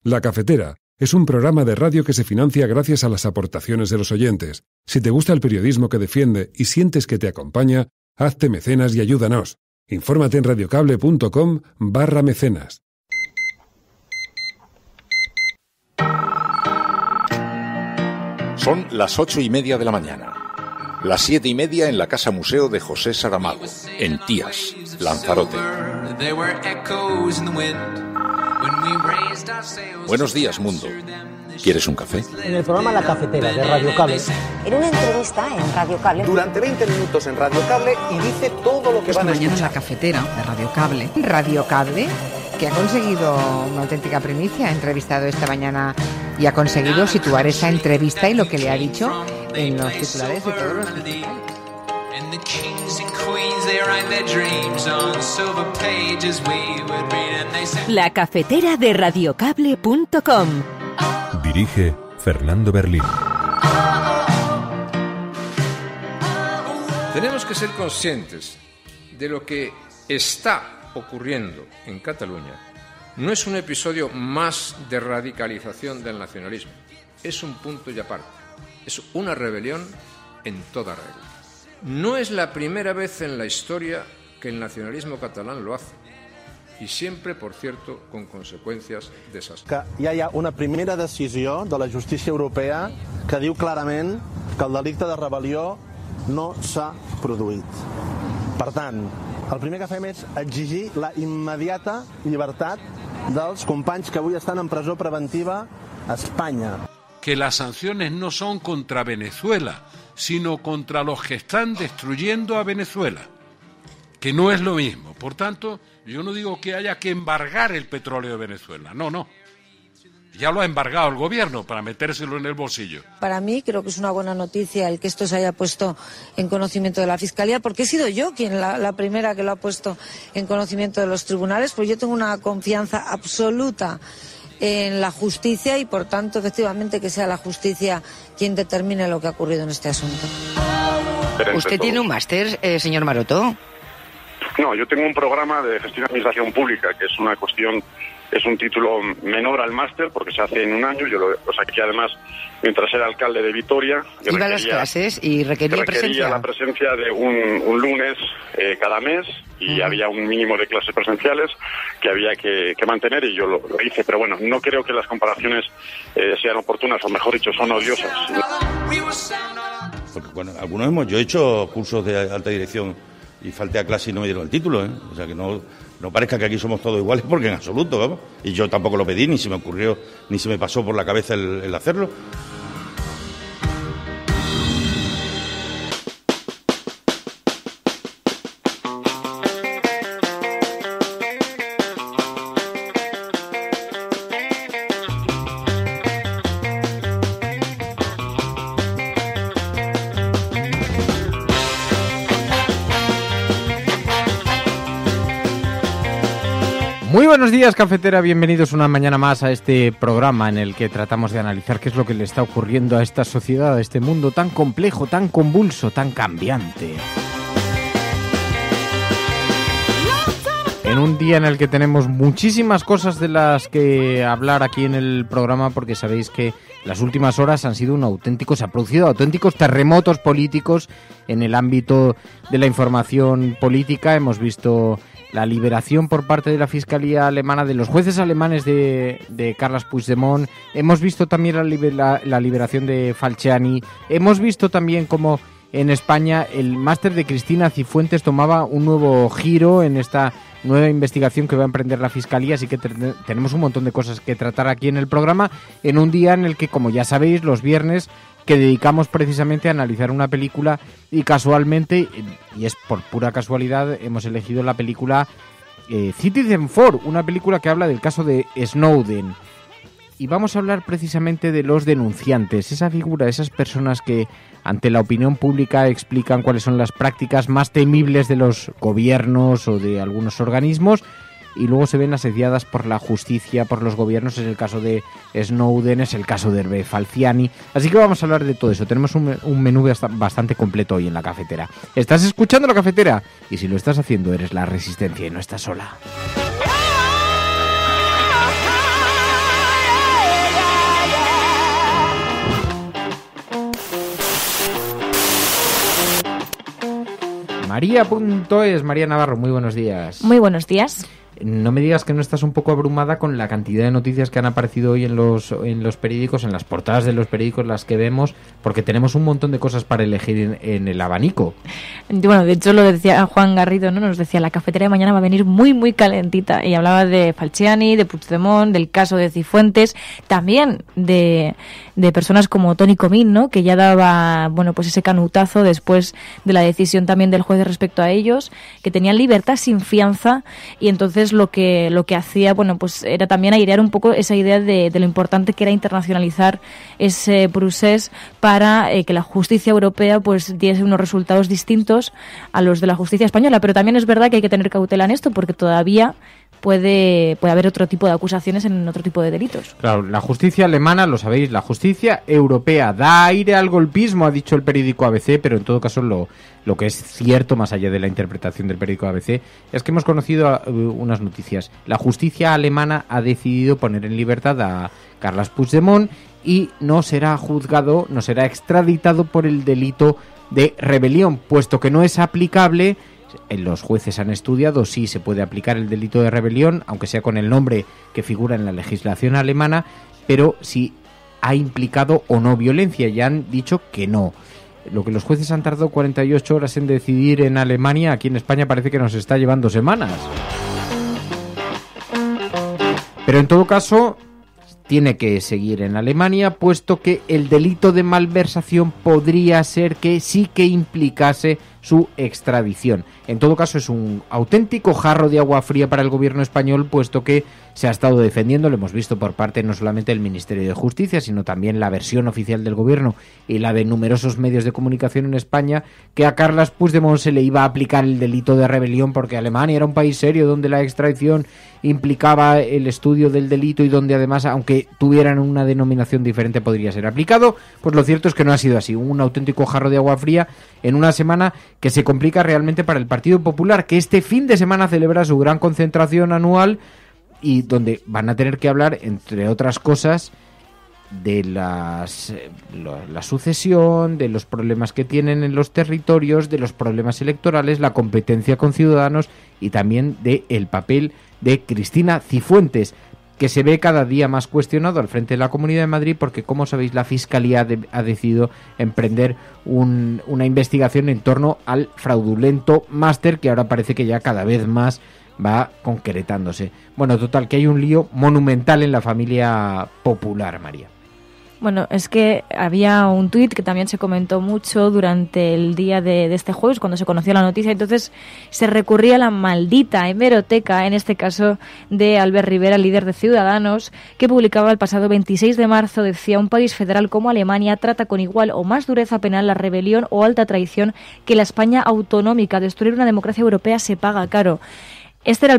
La Cafetera es un programa de radio que se financia gracias a las aportaciones de los oyentes. Si te gusta el periodismo que defiende y sientes que te acompaña, hazte mecenas y ayúdanos. Infórmate en radiocable.com/mecenas. Son las 8:30 de la mañana. Las 7:30 en la Casa Museo de José Saramago, en Tías, Lanzarote. Buenos días, mundo. ¿Quieres un café? En el programa La Cafetera de Radio Cable. En una entrevista en Radio Cable. Durante 20 minutos en Radio Cable y dice todo lo que van a escuchar. Mañana en La Cafetera de Radio Cable. Radio Cable, que ha conseguido una auténtica primicia. Ha entrevistado esta mañana y ha conseguido situar esa entrevista y lo que le ha dicho en los titulares de todos los digitales. La Cafetera de radiocable.com. Dirige Fernando Berlín. Tenemos que ser conscientes de lo que está ocurriendo en Cataluña. No es un episodio más de radicalización del nacionalismo. Es un punto y aparte. Es una rebelión en toda regla. No es la primera vez en la historia que el nacionalismo catalán lo hace. I sempre, por cierto, con conseqüències desastroses. Que ja hi ha una primera decisió de la justícia europea que diu clarament que el delicte de rebel·lió no s'ha produït. Per tant, el primer que fem és exigir la immediata llibertat dels companys que avui estan en presó preventiva a Espanya. Que las sanciones no son contra Venezuela, sino contra los que están destruyendo a Venezuela, que no es lo mismo. Por tanto, yo no digo que haya que embargar el petróleo de Venezuela, no. Ya lo ha embargado el gobierno para metérselo en el bolsillo. Para mí creo que es una buena noticia el que esto se haya puesto en conocimiento de la Fiscalía, porque he sido yo quien la primera que lo ha puesto en conocimiento de los tribunales, pues yo tengo una confianza absoluta en la justicia y por tanto efectivamente que sea la justicia quien determine lo que ha ocurrido en este asunto. ¿Usted tiene un máster, señor Maroto? No, yo tengo un programa de gestión de administración pública, que es una cuestión, es un título menor al máster, porque se hace en un año. Yo lo saqué además mientras era alcalde de Vitoria. Iba a las clases y requería presencia. La presencia de un lunes cada mes, y había un mínimo de clases presenciales que había que mantener, y yo lo hice. Pero bueno, no creo que las comparaciones sean oportunas, o mejor dicho, son odiosas. Porque, bueno, yo he hecho cursos de alta dirección y falté a clase y no me dieron el título, ¿eh? O sea, que no parezca que aquí somos todos iguales, porque en absoluto, vamos. Y yo tampoco lo pedí, ni se me ocurrió, ni se me pasó por la cabeza el hacerlo. Muy buenos días, cafetera, bienvenidos una mañana más a este programa en el que tratamos de analizar qué es lo que le está ocurriendo a esta sociedad, a este mundo tan complejo, tan convulso, tan cambiante. En un día en el que tenemos muchísimas cosas de las que hablar aquí en el programa, porque sabéis que las últimas horas se han producido auténticos terremotos políticos en el ámbito de la información política. Hemos visto la liberación por parte de la Fiscalía alemana de los jueces alemanes de Carles Puigdemont. Hemos visto también la liberación de Falciani. Hemos visto también cómo en España el máster de Cristina Cifuentes tomaba un nuevo giro en esta nueva investigación que va a emprender la Fiscalía, así que tenemos un montón de cosas que tratar aquí en el programa, en un día en el que, como ya sabéis, los viernes que dedicamos precisamente a analizar una película, y casualmente, y es por pura casualidad, hemos elegido la película Citizenfour, una película que habla del caso de Snowden. Y vamos a hablar precisamente de los denunciantes, esa figura, esas personas que ante la opinión pública explican cuáles son las prácticas más temibles de los gobiernos o de algunos organismos, y luego se ven asediadas por la justicia, por los gobiernos. Es el caso de Snowden, es el caso de Falciani. Así que vamos a hablar de todo eso. Tenemos un menú bastante completo hoy en la cafetera. ¿Estás escuchando la cafetera? Y si lo estás haciendo, eres la resistencia y no estás sola. María.es, María Navarro, muy buenos días. Muy buenos días. No me digas que no estás un poco abrumada con la cantidad de noticias que han aparecido hoy en los periódicos, en las portadas de los periódicos, las que vemos, porque tenemos un montón de cosas para elegir en el abanico. Bueno, de hecho lo decía Juan Garrido, ¿no? Nos decía, la cafetería de mañana va a venir muy, muy calentita. Y hablaba de Falciani, de Puigdemont, del caso de Cifuentes, también de personas como Toni Comín, ¿no? Que ya daba, bueno, pues ese canutazo después de la decisión también del juez respecto a ellos, que tenían libertad sin fianza, y entonces lo que hacía, bueno, pues era también airear un poco esa idea de lo importante que era internacionalizar ese procés para que la justicia europea pues diese unos resultados distintos a los de la justicia española. Pero también es verdad que hay que tener cautela en esto, porque todavía puede haber otro tipo de acusaciones en otro tipo de delitos. Claro, la justicia alemana, lo sabéis, la justicia europea da aire al golpismo, ha dicho el periódico ABC, pero en todo caso lo que es cierto, más allá de la interpretación del periódico ABC, es que hemos conocido unas noticias. La justicia alemana ha decidido poner en libertad a Carles Puigdemont y no será juzgado, no será extraditado por el delito de rebelión, puesto que no es aplicable. Los jueces han estudiado si se puede aplicar el delito de rebelión, aunque sea con el nombre que figura en la legislación alemana, pero si ha implicado o no violencia, y han dicho que no. Lo que los jueces han tardado 48 horas en decidir en Alemania, aquí en España parece que nos está llevando semanas. Pero en todo caso, tiene que seguir en Alemania, puesto que el delito de malversación podría ser que sí que implicase su extradición. En todo caso, es un auténtico jarro de agua fría para el gobierno español, puesto que se ha estado defendiendo, lo hemos visto por parte no solamente del Ministerio de Justicia, sino también la versión oficial del gobierno y la de numerosos medios de comunicación en España, que a Carles Puigdemont se le iba a aplicar el delito de rebelión porque Alemania era un país serio donde la extradición implicaba el estudio del delito y donde además, aunque tuvieran una denominación diferente, podría ser aplicado. Pues lo cierto es que no ha sido así, un auténtico jarro de agua fría en una semana que se complica realmente para el Partido Popular, que este fin de semana celebra su gran concentración anual y donde van a tener que hablar, entre otras cosas, de la sucesión, de los problemas que tienen en los territorios, de los problemas electorales, la competencia con Ciudadanos y también del papel de Cristina Cifuentes, que se ve cada día más cuestionado al frente de la Comunidad de Madrid porque, como sabéis, la Fiscalía ha decidido emprender una investigación en torno al fraudulento máster que ahora parece que ya cada vez más va concretándose. Bueno, total, que hay un lío monumental en la familia popular, María. Bueno, es que había un tuit que también se comentó mucho durante el día de este jueves, cuando se conoció la noticia. Entonces se recurría a la maldita hemeroteca, en este caso de Albert Rivera, líder de Ciudadanos, que publicaba el pasado 26 de marzo, decía: un país federal como Alemania trata con igual o más dureza penal la rebelión o alta traición que la España autonómica. Destruir una democracia europea se paga caro. Este era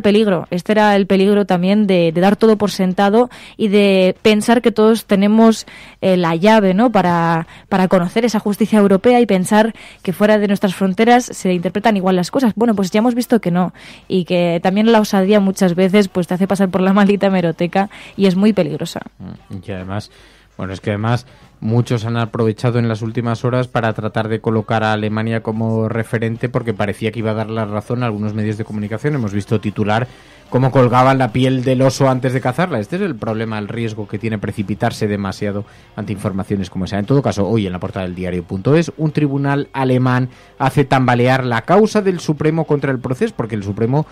el peligro también de dar todo por sentado y de pensar que todos tenemos la llave, ¿no?, para conocer esa justicia europea y pensar que fuera de nuestras fronteras se interpretan igual las cosas. Bueno, pues ya hemos visto que no, y que también la osadía muchas veces pues te hace pasar por la maldita hemeroteca y es muy peligrosa. Y además, bueno, es que además muchos han aprovechado en las últimas horas para tratar de colocar a Alemania como referente porque parecía que iba a dar la razón a algunos medios de comunicación. Hemos visto titular cómo colgaban la piel del oso antes de cazarla. Este es el problema, el riesgo que tiene precipitarse demasiado ante informaciones como esa. En todo caso, hoy en la portada del diario.es, un tribunal alemán hace tambalear la causa del Supremo contra el proceso, porque el Supremo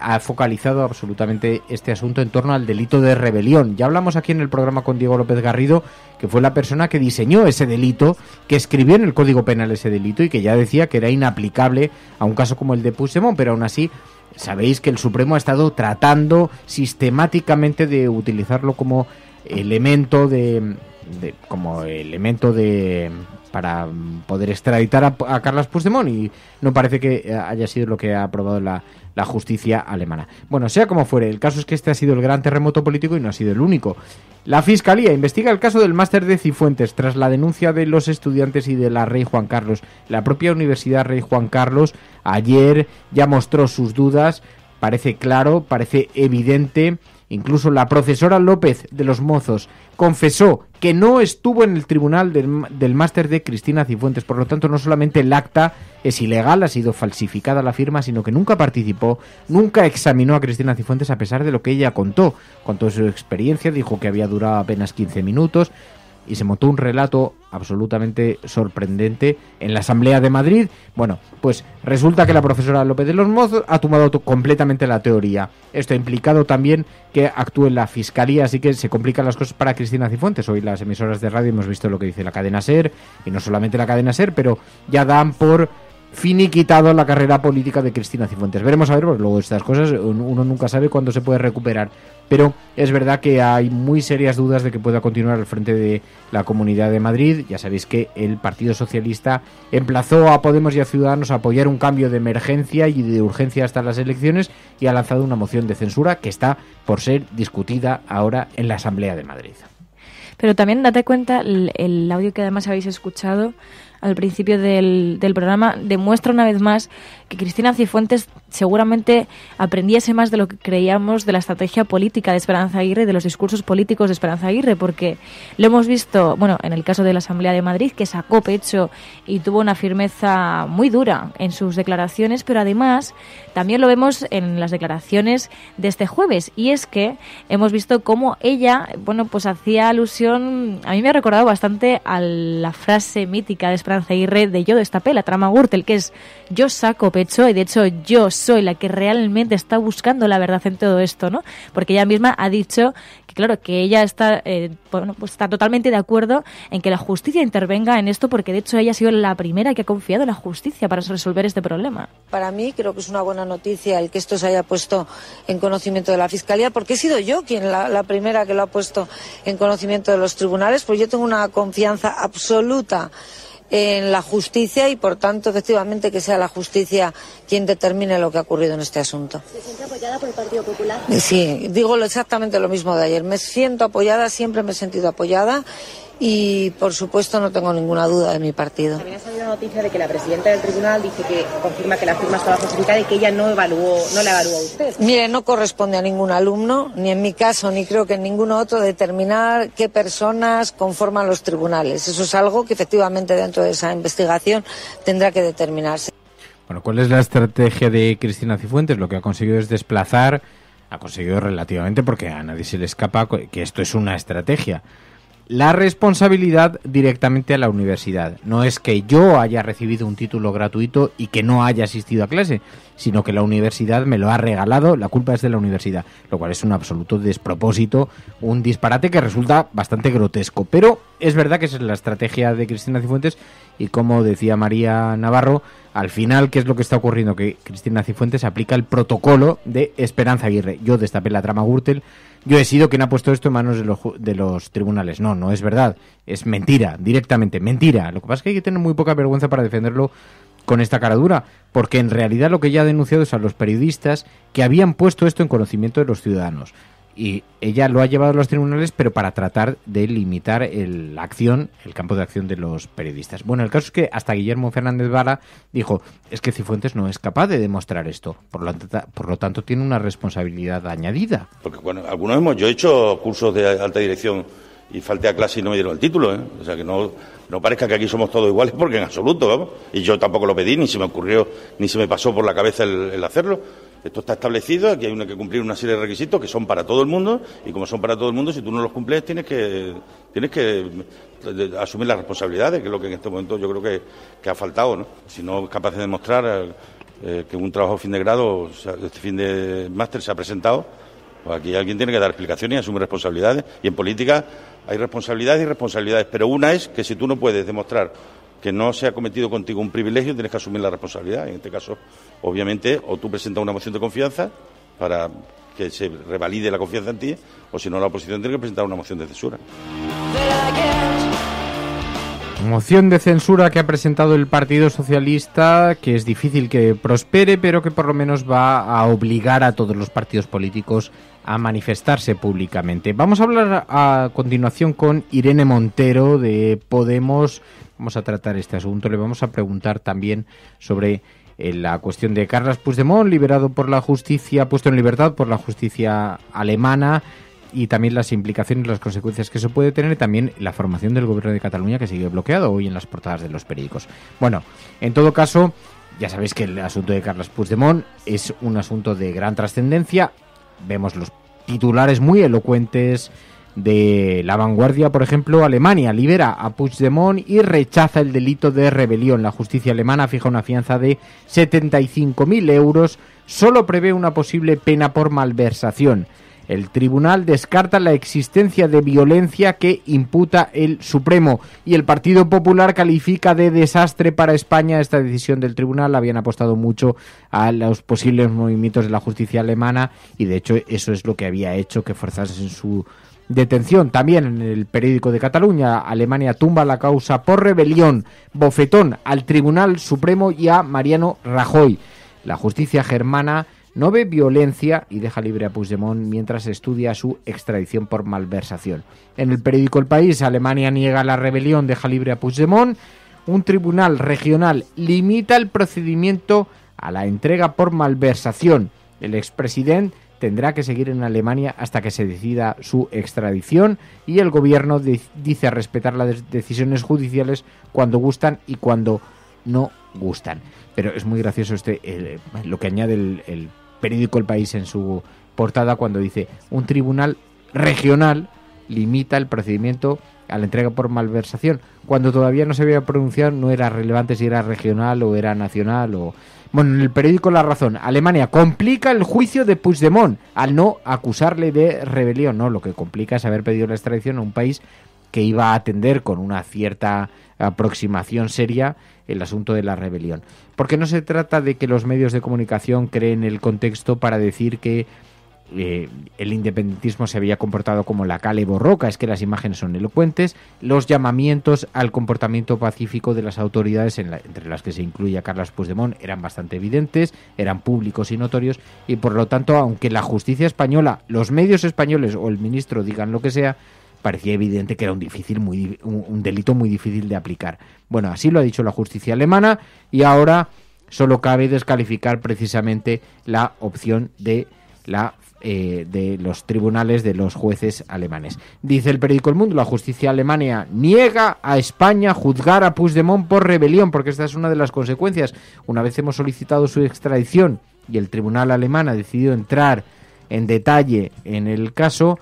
ha focalizado absolutamente este asunto en torno al delito de rebelión. Ya hablamos aquí en el programa con Diego López Garrido, que fue la persona que diseñó ese delito, que escribió en el Código Penal ese delito y que ya decía que era inaplicable a un caso como el de Puigdemont, pero aún así sabéis que el Supremo ha estado tratando sistemáticamente de utilizarlo como elemento para poder extraditar a Carles Puigdemont, y no parece que haya sido lo que ha aprobado la justicia alemana. Bueno, sea como fuere, el caso es que este ha sido el gran terremoto político y no ha sido el único. La Fiscalía investiga el caso del máster de Cifuentes tras la denuncia de los estudiantes y de la Rey Juan Carlos. La propia Universidad Rey Juan Carlos ayer ya mostró sus dudas. Parece claro, parece evidente, Incluso la profesora López de los Mozos confesó que no estuvo en el tribunal del máster de Cristina Cifuentes. Por lo tanto, no solamente el acta es ilegal, ha sido falsificada la firma, sino que nunca participó, nunca examinó a Cristina Cifuentes a pesar de lo que ella contó. Contó su experiencia, dijo que había durado apenas 15 minutos y se montó un relato absolutamente sorprendente en la Asamblea de Madrid. Bueno, pues resulta que la profesora López de los Mozos ha tumbado completamente la teoría. Esto ha implicado también que actúe la Fiscalía, así que se complican las cosas para Cristina Cifuentes. Hoy las emisoras de radio hemos visto lo que dice la cadena SER, y no solamente la cadena SER, pero ya dan por finiquitado la carrera política de Cristina Cifuentes. Veremos a ver, porque luego estas cosas uno nunca sabe cuándo se puede recuperar. Pero es verdad que hay muy serias dudas de que pueda continuar al frente de la Comunidad de Madrid. Ya sabéis que el Partido Socialista emplazó a Podemos y a Ciudadanos a apoyar un cambio de emergencia y de urgencia hasta las elecciones, y ha lanzado una moción de censura que está por ser discutida ahora en la Asamblea de Madrid. Pero también date cuenta, el audio que además habéis escuchado al principio del programa demuestra una vez más que Cristina Cifuentes seguramente aprendiese más de lo que creíamos de la estrategia política de Esperanza Aguirre, de los discursos políticos de Esperanza Aguirre, porque lo hemos visto, bueno, en el caso de la Asamblea de Madrid, que sacó pecho y tuvo una firmeza muy dura en sus declaraciones, pero además también lo vemos en las declaraciones de este jueves, y es que hemos visto cómo ella, bueno, pues hacía alusión, a mí me ha recordado bastante a la frase mítica de Esperanza Aguirre de "yo destapé la trama Gürtel", que es "yo saco pecho", y de hecho yo soy la que realmente está buscando la verdad en todo esto, ¿no? Porque ella misma ha dicho que, claro, que ella está, pues está totalmente de acuerdo en que la justicia intervenga en esto, porque de hecho ella ha sido la primera que ha confiado en la justicia para resolver este problema. Para mí creo que es una buena noticia el que esto se haya puesto en conocimiento de la Fiscalía, porque he sido yo quien la primera que lo ha puesto en conocimiento de los tribunales, pues yo tengo una confianza absoluta en la justicia y, por tanto, efectivamente, que sea la justicia quien determine lo que ha ocurrido en este asunto. ¿Se siente apoyada por el Partido Popular? Sí, digo exactamente lo mismo de ayer. Me siento apoyada, siempre me he sentido apoyada y, por supuesto, no tengo ninguna duda de mi partido. También ha salido la noticia de que la presidenta del tribunal dice que confirma que la firma estaba falsificada y que ella no la evaluó a usted. Mire, no corresponde a ningún alumno, ni en mi caso, ni creo que en ningún otro, determinar qué personas conforman los tribunales. Eso es algo que efectivamente dentro de esa investigación tendrá que determinarse. Bueno, ¿cuál es la estrategia de Cristina Cifuentes? Lo que ha conseguido es desplazar, ha conseguido relativamente, porque a nadie se le escapa que esto es una estrategia, la responsabilidad directamente a la universidad. No es que yo haya recibido un título gratuito y que no haya asistido a clase, sino que la universidad me lo ha regalado, la culpa es de la universidad, lo cual es un absoluto despropósito, un disparate que resulta bastante grotesco. Pero es verdad que esa es la estrategia de Cristina Cifuentes, y como decía María Navarro, al final, ¿qué es lo que está ocurriendo? Que Cristina Cifuentes aplica el protocolo de Esperanza Aguirre. Yo destapé la trama Gürtel, yo he sido quien ha puesto esto en manos de los tribunales. No es verdad, es mentira, directamente, mentira. Lo que pasa es que hay que tener muy poca vergüenza para defenderlo con esta cara dura, porque en realidad lo que ella ha denunciado es a los periodistas que habían puesto esto en conocimiento de los ciudadanos. Y ella lo ha llevado a los tribunales, pero para tratar de limitar el campo de acción de los periodistas. Bueno, el caso es que hasta Guillermo Fernández Vara dijo, es que Cifuentes no es capaz de demostrar esto, por lo tanto tiene una responsabilidad añadida. Porque bueno, yo he hecho cursos de alta dirección y falté a clase y no me dieron el título, ¿eh? O sea que no parezca que aquí somos todos iguales, porque en absoluto, vamos. Y yo tampoco lo pedí, ni se me ocurrió, ni se me pasó por la cabeza el hacerlo. Esto está establecido, aquí hay que cumplir una serie de requisitos que son para todo el mundo, y como son para todo el mundo, si tú no los cumples tienes que asumir las responsabilidades, que es lo que en este momento yo creo que ha faltado, ¿no? Si no es capaz de demostrar que un trabajo fin de grado, este fin de máster se ha presentado, pues aquí alguien tiene que dar explicaciones y asumir responsabilidades, y en política hay responsabilidades y responsabilidades, pero una es que si tú no puedes demostrar que no se ha cometido contigo un privilegio, tienes que asumir la responsabilidad. En este caso, obviamente, o tú presentas una moción de confianza para que se revalide la confianza en ti, o si no, la oposición tiene que presentar una moción de censura. Moción de censura que ha presentado el Partido Socialista, que es difícil que prospere, pero que por lo menos va a obligar a todos los partidos políticos a manifestarse públicamente. Vamos a hablar a continuación con Irene Montero de Podemos. Vamos a tratar este asunto. Le vamos a preguntar también sobre la cuestión de Carles Puigdemont, liberado por la justicia, puesto en libertad por la justicia alemana, y también las implicaciones y las consecuencias que eso puede tener, y también la formación del gobierno de Cataluña, que sigue bloqueado hoy en las portadas de los periódicos. Bueno, en todo caso, ya sabéis que el asunto de Carles Puigdemont es un asunto de gran trascendencia. Vemos los titulares muy elocuentes de La Vanguardia, por ejemplo. Alemania libera a Puigdemont y rechaza el delito de rebelión. La justicia alemana fija una fianza de 75.000 euros. Solo prevé una posible pena por malversación. El tribunal descarta la existencia de violencia que imputa el Supremo, y el Partido Popular califica de desastre para España esta decisión del tribunal. Habían apostado mucho a los posibles movimientos de la justicia alemana, y de hecho eso es lo que había hecho que forzasen su detención. También en el periódico de Cataluña, Alemania tumba la causa por rebelión. Bofetón al Tribunal Supremo y a Mariano Rajoy. La justicia germana no ve violencia y deja libre a Puigdemont mientras estudia su extradición por malversación. En el periódico El País, Alemania niega la rebelión, deja libre a Puigdemont. Un tribunal regional limita el procedimiento a la entrega por malversación. El expresidente tendrá que seguir en Alemania hasta que se decida su extradición, y el gobierno dice respetar las decisiones judiciales cuando gustan y cuando no gustan. Pero es muy gracioso lo que añade el periódico El País en su portada cuando dice: un tribunal regional limita el procedimiento a la entrega por malversación, cuando todavía no se había pronunciado, no era relevante si era regional o era nacional o... Bueno, en el periódico La Razón, Alemania complica el juicio de Puigdemont al no acusarle de rebelión. No, lo que complica es haber pedido la extradición a un país que iba a atender con una cierta aproximación seria el asunto de la rebelión. Porque no se trata de que los medios de comunicación creen el contexto para decir que el independentismo se había comportado como la Cale Borroca, es que las imágenes son elocuentes. Los llamamientos al comportamiento pacífico de las autoridades, entre las que se incluye a Carles Puigdemont, eran bastante evidentes, eran públicos y notorios, y por lo tanto, aunque la justicia española, los medios españoles o el ministro digan lo que sea, parecía evidente que era un delito muy difícil de aplicar. Bueno, así lo ha dicho la justicia alemana, y ahora solo cabe descalificar precisamente la opción de los tribunales, de los jueces alemanes. Dice el periódico El Mundo: la justicia alemana niega a España juzgar a Puigdemont por rebelión, porque esta es una de las consecuencias. Una vez hemos solicitado su extradición y el tribunal alemán ha decidido entrar en detalle en el caso,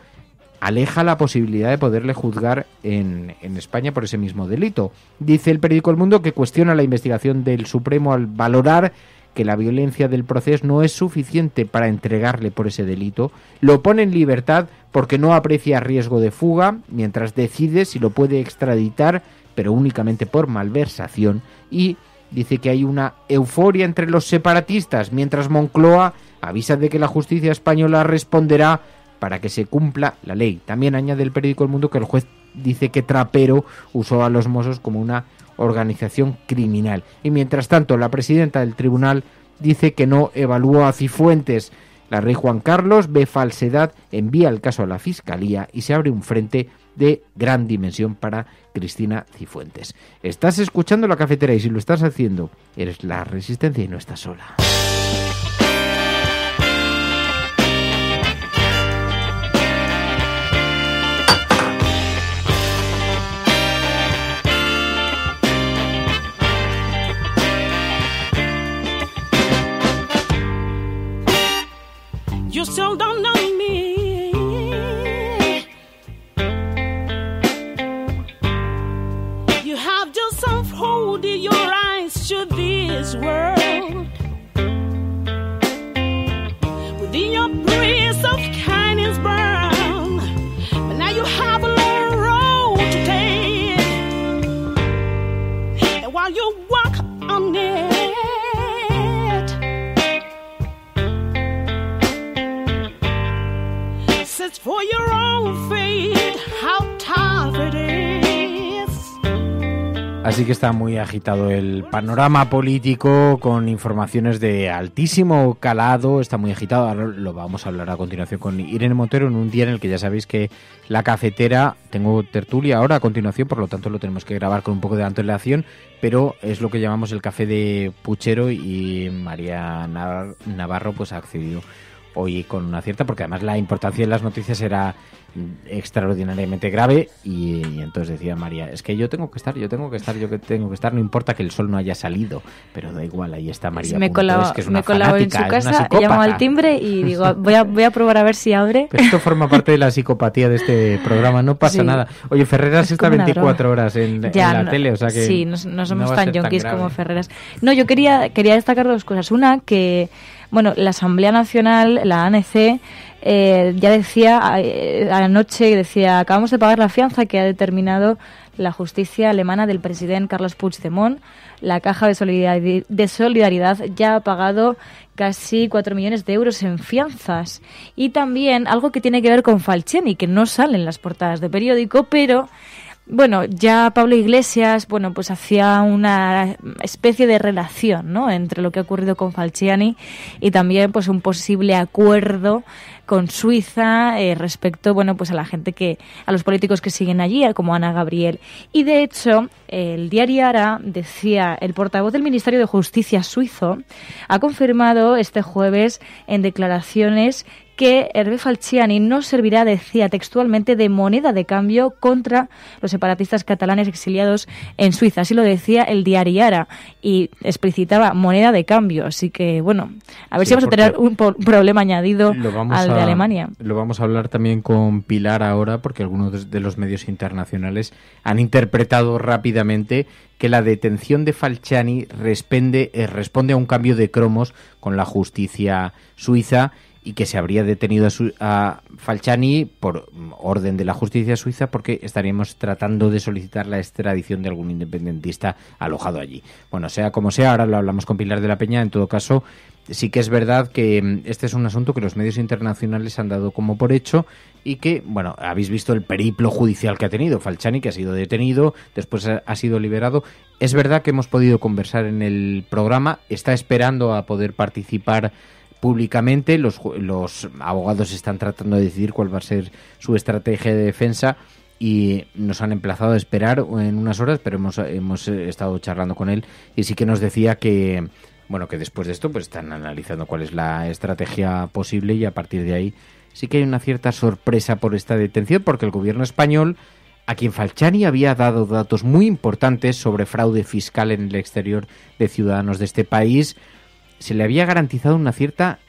aleja la posibilidad de poderle juzgar en España por ese mismo delito. Dice el periódico El Mundo que cuestiona la investigación del Supremo al valorar que la violencia del proceso no es suficiente para entregarle por ese delito. Lo pone en libertad porque no aprecia riesgo de fuga, mientras decide si lo puede extraditar, pero únicamente por malversación. Y dice que hay una euforia entre los separatistas, mientras Moncloa avisa de que la justicia española responderá para que se cumpla la ley. También añade el periódico El Mundo que el juez dice que Trapero usó a los Mossos como una organización criminal. Y mientras tanto, la presidenta del tribunal dice que no evaluó a Cifuentes. La rey Juan Carlos ve falsedad, envía el caso a la Fiscalía y se abre un frente de gran dimensión para Cristina Cifuentes. Estás escuchando La Cafetera, y si lo estás haciendo, eres la Resistencia y no estás sola. You still don't know me. You have just unfolded your eyes to this world. Within your breeze of kindness burn, but now you have a long road to take. And while you walk on it, for your own fate, how tough it is. Así que está muy agitado el panorama político con informaciones de altísimo calado, está muy agitado. Ahora lo vamos a hablar a continuación con Irene Montero en un día en el que ya sabéis que la cafetera, tengo tertulia ahora a continuación, por lo tanto lo tenemos que grabar con un poco de antelación, pero es lo que llamamos el café de puchero y María Navarro pues ha accedido hoy con una cierta, porque además la importancia de las noticias era extraordinariamente grave y entonces decía María, es que yo tengo que estar, no importa que el sol no haya salido, pero da igual, ahí está María. Me he colado en su casa, he llamado al timbre y digo, voy a probar a ver si abre. Pero esto forma parte de la psicopatía de este programa, no pasa nada. Oye, Ferreras está 24 horas en la tele, o sea que sí, no somos tan yonkis como Ferreras. No, yo quería destacar dos cosas. Una, que bueno, la Asamblea Nacional, la ANC, ya decía anoche, acabamos de pagar la fianza que ha determinado la justicia alemana del presidente Carles Puigdemont. La Caja de Solidaridad ya ha pagado casi 4 millones de euros en fianzas. Y también algo que tiene que ver con Falciani, que no sale en las portadas de periódico, pero bueno, ya Pablo Iglesias, bueno, pues hacía una especie de relación, ¿no?, entre lo que ha ocurrido con Falciani y también pues un posible acuerdo con Suiza respecto, bueno, pues a la gente a los políticos que siguen allí, como Ana Gabriel. Y de hecho, el diario Ara decía, el portavoz del Ministerio de Justicia suizo ha confirmado este jueves en declaraciones que Hervé Falciani no servirá, decía textualmente, de moneda de cambio contra los separatistas catalanes exiliados en Suiza. Así lo decía el diario Ara y explicitaba moneda de cambio. Así que, bueno, a ver si vamos a tener un problema añadido al de Alemania. Lo vamos a hablar también con Pilar ahora, porque algunos de los medios internacionales han interpretado rápidamente que la detención de Falciani responde a un cambio de cromos con la justicia suiza y que se habría detenido a Falciani por orden de la justicia suiza porque estaríamos tratando de solicitar la extradición de algún independentista alojado allí. Bueno, sea como sea, ahora lo hablamos con Pilar de la Peña. En todo caso, sí que es verdad que este es un asunto que los medios internacionales han dado como por hecho y que, bueno, habéis visto el periplo judicial que ha tenido Falciani, que ha sido detenido, después ha sido liberado. Es verdad que hemos podido conversar en el programa, está esperando a poder participar públicamente, los abogados están tratando de decidir cuál va a ser su estrategia de defensa y nos han emplazado a esperar en unas horas, pero hemos estado charlando con él y sí que nos decía que, bueno, que después de esto pues están analizando cuál es la estrategia posible y a partir de ahí sí que hay una cierta sorpresa por esta detención, porque el gobierno español, a quien Falciani había dado datos muy importantes sobre fraude fiscal en el exterior de ciudadanos de este país, se le había garantizado una cierta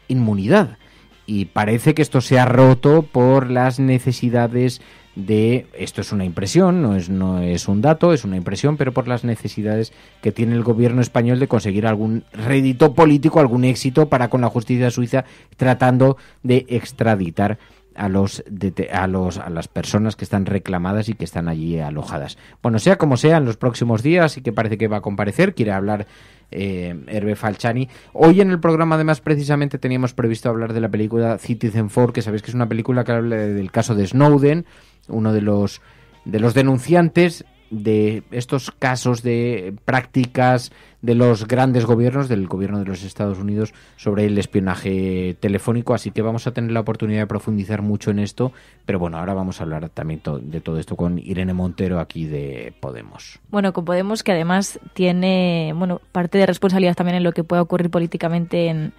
inmunidad y parece que esto se ha roto por las necesidades de, esto es una impresión, no es un dato, es una impresión, pero por las necesidades que tiene el gobierno español de conseguir algún rédito político, algún éxito para con la justicia suiza tratando de extraditar a las personas que están reclamadas y que están allí alojadas. Bueno, sea como sea, en los próximos días sí que parece que va a comparecer, quiere hablar Hervé Falciani. Hoy en el programa además precisamente teníamos previsto hablar de la película Citizenfour, que sabéis que es una película que habla del caso de Snowden, uno de los denunciantes de estos casos de prácticas de los grandes gobiernos, del gobierno de los Estados Unidos, sobre el espionaje telefónico, así que vamos a tener la oportunidad de profundizar mucho en esto, pero bueno, ahora vamos a hablar también de todo esto con Irene Montero aquí de Podemos. Bueno, con Podemos, que además tiene, bueno, parte de responsabilidad también en lo que pueda ocurrir políticamente en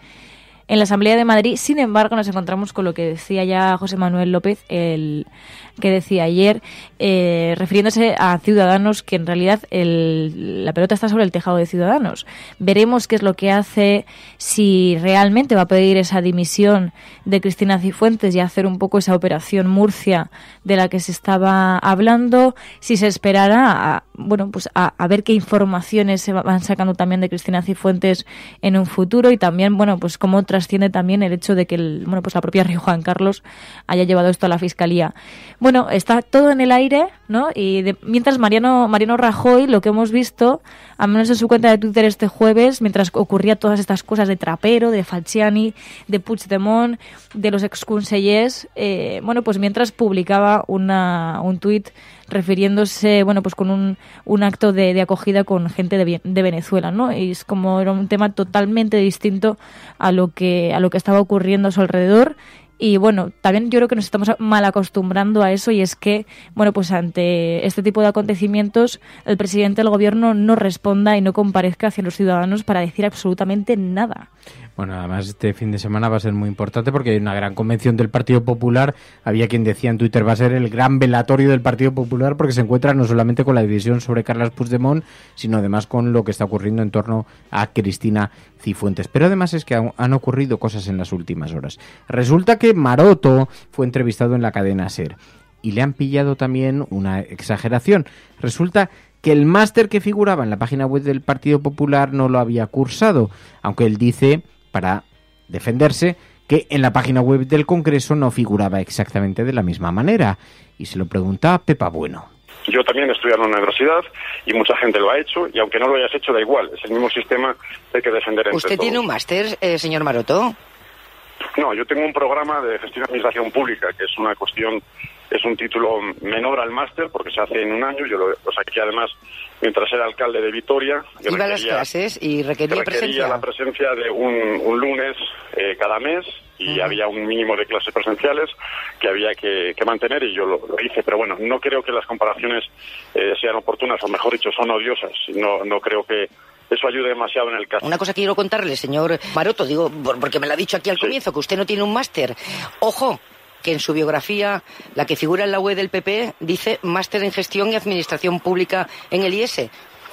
la Asamblea de Madrid. Sin embargo, nos encontramos con lo que decía ya José Manuel López, el que decía ayer, refiriéndose a Ciudadanos, que en realidad la pelota está sobre el tejado de Ciudadanos. Veremos qué es lo que hace, si realmente va a pedir esa dimisión de Cristina Cifuentes y hacer un poco esa operación Murcia de la que se estaba hablando, si se esperará a ver qué informaciones se van sacando también de Cristina Cifuentes en un futuro y también, bueno, pues cómo trasciende también el hecho de que la propia Rey Juan Carlos haya llevado esto a la Fiscalía. Bueno, está todo en el aire, ¿no? Y mientras Mariano Rajoy, lo que hemos visto, al menos en su cuenta de Twitter este jueves, mientras ocurría todas estas cosas de Trapero, de Falciani, de Puigdemont, de los exconsellers, pues mientras publicaba un tuit refiriéndose, bueno, pues con un acto de acogida con gente de Venezuela, ¿no? Y es como era un tema totalmente distinto a lo que estaba ocurriendo a su alrededor. Y bueno, también yo creo que nos estamos mal acostumbrando a eso, y es que, bueno, pues ante este tipo de acontecimientos el presidente del gobierno no responda y no comparezca hacia los ciudadanos para decir absolutamente nada. Bueno, además este fin de semana va a ser muy importante porque hay una gran convención del Partido Popular. Había quien decía en Twitter va a ser el gran velatorio del Partido Popular porque se encuentra no solamente con la división sobre Carles Puigdemont, sino además con lo que está ocurriendo en torno a Cristina Cifuentes. Pero además es que han ocurrido cosas en las últimas horas. Resulta que Maroto fue entrevistado en la cadena SER y le han pillado también una exageración. Resulta que el máster que figuraba en la página web del Partido Popular no lo había cursado, aunque él dice, para defenderse, que en la página web del Congreso no figuraba exactamente de la misma manera. Y se lo pregunta a Pepa Bueno. Yo también estudié en la universidad y mucha gente lo ha hecho, y aunque no lo hayas hecho da igual, es el mismo sistema que hay que defender entre ¿Usted todos. tiene un máster, señor Maroto? No, yo tengo un programa de gestión de administración pública, que es una cuestión, es un título menor al máster, porque se hace en un año. Yo lo saqué además mientras era alcalde de Vitoria. Iba a las clases y requería presencia. La presencia de un lunes cada mes, y había un mínimo de clases presenciales que había que mantener, y yo lo hice. Pero bueno, no creo que las comparaciones sean oportunas, o mejor dicho, son odiosas. No creo que eso ayude demasiado en el caso. Una cosa que quiero contarle, señor Maroto, digo, porque me lo ha dicho aquí al comienzo, que usted no tiene un máster. Ojo, que en su biografía, la que figura en la web del PP, dice máster en gestión y administración pública en el IES.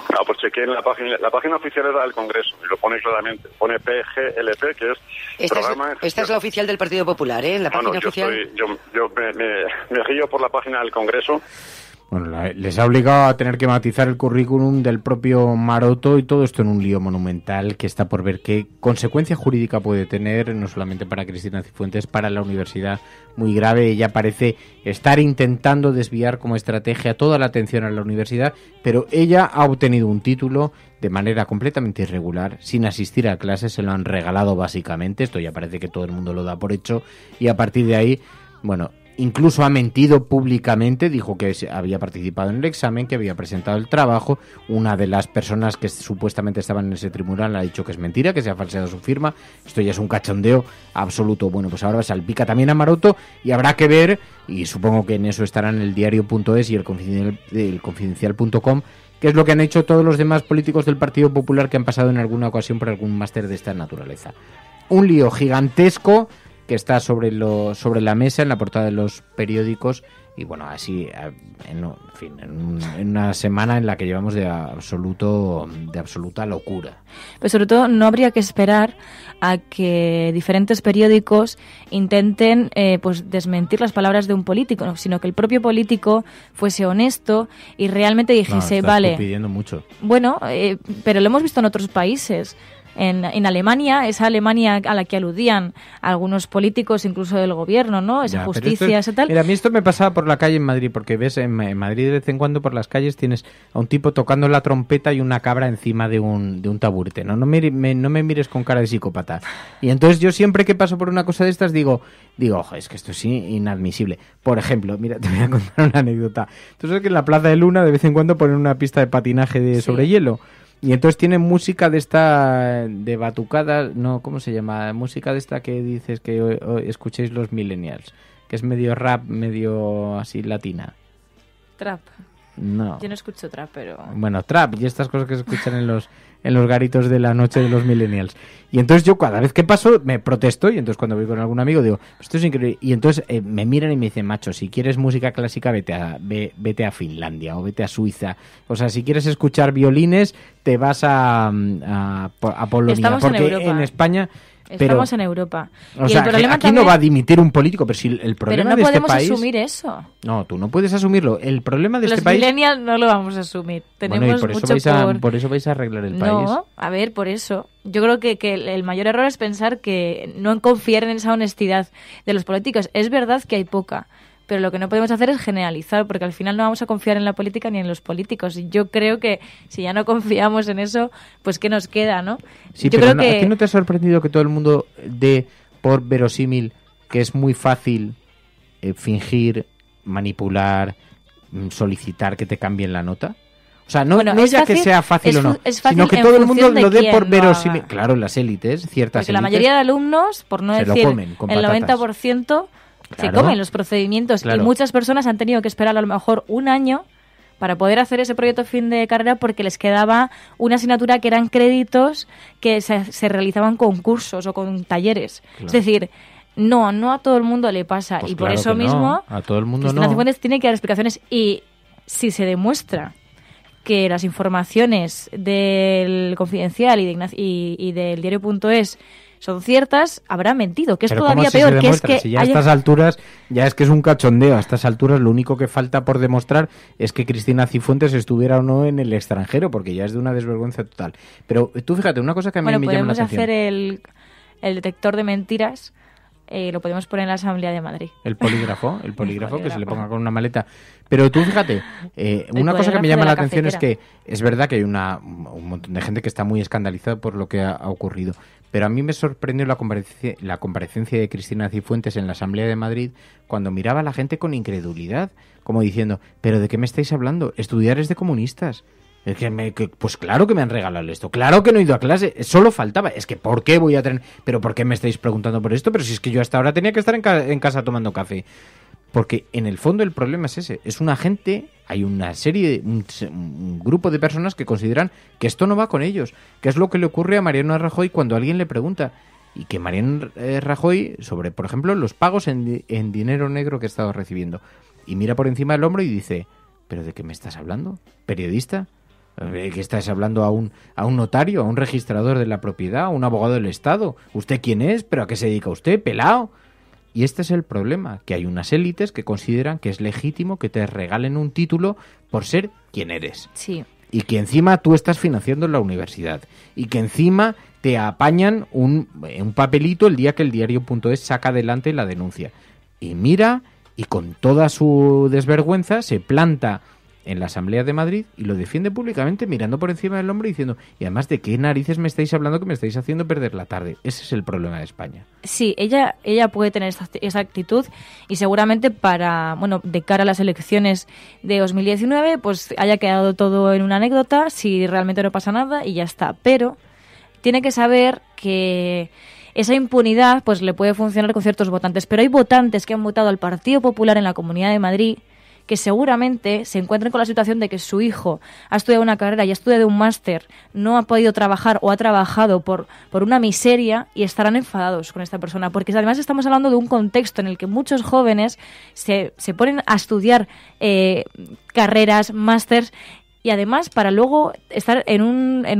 Ah, pues chequé en la página oficial era del Congreso, y lo pone claramente. Pone PGLP, que es programa... Esta es la oficial del Partido Popular, ¿eh? La página oficial... Yo me guío por la página del Congreso. Bueno, les ha obligado a tener que matizar el currículum del propio Maroto, y todo esto en un lío monumental que está por ver qué consecuencia jurídica puede tener, no solamente para Cristina Cifuentes, para la universidad, muy grave. Ella parece estar intentando desviar como estrategia toda la atención a la universidad, pero ella ha obtenido un título de manera completamente irregular, sin asistir a clases, se lo han regalado básicamente, esto ya parece que todo el mundo lo da por hecho, y a partir de ahí, bueno... Incluso ha mentido públicamente, dijo que había participado en el examen, que había presentado el trabajo. Una de las personas que supuestamente estaban en ese tribunal ha dicho que es mentira, que se ha falseado su firma. Esto ya es un cachondeo absoluto. Bueno, pues ahora salpica también a Maroto, y habrá que ver, y supongo que en eso estarán el diario.es y el confidencial.com, qué es lo que han hecho todos los demás políticos del Partido Popular que han pasado en alguna ocasión por algún máster de esta naturaleza. Un lío gigantesco que está sobre la mesa, en la portada de los periódicos, y bueno, así, en una semana en la que llevamos de absoluta locura. Pero sobre todo no habría que esperar a que diferentes periódicos intenten pues desmentir las palabras de un político, sino que el propio político fuese honesto y realmente dijese, vale, pidiendo mucho. Bueno, pero lo hemos visto en otros países. En Alemania, esa Alemania a la que aludían algunos políticos, incluso del gobierno, ¿no? Esa justicia, esa tal. Mira, a mí esto me pasaba por la calle en Madrid, porque ves, en Madrid de vez en cuando por las calles tienes a un tipo tocando la trompeta y una cabra encima de un taburete, ¿no? No me mires con cara de psicópata. Y entonces yo siempre que paso por una cosa de estas digo, ojo, es que esto es inadmisible. Por ejemplo, mira, te voy a contar una anécdota. Tú sabes que en la Plaza de Luna de vez en cuando ponen una pista de patinaje sobre hielo. Y entonces tienen música de esta, de batucada, no, ¿cómo se llama? Música de esta que dices que escuchéis los millennials, que es medio rap, medio así latina. Trap. No. Yo no escucho trap, pero... Bueno, trap y estas cosas que se escuchan en los garitos de la noche de los millennials. Y entonces yo cada vez que paso me protesto, y entonces cuando voy con algún amigo digo, esto es increíble. Y entonces me miran y me dicen, macho, si quieres música clásica vete a Finlandia o vete a Suiza. O sea, si quieres escuchar violines te vas a Polonia. Estamos porque en Europa. En España... Estamos en Europa. O sea, el problema aquí también... no va a dimitir un político, pero si el problema de este país... Pero no podemos asumir eso. No, tú no puedes asumirlo. El problema de este país... Los millennials no lo vamos a asumir. Tenemos bueno, y por eso vais a arreglar el país. No, a ver, por eso. Yo creo que el mayor error es pensar que no confiar en esa honestidad de los políticos. Es verdad que hay poca, pero lo que no podemos hacer es generalizar, porque al final no vamos a confiar en la política ni en los políticos. Y yo creo que si ya no confiamos en eso, pues ¿qué nos queda, no? Sí, yo pero creo que... ¿a ti no te ha sorprendido que todo el mundo dé por verosímil que es muy fácil fingir, manipular, solicitar que te cambien la nota? O sea, no, Bueno, no es ya que fácil- sea fácil es o no, fu- es fácil sino que en todo el mundo función de lo dé quién por lo verosímil. haga. Claro, las élites, ciertas Porque la élites, mayoría de alumnos, por no se lo decir comen con el patatas. 90%, se Claro. comen los procedimientos Claro. y muchas personas han tenido que esperar a lo mejor un año para poder hacer ese proyecto fin de carrera porque les quedaba una asignatura que eran créditos que se realizaban con cursos o con talleres. Claro. Es decir, no a todo el mundo le pasa Pues y por claro eso que no, mismo a todo el mundo Cristina no. Cifuentes tiene que dar explicaciones y si se demuestra que las informaciones del Confidencial y, de y del diario.es son ciertas, habrá mentido, que es Pero todavía ¿cómo si peor, se que es demuestra? que Si ya a haya- estas alturas, ya es que es un cachondeo. A estas alturas lo único que falta por demostrar es que Cristina Cifuentes estuviera o no en el extranjero, porque ya es de una desvergüenza total. Pero tú fíjate, una cosa que a mí Bueno, me llama la podemos atención. hacer el detector de mentiras, lo podemos poner en la Asamblea de Madrid. El polígrafo que se le ponga con una maleta. Pero tú fíjate, una cosa que me polígrafo llama de la la atención es cafetera. que es verdad que hay un montón de gente que está muy escandalizada por lo que ha ocurrido. Pero a mí me sorprendió la comparecencia de Cristina Cifuentes en la Asamblea de Madrid cuando miraba a la gente con incredulidad, como diciendo, ¿pero de qué me estáis hablando? Estudiar es de comunistas. Es pues claro que me han regalado esto, claro que no he ido a clase, solo faltaba, es que ¿por qué voy a tener? ¿Pero por qué me estáis preguntando por esto? Pero si es que yo hasta ahora tenía que estar en casa tomando café. Porque en el fondo el problema es ese, es una gente, hay una serie, un grupo de personas que consideran que esto no va con ellos, que es lo que le ocurre a Mariano Rajoy cuando alguien le pregunta, y que Mariano Rajoy sobre, por ejemplo, los pagos en dinero negro que ha estado recibiendo, y mira por encima del hombro y dice, ¿pero de qué me estás hablando? ¿Periodista? ¿Que estás hablando a un notario, a un registrador de la propiedad, a un abogado del Estado? ¿Usted quién es? ¿Pero a qué se dedica usted? ¿Pelao? Y este es el problema, que hay unas élites que consideran que es legítimo que te regalen un título por ser quien eres. Sí. Y que encima tú estás financiando la universidad. Y que encima te apañan un papelito el día que el diario.es saca adelante la denuncia. Y mira, y con toda su desvergüenza se planta en la Asamblea de Madrid y lo defiende públicamente mirando por encima del hombro y diciendo, y además, ¿de qué narices me estáis hablando que me estáis haciendo perder la tarde? Ese es el problema de España. Sí, ella puede tener esa actitud y seguramente de cara a las elecciones de 2019, pues haya quedado todo en una anécdota, si realmente no pasa nada y ya está. Pero tiene que saber que esa impunidad pues le puede funcionar con ciertos votantes. Pero hay votantes que han votado al Partido Popular en la Comunidad de Madrid que seguramente se encuentren con la situación de que su hijo ha estudiado una carrera y ha estudiado un máster, no ha podido trabajar o ha trabajado por una miseria y estarán enfadados con esta persona. Porque además estamos hablando de un contexto en el que muchos jóvenes se ponen a estudiar carreras, másters, y además para luego estar en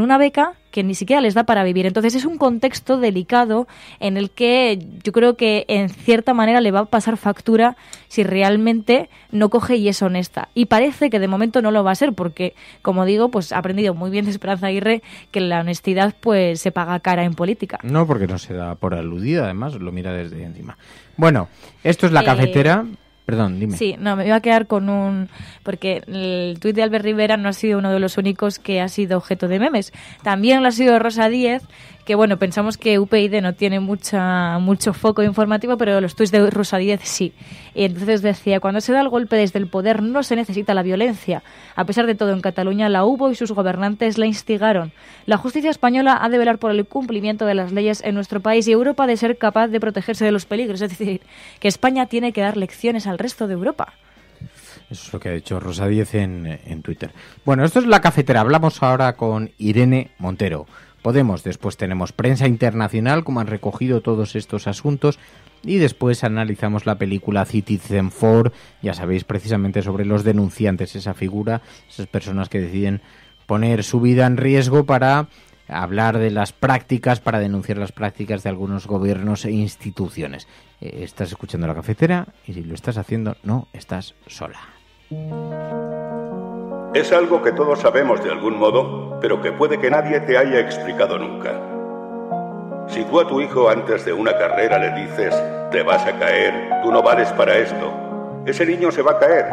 una beca que ni siquiera les da para vivir. Entonces es un contexto delicado en el que yo creo que en cierta manera le va a pasar factura si realmente no coge y es honesta. Y parece que de momento no lo va a ser porque, como digo, pues ha aprendido muy bien de Esperanza Aguirre que la honestidad pues se paga cara en política. No, porque no se da por aludida, además, lo mira desde encima. Bueno, esto es la cafetera. Perdón, dime. Sí, no, me iba a quedar con porque el tuit de Albert Rivera no ha sido uno de los únicos que ha sido objeto de memes. También lo ha sido Rosa Díez, que bueno, pensamos que UPyD no tiene mucho foco informativo, pero los tuits de Rosa Díez sí. Y entonces decía, cuando se da el golpe desde el poder no se necesita la violencia. A pesar de todo, en Cataluña la hubo y sus gobernantes la instigaron. La justicia española ha de velar por el cumplimiento de las leyes en nuestro país y Europa ha de ser capaz de protegerse de los peligros. Es decir, que España tiene que dar lecciones al resto de Europa. Eso es lo que ha dicho Rosa Díez en Twitter. Bueno, esto es la cafetera. Hablamos ahora con Irene Montero. Podemos, después tenemos Prensa Internacional, como han recogido todos estos asuntos, y después analizamos la película Citizenfour, ya sabéis, precisamente sobre los denunciantes, esa figura, esas personas que deciden poner su vida en riesgo para hablar de las prácticas, para denunciar las prácticas de algunos gobiernos e instituciones. Estás escuchando la cafetera y si lo estás haciendo, no estás sola. Es algo que todos sabemos de algún modo, pero que puede que nadie te haya explicado nunca. Si tú a tu hijo antes de una carrera le dices, te vas a caer, tú no vales para esto, ese niño se va a caer.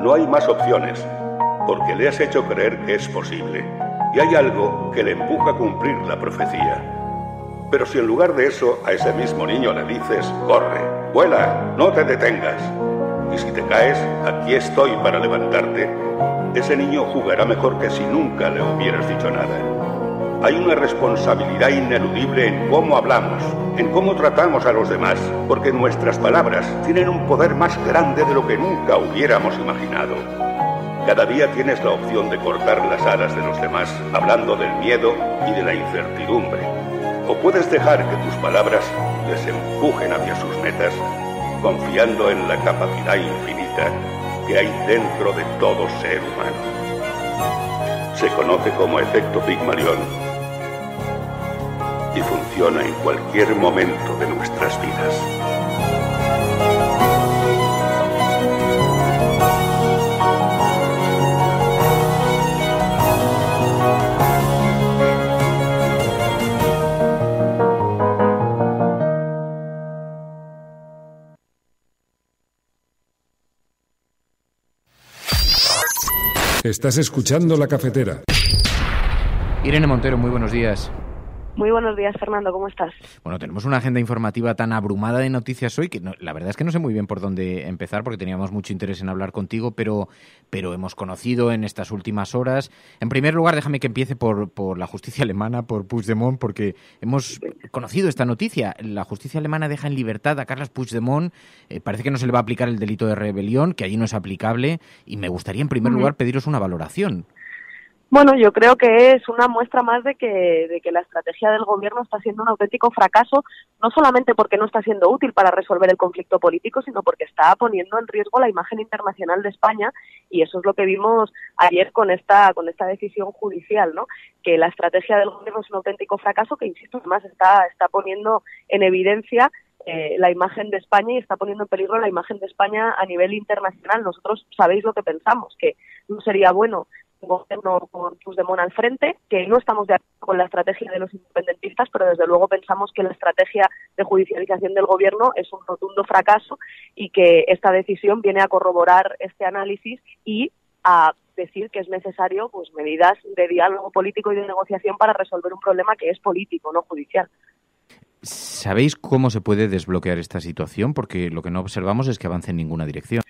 No hay más opciones, porque le has hecho creer que es posible. Y hay algo que le empuja a cumplir la profecía. Pero si en lugar de eso a ese mismo niño le dices, corre, vuela, no te detengas, y y si te caes, aquí estoy para levantarte, ese niño jugará mejor que si nunca le hubieras dicho nada. Hay una responsabilidad ineludible en cómo hablamos, en cómo tratamos a los demás, porque nuestras palabras tienen un poder más grande de lo que nunca hubiéramos imaginado. Cada día tienes la opción de cortar las alas de los demás, hablando del miedo y de la incertidumbre. O puedes dejar que tus palabras les empujen hacia sus metas, confiando en la capacidad infinita que hay dentro de todo ser humano. Se conoce como efecto Pigmalión y funciona en cualquier momento de nuestras vidas. Estás escuchando La Cafetera. Irene Montero, muy buenos días. Muy buenos días, Fernando, ¿cómo estás? Bueno, tenemos una agenda informativa tan abrumada de noticias hoy que la verdad es que no sé muy bien por dónde empezar porque teníamos mucho interés en hablar contigo, pero hemos conocido en estas últimas horas. En primer lugar, déjame que empiece por la justicia alemana, por Puigdemont, porque hemos conocido esta noticia. La justicia alemana deja en libertad a Carles Puigdemont. Parece que no se le va a aplicar el delito de rebelión, que allí no es aplicable, y me gustaría en primer lugar pediros una valoración. Bueno, yo creo que es una muestra más de que la estrategia del gobierno está siendo un auténtico fracaso, no solamente porque no está siendo útil para resolver el conflicto político, sino porque está poniendo en riesgo la imagen internacional de España, y eso es lo que vimos ayer con esta decisión judicial, ¿no? Que la estrategia del gobierno es un auténtico fracaso que, insisto, además está poniendo en evidencia la imagen de España y está poniendo en peligro la imagen de España a nivel internacional. Nosotros sabéis lo que pensamos, que no sería bueno un gobierno con Puigdemont al frente, que no estamos de acuerdo con la estrategia de los independentistas, pero desde luego pensamos que la estrategia de judicialización del gobierno es un rotundo fracaso y que esta decisión viene a corroborar este análisis y a decir que es necesario pues medidas de diálogo político y de negociación para resolver un problema que es político, no judicial. ¿Sabéis cómo se puede desbloquear esta situación? Porque lo que no observamos es que avance en ninguna dirección.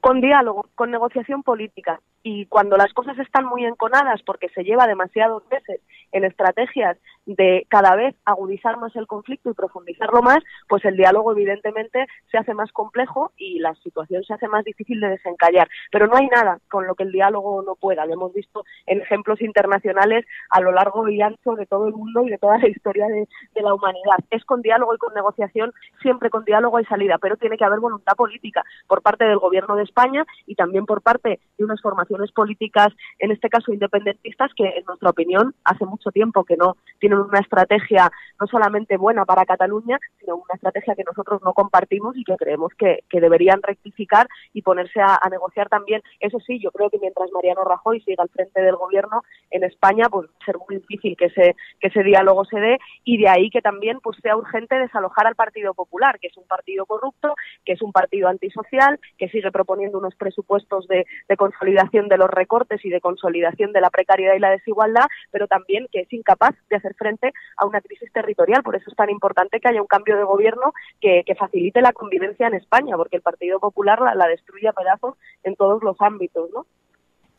Con diálogo, con negociación política. Y cuando las cosas están muy enconadas, porque se lleva demasiados meses en estrategias de cada vez agudizar más el conflicto y profundizarlo más, pues el diálogo evidentemente se hace más complejo y la situación se hace más difícil de desencallar. Pero no hay nada con lo que el diálogo no pueda. Lo hemos visto en ejemplos internacionales a lo largo y ancho de todo el mundo y de toda la historia de la humanidad. Es con diálogo y con negociación, siempre con diálogo hay salida, pero tiene que haber voluntad política por parte del gobierno de España y también por parte de unas formaciones políticas, en este caso independentistas, que en nuestra opinión hace mucho tiempo que no tienen una estrategia no solamente buena para Cataluña, sino una estrategia que nosotros no compartimos y que creemos que deberían rectificar y ponerse a negociar también. Eso sí, yo creo que mientras Mariano Rajoy siga al frente del gobierno en España, pues va a ser muy difícil que ese diálogo se dé, y de ahí que también pues sea urgente desalojar al Partido Popular, que es un partido corrupto, que es un partido antisocial, que sigue proponiendo unos presupuestos de consolidación de los recortes y de consolidación de la precariedad y la desigualdad, pero también que es incapaz de hacer frente a una crisis territorial. Por eso es tan importante que haya un cambio de gobierno que facilite la convivencia en España, porque el Partido Popular la destruye a pedazos en todos los ámbitos, ¿no?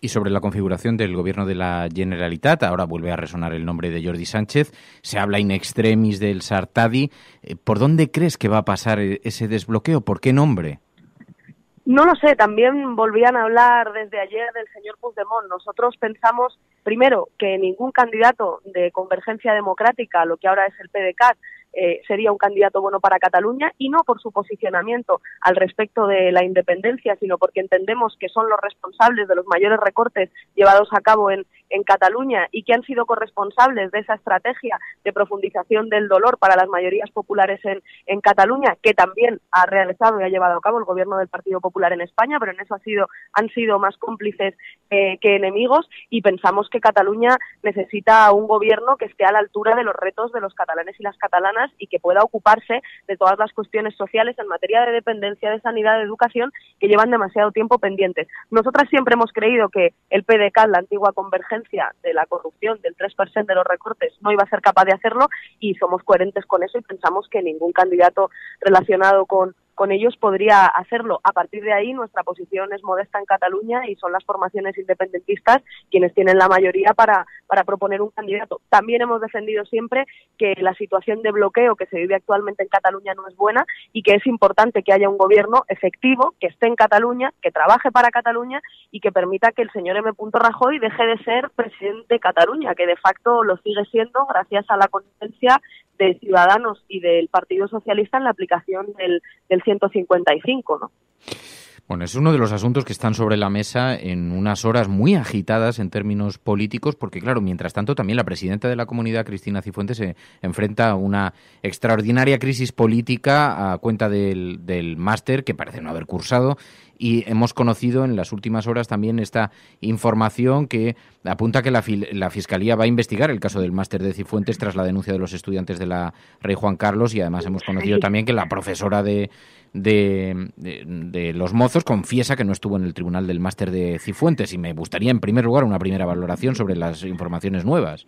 Y sobre la configuración del gobierno de la Generalitat, ahora vuelve a resonar el nombre de Jordi Sánchez, se habla in extremis del Sartadi. ¿Por dónde crees que va a pasar ese desbloqueo? ¿Por qué nombre? No lo sé, también volvían a hablar desde ayer del señor Puigdemont. Nosotros pensamos, primero, que ningún candidato de Convergencia Democrática, lo que ahora es el PDeCAT, sería un candidato bueno para Cataluña, y no por su posicionamiento al respecto de la independencia, sino porque entendemos que son los responsables de los mayores recortes llevados a cabo en Cataluña y que han sido corresponsables de esa estrategia de profundización del dolor para las mayorías populares en Cataluña, que también ha realizado y ha llevado a cabo el gobierno del Partido Popular en España, pero en eso han sido más cómplices que enemigos, y pensamos que Cataluña necesita un gobierno que esté a la altura de los retos de los catalanes y las catalanas y que pueda ocuparse de todas las cuestiones sociales en materia de dependencia, de sanidad, de educación, que llevan demasiado tiempo pendientes. Nosotras siempre hemos creído que el PDeCAT, la antigua Convergencia de la corrupción, del 3% de los recortes, no iba a ser capaz de hacerlo, y somos coherentes con eso y pensamos que ningún candidato relacionado con con ellos podría hacerlo. A partir de ahí nuestra posición es modesta en Cataluña y son las formaciones independentistas quienes tienen la mayoría para proponer un candidato. También hemos defendido siempre que la situación de bloqueo que se vive actualmente en Cataluña no es buena y que es importante que haya un gobierno efectivo, que esté en Cataluña, que trabaje para Cataluña y que permita que el señor M. Rajoy deje de ser presidente de Cataluña, que de facto lo sigue siendo gracias a la connivencia de Ciudadanos y del Partido Socialista en la aplicación del 155, ¿no? Bueno, es uno de los asuntos que están sobre la mesa en unas horas muy agitadas en términos políticos, porque claro, mientras tanto también la presidenta de la Comunidad, Cristina Cifuentes, se enfrenta a una extraordinaria crisis política a cuenta del máster que parece no haber cursado. Y hemos conocido en las últimas horas también esta información que apunta que la Fiscalía va a investigar el caso del máster de Cifuentes tras la denuncia de los estudiantes de la Rey Juan Carlos, y además hemos conocido también que la profesora de Los Mozos confiesa que no estuvo en el tribunal del máster de Cifuentes, y me gustaría en primer lugar una primera valoración sobre las informaciones nuevas.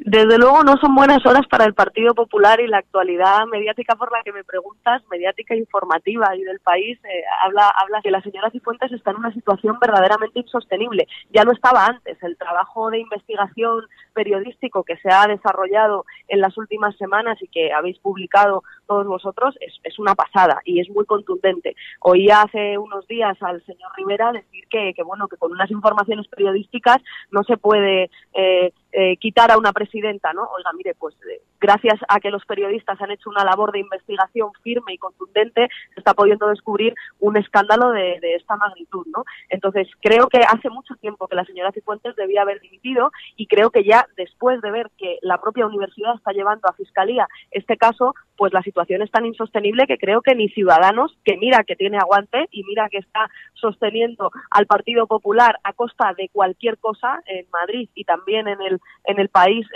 Desde luego no son buenas horas para el Partido Popular, y la actualidad mediática por la que me preguntas, mediática informativa y del país, habla que la señora Cifuentes está en una situación verdaderamente insostenible. Ya lo estaba antes. El trabajo de investigación periodístico que se ha desarrollado en las últimas semanas y que habéis publicado todos vosotros es una pasada y es muy contundente. Oía hace unos días al señor Rivera decir que con unas informaciones periodísticas no se puede quitar a una presidenta, ¿no? Oiga, mire, pues gracias a que los periodistas han hecho una labor de investigación firme y contundente, se está pudiendo descubrir un escándalo de esta magnitud, ¿no? Entonces, creo que hace mucho tiempo que la señora Cifuentes debía haber dimitido, y creo que ya después de ver que la propia universidad está llevando a Fiscalía este caso, pues la situación es tan insostenible que creo que ni Ciudadanos, que mira que tiene aguante y mira que está sosteniendo al Partido Popular a costa de cualquier cosa en Madrid y también en el país,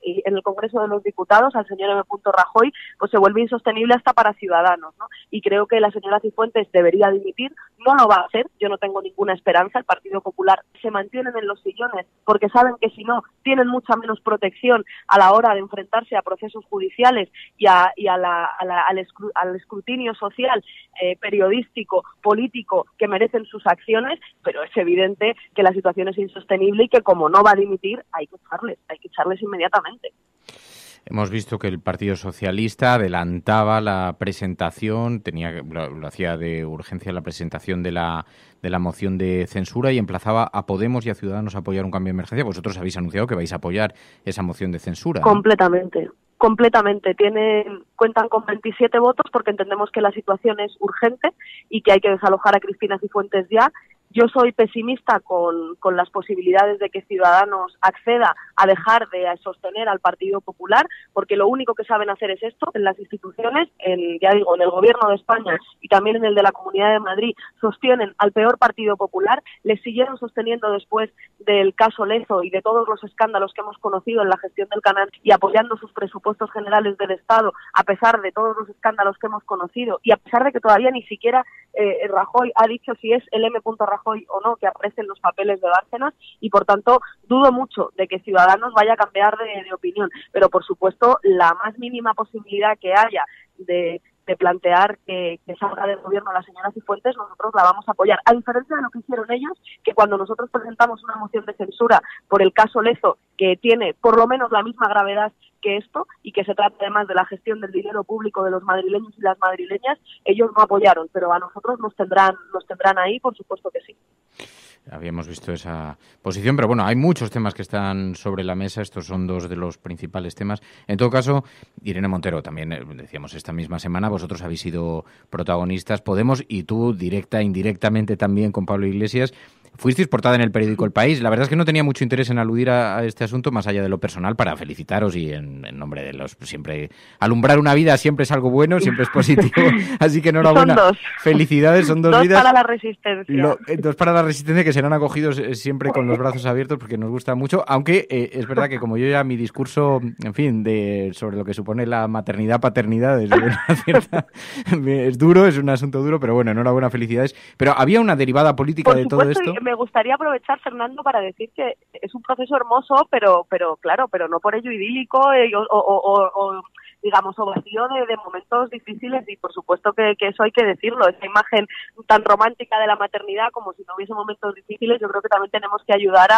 y en el Congreso de los Diputados, al señor M. Rajoy, pues se vuelve insostenible hasta para Ciudadanos, ¿no? Y creo que la señora Cifuentes debería dimitir. No lo va a hacer, yo no tengo ninguna esperanza. El Partido Popular se mantienen en los sillones porque saben que si no, tienen mucha menos protección a la hora de enfrentarse a procesos judiciales y al escrutinio social, periodístico, político que merecen sus acciones, pero es evidente que la situación es insostenible y que como no va a dimitir, hay que echarles inmediatamente. Hemos visto que el Partido Socialista adelantaba la presentación, lo hacía de urgencia la presentación de la moción de censura, y emplazaba a Podemos y a Ciudadanos a apoyar un cambio de emergencia. Vosotros habéis anunciado que vais a apoyar esa moción de censura, ¿no? Completamente. Cuentan con 27 votos porque entendemos que la situación es urgente y que hay que desalojar a Cristina Cifuentes ya. Yo soy pesimista con las posibilidades de que Ciudadanos acceda a dejar de sostener al Partido Popular, porque lo único que saben hacer es esto. En las instituciones, en el Gobierno de España y también en el de la Comunidad de Madrid, sostienen al peor Partido Popular. Les siguieron sosteniendo después del caso Lezo y de todos los escándalos que hemos conocido en la gestión del canal, y apoyando sus presupuestos generales del Estado, a pesar de todos los escándalos que hemos conocido, y a pesar de que todavía ni siquiera Rajoy ha dicho si es el M. Rajoy o no que aparece en los papeles de Bárcenas, y por tanto dudo mucho de que Ciudadanos vaya a cambiar de opinión. Pero por supuesto, la más mínima posibilidad que haya de plantear que salga del gobierno la señora Cifuentes, nosotros la vamos a apoyar. A diferencia de lo que hicieron ellos, que cuando nosotros presentamos una moción de censura por el caso Lezo, que tiene por lo menos la misma gravedad que esto, y que se trata además de la gestión del dinero público de los madrileños y las madrileñas, ellos no apoyaron, pero a nosotros nos tendrán ahí, por supuesto que sí. Habíamos visto esa posición, pero bueno, hay muchos temas que están sobre la mesa. Estos son dos de los principales temas. En todo caso, Irene Montero, también decíamos esta misma semana, vosotros habéis sido protagonistas, Podemos, y tú directa, indirectamente también con Pablo Iglesias. Fuisteis portada en el periódico El País. La verdad es que no tenía mucho interés en aludir a este asunto, más allá de lo personal, para felicitaros y en nombre de los... Siempre alumbrar una vida siempre es algo bueno, siempre es positivo. Así que enhorabuena. Son dos. Felicidades, son dos vidas. Dos para la Resistencia. Dos para la Resistencia, que serán acogidos siempre con los brazos abiertos, porque nos gusta mucho. Aunque es verdad que como yo ya mi discurso, en fin, sobre lo que supone la maternidad-paternidad es duro, es un asunto duro, pero bueno, enhorabuena, felicidades. Pero había una derivada política de todo esto. Me gustaría aprovechar, Fernando, para decir que es un proceso hermoso, pero claro, pero no por ello idílico o digamos, o vacío de momentos difíciles, y por supuesto que eso hay que decirlo. Esa imagen tan romántica de la maternidad, como si no hubiese momentos difíciles, yo creo que también tenemos que ayudar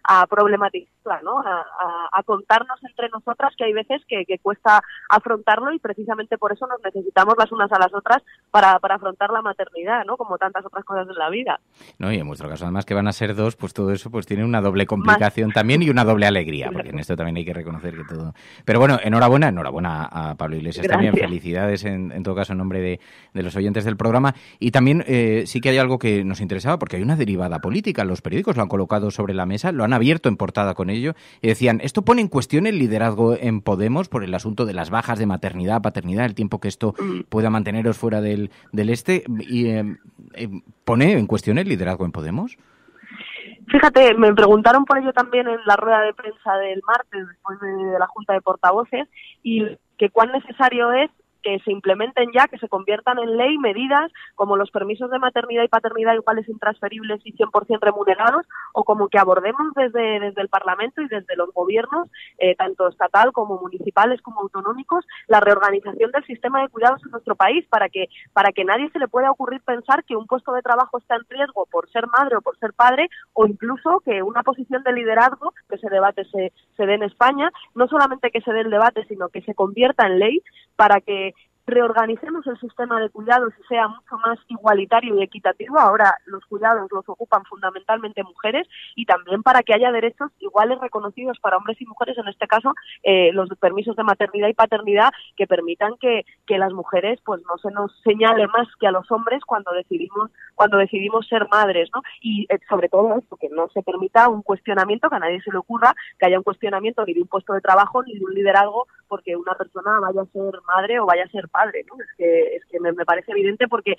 a problematizarla, ¿no? A contarnos entre nosotras que hay veces que cuesta afrontarlo, y precisamente por eso nos necesitamos las unas a las otras para afrontar la maternidad, ¿no? Como tantas otras cosas en la vida. No, y en vuestro caso, además, que van a ser dos, pues todo eso pues tiene una doble complicación también y una doble alegría, porque en esto también hay que reconocer que todo... Pero bueno, enhorabuena a Pablo Iglesias. Gracias. También felicidades en todo caso en nombre de los oyentes del programa. Y también sí que hay algo que nos interesaba, porque hay una derivada política. Los periódicos lo han colocado sobre la mesa, lo han abierto en portada con ello, y decían, esto pone en cuestión el liderazgo en Podemos por el asunto de las bajas de maternidad, paternidad, el tiempo que esto pueda manteneros fuera del este, y pone en cuestión el liderazgo en Podemos. Fíjate, me preguntaron por ello también en la rueda de prensa del martes, después de la Junta de Portavoces, y que cuán necesario es que se implementen ya, que se conviertan en ley medidas como los permisos de maternidad y paternidad iguales, intransferibles y 100% remunerados, o como que abordemos desde el Parlamento y desde los gobiernos, tanto estatal como municipales como autonómicos, la reorganización del sistema de cuidados en nuestro país, para que nadie se le pueda ocurrir pensar que un puesto de trabajo está en riesgo por ser madre o por ser padre, o incluso que una posición de liderazgo, que ese debate se dé en España, no solamente que se dé el debate, sino que se convierta en ley, para que reorganicemos el sistema de cuidados y sea mucho más igualitario y equitativo. Ahora los cuidados los ocupan fundamentalmente mujeres, y también para que haya derechos iguales reconocidos para hombres y mujeres, en este caso los permisos de maternidad y paternidad, que permitan que las mujeres pues no se nos señale más que a los hombres cuando decidimos ser madres, ¿no? Y sobre todo esto, que no se permita un cuestionamiento, que a nadie se le ocurra que haya un cuestionamiento ni de un puesto de trabajo ni de un liderazgo porque una persona vaya a ser madre o vaya a ser padre, ¿no? Es que me parece evidente, porque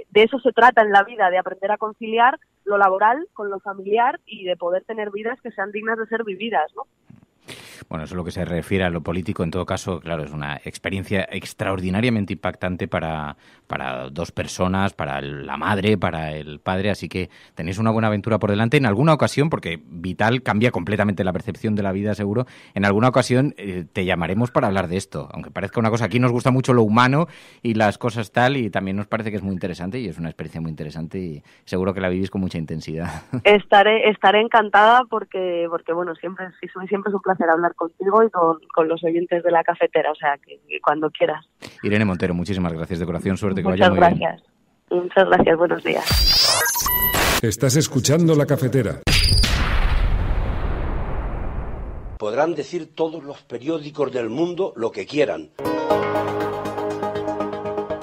de eso se trata en la vida, de aprender a conciliar lo laboral con lo familiar y de poder tener vidas que sean dignas de ser vividas, ¿no? Bueno, eso es lo que se refiere a lo político. En todo caso, claro, es una experiencia extraordinariamente impactante para dos personas, para la madre, para el padre, así que tenéis una buena aventura por delante. En alguna ocasión, porque Vital cambia completamente la percepción de la vida, seguro, en alguna ocasión te llamaremos para hablar de esto, aunque parezca una cosa, aquí nos gusta mucho lo humano y las cosas tal, y también nos parece que es muy interesante, y es una experiencia muy interesante, y seguro que la vivís con mucha intensidad. Estaré encantada, porque bueno, siempre es un placer hablar contigo y con los oyentes de La Cafetera, o sea, que cuando quieras. Irene Montero, muchísimas gracias de corazón, suerte, que vaya muy bien. Muchas gracias, buenos días. Estás escuchando La Cafetera. Podrán decir todos los periódicos del mundo lo que quieran.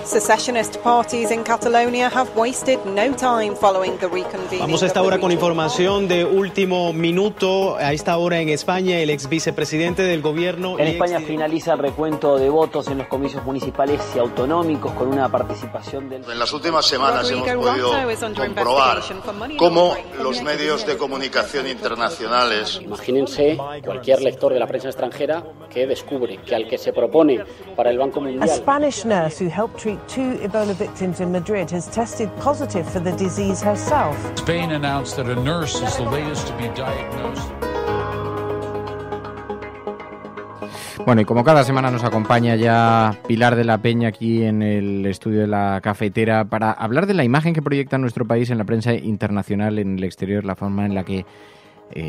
Secessionist parties in Catalonia have wasted no time following the reconvening. Vamos a esta hora con información de último minuto. A esta hora en España, el ex vicepresidente del gobierno... En España finaliza el recuento de votos en los comicios municipales y autonómicos con una participación del... En las últimas semanas hemos podido comprobar cómo los medios de comunicación internacionales... Imagínense cualquier lector de la prensa extranjera que descubre que al que se propone para el Banco Mundial... A Spanish nurse who helped treat 2 Ebola victims in Madrid has tested positive for the disease herself. Spain announced that a nurse is the latest to be diagnosed. Bueno, y como cada semana nos acompaña ya Pilar de la Peña aquí en el estudio de La Cafetera para hablar de la imagen que proyecta nuestro país en la prensa internacional, en el exterior, la forma en la que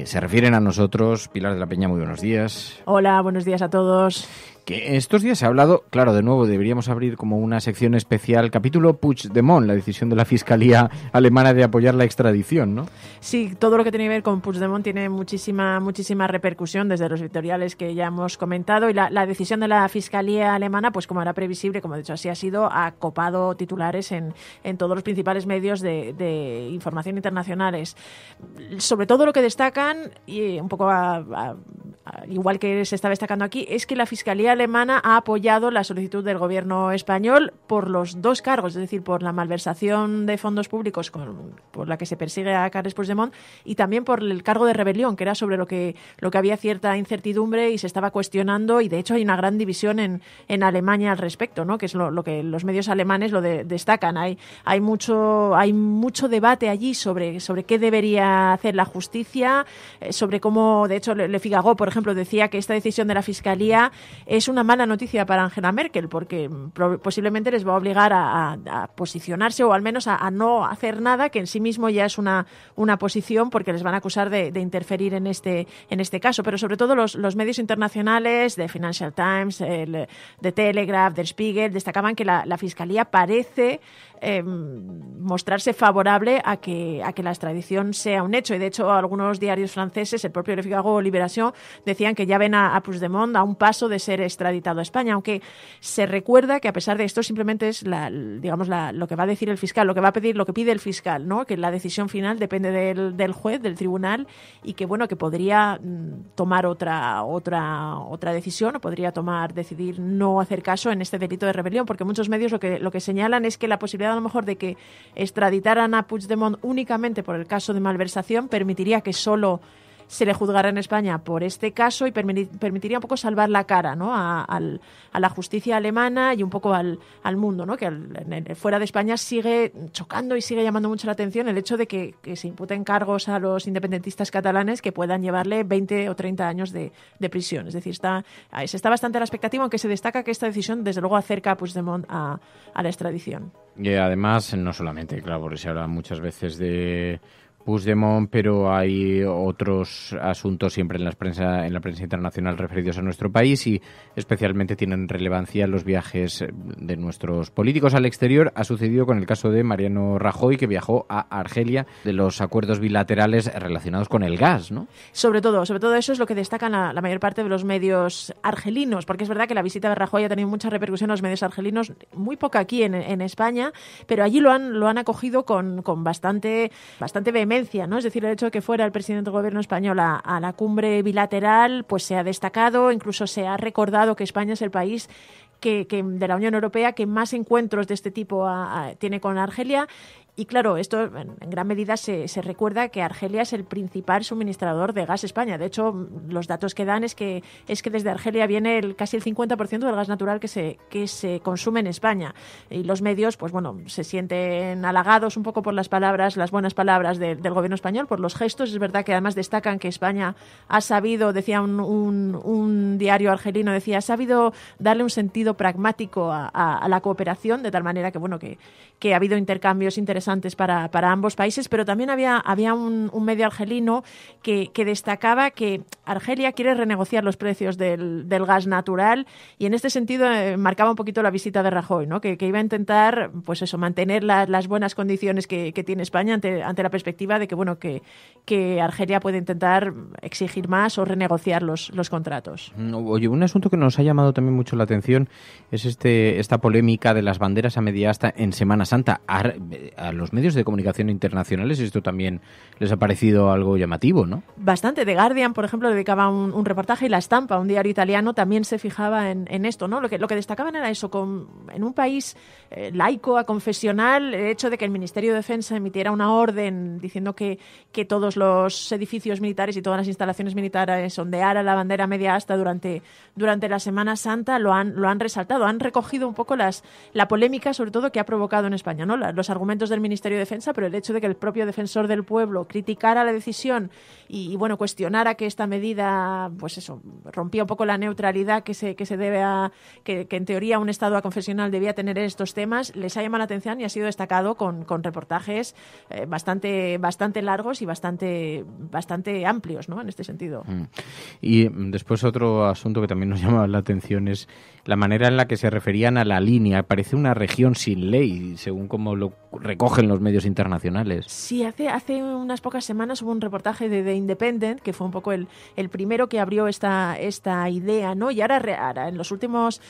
se refieren a nosotros. Pilar de la Peña, muy buenos días. Hola, buenos días a todos. Que estos días se ha hablado, claro, de nuevo deberíamos abrir como una sección especial, capítulo Puigdemont, la decisión de la Fiscalía alemana de apoyar la extradición, ¿no? Sí, todo lo que tiene que ver con Puigdemont tiene muchísima repercusión desde los editoriales que ya hemos comentado, y la decisión de la Fiscalía alemana, pues como era previsible, como de hecho así ha sido, ha copado titulares en todos los principales medios de información internacionales. Sobre todo lo que destacan, y un poco igual que se está destacando aquí, es que la Fiscalía alemana ha apoyado la solicitud del gobierno español por los dos cargos, es decir, por la malversación de fondos públicos por la que se persigue a Carles Puigdemont, y también por el cargo de rebelión, que era sobre lo que había cierta incertidumbre y se estaba cuestionando, y de hecho hay una gran división en Alemania al respecto, ¿no? Que es lo que los medios alemanes lo destacan. Hay mucho debate allí sobre qué debería hacer la justicia, sobre cómo, de hecho, Le Figaro, por ejemplo, decía que esta decisión de la Fiscalía es una mala noticia para Angela Merkel, porque posiblemente les va a obligar a posicionarse o al menos a no hacer nada, que en sí mismo ya es una posición, porque les van a acusar de interferir en este caso. Pero sobre todo los medios internacionales, The Financial Times, The Telegraph, Der Spiegel, destacaban que la Fiscalía parece mostrarse favorable a que la extradición sea un hecho. Y de hecho, algunos diarios franceses, el propio Le Figaro o Libération, decían que ya ven a Puigdemont a un paso de ser extraditado a España, aunque se recuerda que a pesar de esto simplemente es lo que va a decir el fiscal, lo que pide el fiscal, ¿no? Que la decisión final depende del juez, del tribunal, y que bueno, que podría tomar otra decisión, o podría decidir no hacer caso en este delito de rebelión, porque muchos medios lo que señalan es que la posibilidad a lo mejor de que extraditaran a Puigdemont únicamente por el caso de malversación permitiría que solo se le juzgará en España por este caso y permitiría un poco salvar la cara, ¿no? a la justicia alemana y un poco al mundo, ¿no? Que fuera de España sigue chocando y sigue llamando mucho la atención el hecho de que se imputen cargos a los independentistas catalanes que puedan llevarle 20 o 30 años de prisión. Es decir, se está bastante a la expectativa, aunque se destaca que esta decisión desde luego acerca a Puigdemont a la extradición. Y además, no solamente, claro, porque se habla muchas veces de Puigdemont, pero hay otros asuntos siempre en la prensa internacional referidos a nuestro país, y especialmente tienen relevancia los viajes de nuestros políticos al exterior. Ha sucedido con el caso de Mariano Rajoy, que viajó a Argelia, de los acuerdos bilaterales relacionados con el gas, ¿no? Sobre todo eso es lo que destacan la mayor parte de los medios argelinos, porque es verdad que la visita de Rajoy ha tenido mucha repercusión en los medios argelinos, muy poca aquí en España, pero allí lo han acogido con bastante vehemencia, ¿no? Es decir, el hecho de que fuera el presidente del gobierno español a la cumbre bilateral, pues se ha destacado, incluso se ha recordado que España es el país que de la Unión Europea que más encuentros de este tipo tiene con Argelia. Y claro, esto en gran medida se recuerda que Argelia es el principal suministrador de gas a España. De hecho, los datos que dan es que desde Argelia viene casi el 50% del gas natural que se consume en España. Y los medios, pues bueno, se sienten halagados un poco por las buenas palabras del gobierno español, por los gestos. Es verdad que además destacan que España ha sabido, decía un diario argelino, ha sabido darle un sentido pragmático a la cooperación, de tal manera que bueno, que ha habido intercambios interesantes para ambos países, pero también había un medio argelino que destacaba que Argelia quiere renegociar los precios del gas natural, y en este sentido marcaba un poquito la visita de Rajoy, ¿no? Que iba a intentar, pues eso, mantener las buenas condiciones que tiene España ante la perspectiva de que bueno, que Argelia puede intentar exigir más o renegociar los contratos. Oye, un asunto que nos ha llamado también mucho la atención es esta polémica de las banderas a media asta en Semana Santa. A los medios de comunicación internacionales esto también les ha parecido algo llamativo, ¿no? Bastante. The Guardian, por ejemplo, dedicaba un reportaje, y La Stampa, un diario italiano, también se fijaba en esto, ¿no? Lo que destacaban era eso, en un país laico, aconfesional, el hecho de que el Ministerio de Defensa emitiera una orden diciendo que todos los edificios militares y todas las instalaciones militares ondearan la bandera media asta durante la Semana Santa, lo han resaltado, han recogido un poco la polémica, sobre todo, que ha provocado en España, ¿no? Los argumentos del Ministerio de Defensa, pero el hecho de que el propio defensor del pueblo criticara la decisión y bueno, cuestionara que esta medida, pues eso, rompía un poco la neutralidad que se debe que en teoría un Estado aconfesional debía tener en estos temas, les ha llamado la atención y ha sido destacado con reportajes bastante largos y bastante amplios, ¿no? En este sentido. Y después otro asunto que también nos llama la atención es la manera en la que se referían a la línea. Parece una región sin ley, según como lo recogen los medios internacionales. Sí, hace unas pocas semanas hubo un reportaje de The Independent, que fue un poco el primero que abrió esta idea, ¿no? Y ahora en los últimos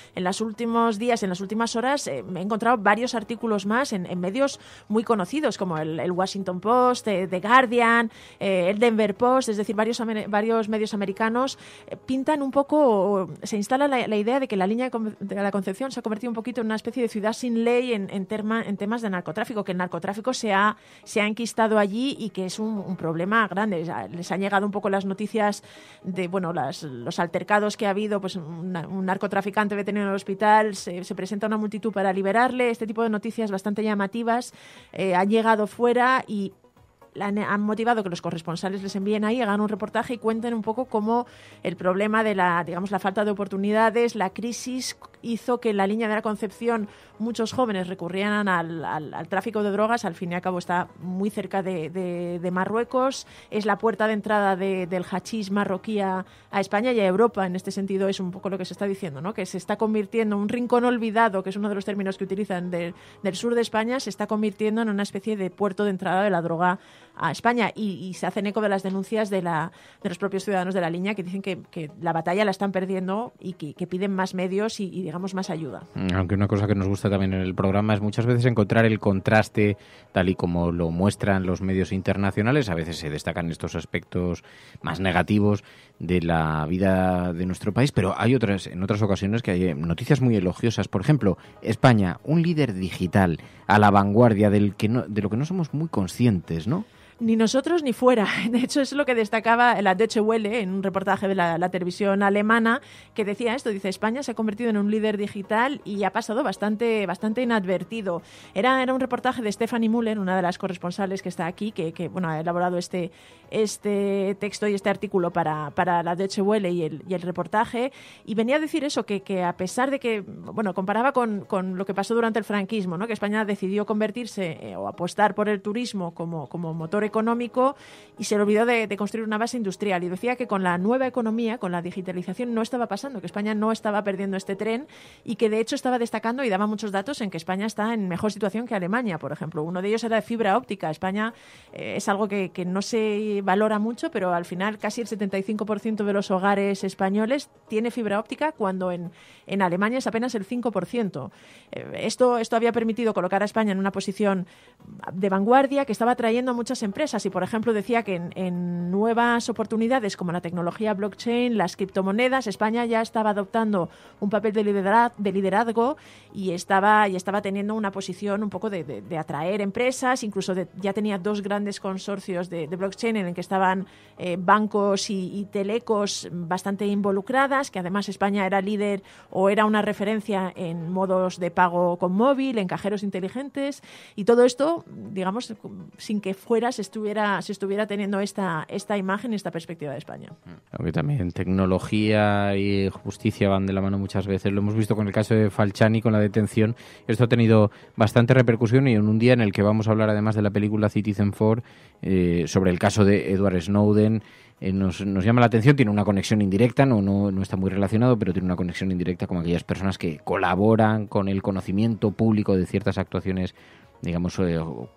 días, en las últimas horas, me he encontrado varios artículos más en medios muy conocidos, como el Washington Post, The Guardian, el Denver Post, es decir, varios medios americanos pintan un poco, se instala la idea de que la línea de la Concepción se ha convertido un poquito en una especie de ciudad sin ley en temas de narcotráfico, que el narcotráfico se ha enquistado allí y que es un problema grande. Les han llegado un poco las noticias de los altercados que ha habido, pues un narcotraficante detenido en el hospital, se presenta una multitud para liberarle, este tipo de noticias bastante llamativas han llegado fuera y han motivado que los corresponsales les envíen ahí, hagan un reportaje y cuenten un poco cómo el problema de la falta de oportunidades, la crisis hizo que en la línea de la Concepción muchos jóvenes recurrieran al tráfico de drogas. Al fin y al cabo está muy cerca de Marruecos, es la puerta de entrada del hachís marroquí a España y a Europa. En este sentido es un poco lo que se está diciendo, ¿no? Que se está convirtiendo un rincón olvidado, que es uno de los términos que utilizan del sur de España, se está convirtiendo en una especie de puerto de entrada de la droga a España, y se hacen eco de las denuncias de los propios ciudadanos de la línea, que dicen que la batalla la están perdiendo y que piden más medios y digamos más ayuda. Aunque una cosa que nos gusta también en el programa es muchas veces encontrar el contraste, tal y como lo muestran los medios internacionales. A veces se destacan estos aspectos más negativos de la vida de nuestro país, pero hay en otras ocasiones que hay noticias muy elogiosas. Por ejemplo, España, un líder digital a la vanguardia de lo que no somos muy conscientes, ¿no? Ni nosotros ni fuera. De hecho, es lo que destacaba la Deutsche Welle en un reportaje de la televisión alemana, que decía esto. Dice, España se ha convertido en un líder digital y ha pasado bastante inadvertido. Era un reportaje de Stefanie Müller, una de las corresponsales que está aquí, que ha elaborado este texto y este artículo para la Deutsche Welle y el reportaje, y venía a decir eso, que a pesar de que, comparaba con lo que pasó durante el franquismo, ¿no? Que España decidió convertirse o apostar por el turismo como motor económico y se le olvidó de construir una base industrial, y decía que con la nueva economía, con la digitalización, no estaba pasando, que España no estaba perdiendo este tren, y que de hecho estaba destacando y daba muchos datos en que España está en mejor situación que Alemania, por ejemplo. Uno de ellos era de fibra óptica. España es algo que no se valora mucho, pero al final casi el 75% de los hogares españoles tiene fibra óptica, cuando en Alemania es apenas el 5%. Esto había permitido colocar a España en una posición de vanguardia que estaba atrayendo a muchas empresas, y por ejemplo decía que en nuevas oportunidades como la tecnología blockchain, las criptomonedas, España ya estaba adoptando un papel de liderazgo y estaba teniendo una posición un poco de atraer empresas. Incluso ya tenía 2 grandes consorcios de blockchain en el que estaban bancos y telecos bastante involucradas, que además España era líder o era una referencia en modos de pago con móvil, en cajeros inteligentes, y todo esto, digamos, sin que se estuviera teniendo esta imagen, esta perspectiva de España. Aunque también tecnología y justicia van de la mano muchas veces. Lo hemos visto con el caso de Falciani, con la detención. Esto ha tenido bastante repercusión, y en un día en el que vamos a hablar además de la película Citizenfour, sobre el caso de Edward Snowden, nos llama la atención. Tiene una conexión indirecta, no está muy relacionado, pero tiene una conexión indirecta con aquellas personas que colaboran con el conocimiento público de ciertas actuaciones, digamos,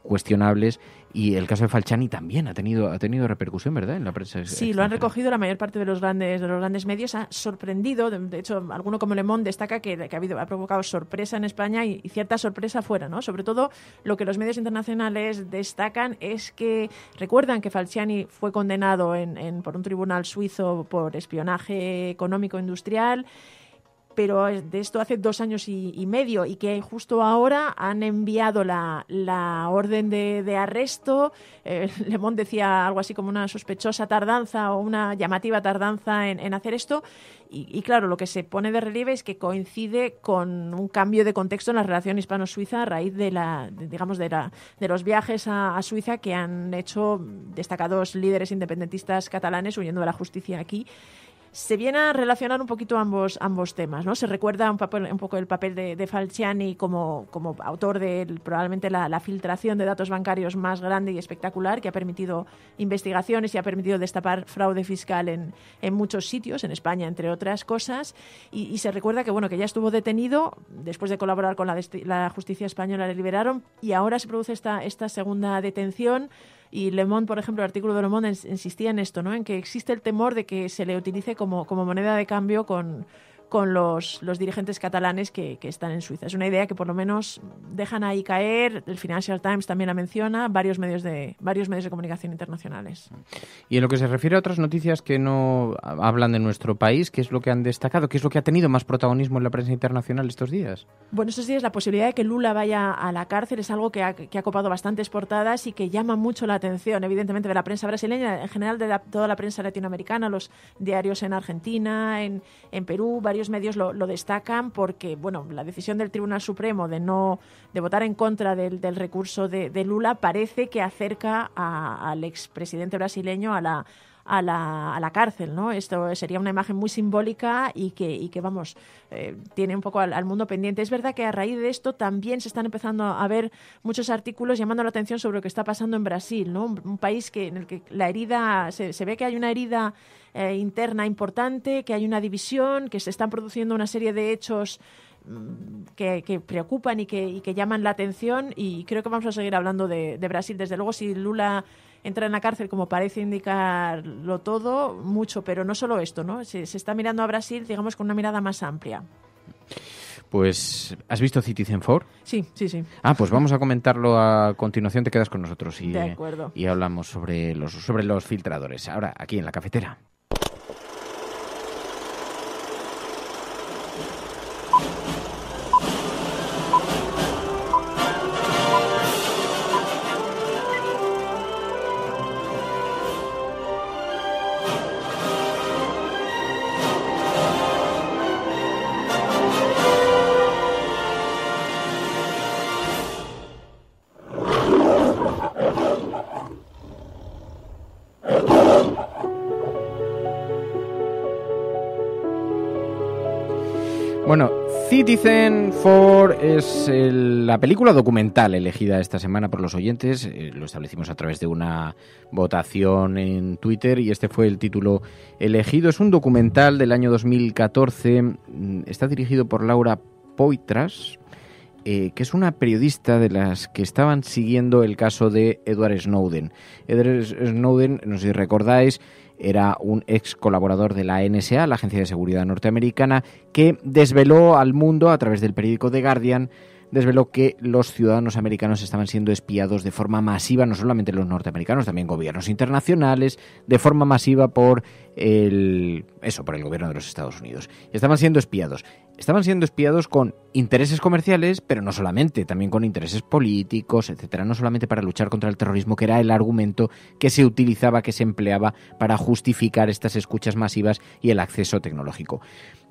cuestionables. Y el caso de Falciani también ha tenido repercusión, ¿verdad?, en la prensa. Sí, lo han recogido la mayor parte de los grandes medios. Ha sorprendido, de hecho, alguno como Le Monde destaca que ha provocado sorpresa en España y cierta sorpresa fuera, ¿no? Sobre todo, lo que los medios internacionales destacan es que recuerdan que Falciani fue condenado por un tribunal suizo por espionaje económico industrial, pero de esto hace 2 años y medio, y que justo ahora han enviado la orden de arresto. Le Monde decía algo así como una sospechosa tardanza o una llamativa tardanza en hacer esto, y claro, lo que se pone de relieve es que coincide con un cambio de contexto en la relación hispano-suiza a raíz de los viajes a Suiza que han hecho destacados líderes independentistas catalanes huyendo de la justicia aquí. Se viene a relacionar un poquito ambos temas, ¿no? Se recuerda un poco el papel de Falciani como autor de probablemente la filtración de datos bancarios más grande y espectacular, que ha permitido investigaciones y ha permitido destapar fraude fiscal en muchos sitios, en España, entre otras cosas. Y se recuerda que ya estuvo detenido, después de colaborar con la justicia española le liberaron, y ahora se produce esta segunda detención. Y Le Monde, por ejemplo, el artículo de Le Monde insistía en esto, ¿no? En que existe el temor de que se le utilice como moneda de cambio con los dirigentes catalanes que están en Suiza. Es una idea que por lo menos dejan ahí caer. El Financial Times también la menciona, varios medios de comunicación internacionales. Y en lo que se refiere a otras noticias que no hablan de nuestro país, ¿qué es lo que han destacado? ¿Qué es lo que ha tenido más protagonismo en la prensa internacional estos días? Bueno, estos días la posibilidad de que Lula vaya a la cárcel es algo que ha copado bastantes portadas y que llama mucho la atención, evidentemente, de la prensa brasileña, en general de toda la prensa latinoamericana, los diarios en Argentina, en Perú, varios varios medios lo destacan porque, bueno, la decisión del Tribunal Supremo de votar en contra del recurso de Lula parece que acerca al expresidente brasileño a la cárcel, ¿no? Esto sería una imagen muy simbólica y que vamos, tiene un poco al mundo pendiente. Es verdad que a raíz de esto también se están empezando a ver muchos artículos llamando la atención sobre lo que está pasando en Brasil, ¿no? Un país en el que la herida, se ve que hay una herida interna importante, que hay una división, que se están produciendo una serie de hechos que preocupan y que llaman la atención, y creo que vamos a seguir hablando de Brasil. Desde luego, si Lula entra en la cárcel, como parece indicarlo todo, mucho, pero no solo esto, ¿no? Se está mirando a Brasil, digamos, con una mirada más amplia. Pues, ¿has visto Citizen Four? Sí. Ah, pues vamos a comentarlo a continuación. Te quedas con nosotros y, de acuerdo. Y hablamos sobre los filtradores. Ahora, aquí en la cafetera. Bueno, Citizen Four es la película documental elegida esta semana por los oyentes. Lo establecimos a través de una votación en Twitter y este fue el título elegido. Es un documental del año 2014. Está dirigido por Laura Poitras, que es una periodista de las que estaban siguiendo el caso de Edward Snowden. Edward Snowden, no sé si recordáis, era un ex colaborador de la NSA, la Agencia de Seguridad Norteamericana, que desveló al mundo, a través del periódico The Guardian, desveló que los ciudadanos americanos estaban siendo espiados de forma masiva, no solamente los norteamericanos, también gobiernos internacionales, de forma masiva por el gobierno de los Estados Unidos. Estaban siendo espiados. Estaban siendo espiados con intereses comerciales, pero no solamente, también con intereses políticos, etcétera. No solamente para luchar contra el terrorismo, que era el argumento que se utilizaba, que se empleaba para justificar estas escuchas masivas y el acceso tecnológico.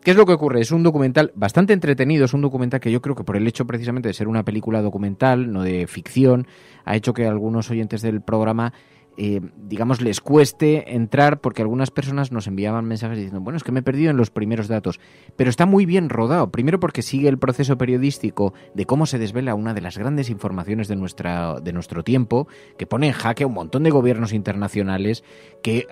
¿Qué es lo que ocurre? Es un documental bastante entretenido, es un documental que yo creo que por el hecho precisamente de ser una película documental, no de ficción, ha hecho que algunos oyentes del programa les cueste entrar, porque algunas personas nos enviaban mensajes diciendo, bueno, es que me he perdido en los primeros datos, pero está muy bien rodado, primero porque sigue el proceso periodístico de cómo se desvela una de las grandes informaciones de nuestro tiempo, que pone en jaque a un montón de gobiernos internacionales que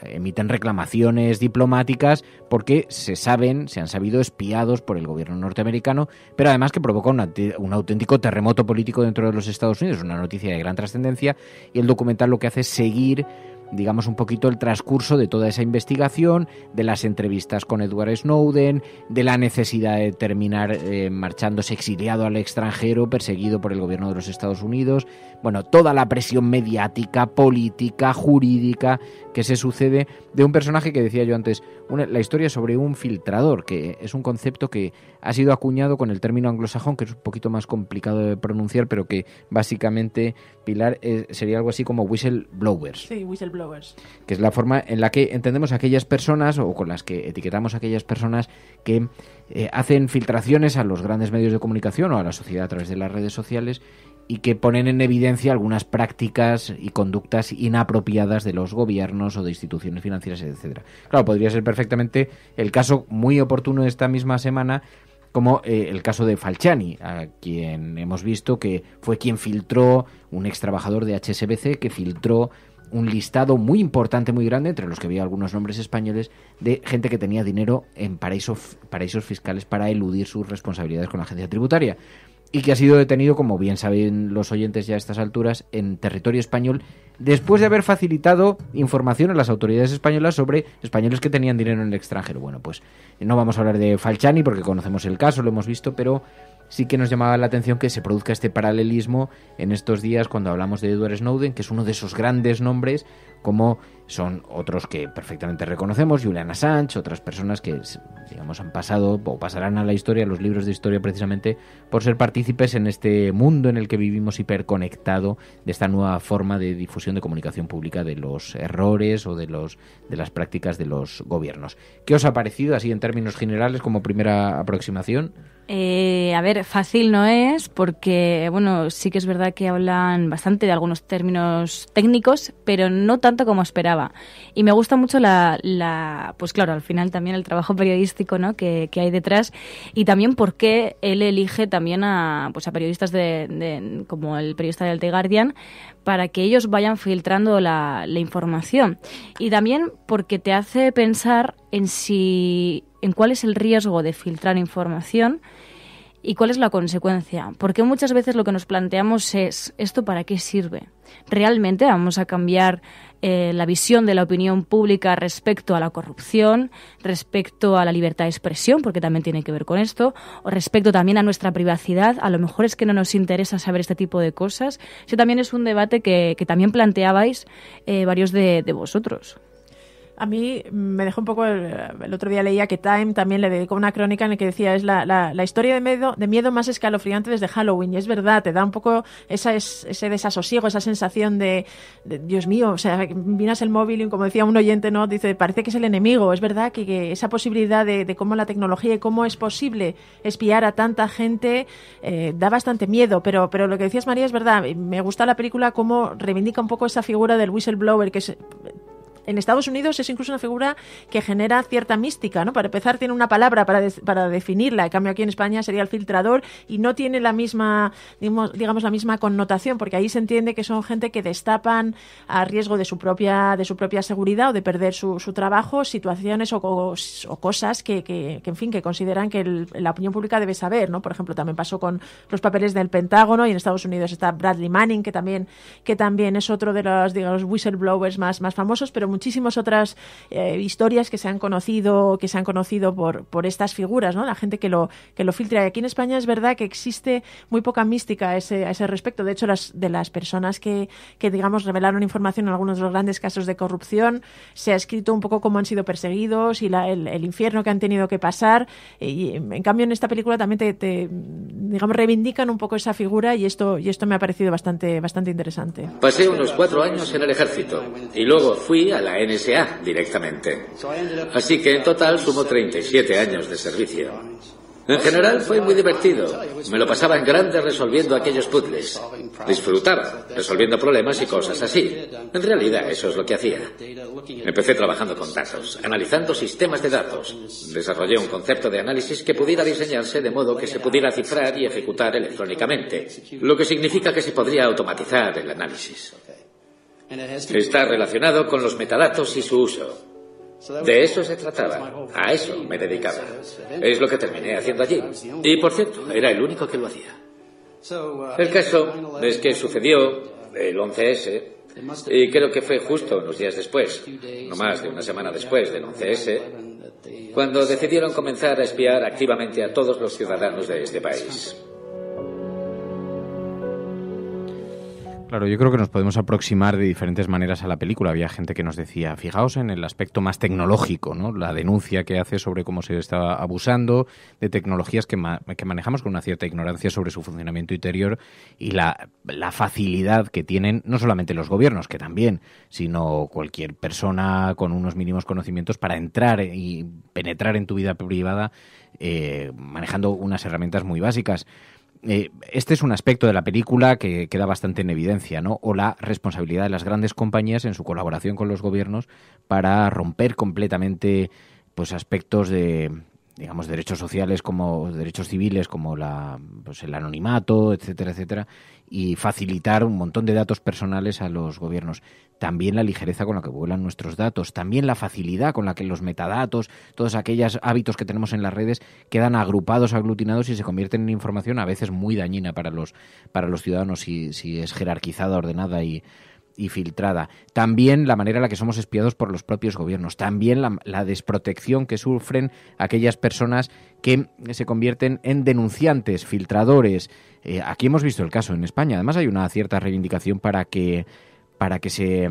emiten reclamaciones diplomáticas porque se han sabido espiados por el gobierno norteamericano, pero además que provoca un auténtico terremoto político dentro de los Estados Unidos, una noticia de gran trascendencia, y el documental lo que hace es seguir, digamos, un poquito el transcurso de toda esa investigación, de las entrevistas con Edward Snowden, de la necesidad de terminar marchándose exiliado al extranjero, perseguido por el gobierno de los Estados Unidos. Bueno, toda la presión mediática, política, jurídica que se sucede de un personaje que decía yo antes, la historia sobre un filtrador, que es un concepto que ha sido acuñado con el término anglosajón, que es un poquito más complicado de pronunciar, pero que básicamente, Pilar, sería algo así como whistleblowers. Sí, whistleblowers. Que es la forma en la que entendemos a aquellas personas, o con las que etiquetamos a aquellas personas que hacen filtraciones a los grandes medios de comunicación o a la sociedad a través de las redes sociales y que ponen en evidencia algunas prácticas y conductas inapropiadas de los gobiernos o de instituciones financieras, etcétera. Claro, podría ser perfectamente el caso muy oportuno de esta misma semana, como el caso de Falciani, a quien hemos visto que fue quien filtró, un ex trabajador de HSBC, que filtró un listado muy importante, muy grande, entre los que había algunos nombres españoles, de gente que tenía dinero en paraísos fiscales para eludir sus responsabilidades con la agencia tributaria, y que ha sido detenido, como bien saben los oyentes ya a estas alturas, en territorio español, después de haber facilitado información a las autoridades españolas sobre españoles que tenían dinero en el extranjero. Bueno, pues no vamos a hablar de Falciani porque conocemos el caso, lo hemos visto, pero sí que nos llamaba la atención que se produzca este paralelismo en estos días cuando hablamos de Edward Snowden, que es uno de esos grandes nombres, como son otros que perfectamente reconocemos, Julian Assange, otras personas que, digamos, han pasado o pasarán a la historia, a los libros de historia, precisamente por ser partícipes en este mundo en el que vivimos hiperconectado, de esta nueva forma de difusión de comunicación pública, de los errores o de las prácticas de los gobiernos. ¿Qué os ha parecido, así en términos generales, como primera aproximación? A ver, fácil no es, porque, bueno, sí que es verdad que hablan bastante de algunos términos técnicos, pero no tanto como esperaba. Y me gusta mucho pues claro, al final también el trabajo periodístico, ¿no?, que hay detrás, y también por qué él elige también a periodistas como el periodista del The Guardian, para que ellos vayan filtrando la información. Y también porque te hace pensar en cuál es el riesgo de filtrar información y cuál es la consecuencia. Porque muchas veces lo que nos planteamos es, ¿esto para qué sirve? ¿Realmente vamos a cambiar la visión de la opinión pública respecto a la corrupción, respecto a la libertad de expresión, porque también tiene que ver con esto, o respecto también a nuestra privacidad? A lo mejor es que no nos interesa saber este tipo de cosas. Ese también es un debate que también planteabais varios de vosotros. A mí me dejó un poco, el otro día leía que Time también le dedicó una crónica en la que decía, es la historia de miedo más escalofriante desde Halloween, y es verdad, te da un poco ese desasosiego, esa sensación de Dios mío, o sea, miras el móvil y, como decía un oyente, ¿no?, dice, parece que es el enemigo. Es verdad que esa posibilidad de cómo la tecnología y cómo es posible espiar a tanta gente da bastante miedo, pero lo que decías, María, es verdad. Me gusta la película cómo reivindica un poco esa figura del whistleblower, que es... En Estados Unidos es incluso una figura que genera cierta mística, ¿no? Para empezar, tiene una palabra para definirla. En cambio, aquí en España sería el filtrador, y no tiene la misma, digamos, la misma connotación, porque ahí se entiende que son gente que destapan a riesgo de su propia seguridad o de perder su trabajo, situaciones o cosas que en fin, que consideran que la opinión pública debe saber, ¿no? Por ejemplo, también pasó con los papeles del Pentágono, y en Estados Unidos está Bradley Manning, que también es otro de los, digamos, whistleblowers más famosos, pero muchísimas otras historias que se han conocido por estas figuras, ¿no? La gente que lo filtra. Y aquí en España es verdad que existe muy poca mística a ese respecto. De hecho, de las personas que digamos revelaron información en algunos de los grandes casos de corrupción, se ha escrito un poco cómo han sido perseguidos y el infierno que han tenido que pasar. Y en cambio, en esta película también digamos, reivindican un poco esa figura, y esto me ha parecido bastante interesante. Pasé unos 4 años en el ejército y luego fui a la NSA directamente. Así que en total sumo 37 años de servicio. En general fue muy divertido. Me lo pasaba en grande resolviendo aquellos puzzles. Disfrutaba resolviendo problemas y cosas así. En realidad eso es lo que hacía. Empecé trabajando con datos, analizando sistemas de datos. Desarrollé un concepto de análisis que pudiera diseñarse de modo que se pudiera cifrar y ejecutar electrónicamente, lo que significa que se podría automatizar el análisis. Está relacionado con los metadatos y su uso. De eso se trataba. A eso me dedicaba. Es lo que terminé haciendo allí. Y, por cierto, era el único que lo hacía. El caso es que sucedió el 11S, y creo que fue justo unos días después, no más de una semana después del 11S, cuando decidieron comenzar a espiar activamente a todos los ciudadanos de este país. Claro, yo creo que nos podemos aproximar de diferentes maneras a la película. Había gente que nos decía, fijaos en el aspecto más tecnológico, ¿no? La denuncia que hace sobre cómo se está abusando de tecnologías que manejamos con una cierta ignorancia sobre su funcionamiento interior, y la facilidad que tienen no solamente los gobiernos, que también, sino cualquier persona con unos mínimos conocimientos para entrar y penetrar en tu vida privada manejando unas herramientas muy básicas. Este es un aspecto de la película que queda bastante en evidencia, ¿no? O la responsabilidad de las grandes compañías en su colaboración con los gobiernos para romper completamente, pues, aspectos de, digamos, derechos sociales como derechos civiles, como el anonimato, etcétera, etcétera, y facilitar un montón de datos personales a los gobiernos. También la ligereza con la que vuelan nuestros datos, también la facilidad con la que los metadatos, todos aquellos hábitos que tenemos en las redes quedan agrupados, aglutinados y se convierten en información a veces muy dañina para los ciudadanos si es jerarquizada, ordenada y filtrada. También la manera en la que somos espiados por los propios gobiernos. También la desprotección que sufren aquellas personas que se convierten en denunciantes, filtradores. Aquí hemos visto el caso en España. Además hay una cierta reivindicación para que se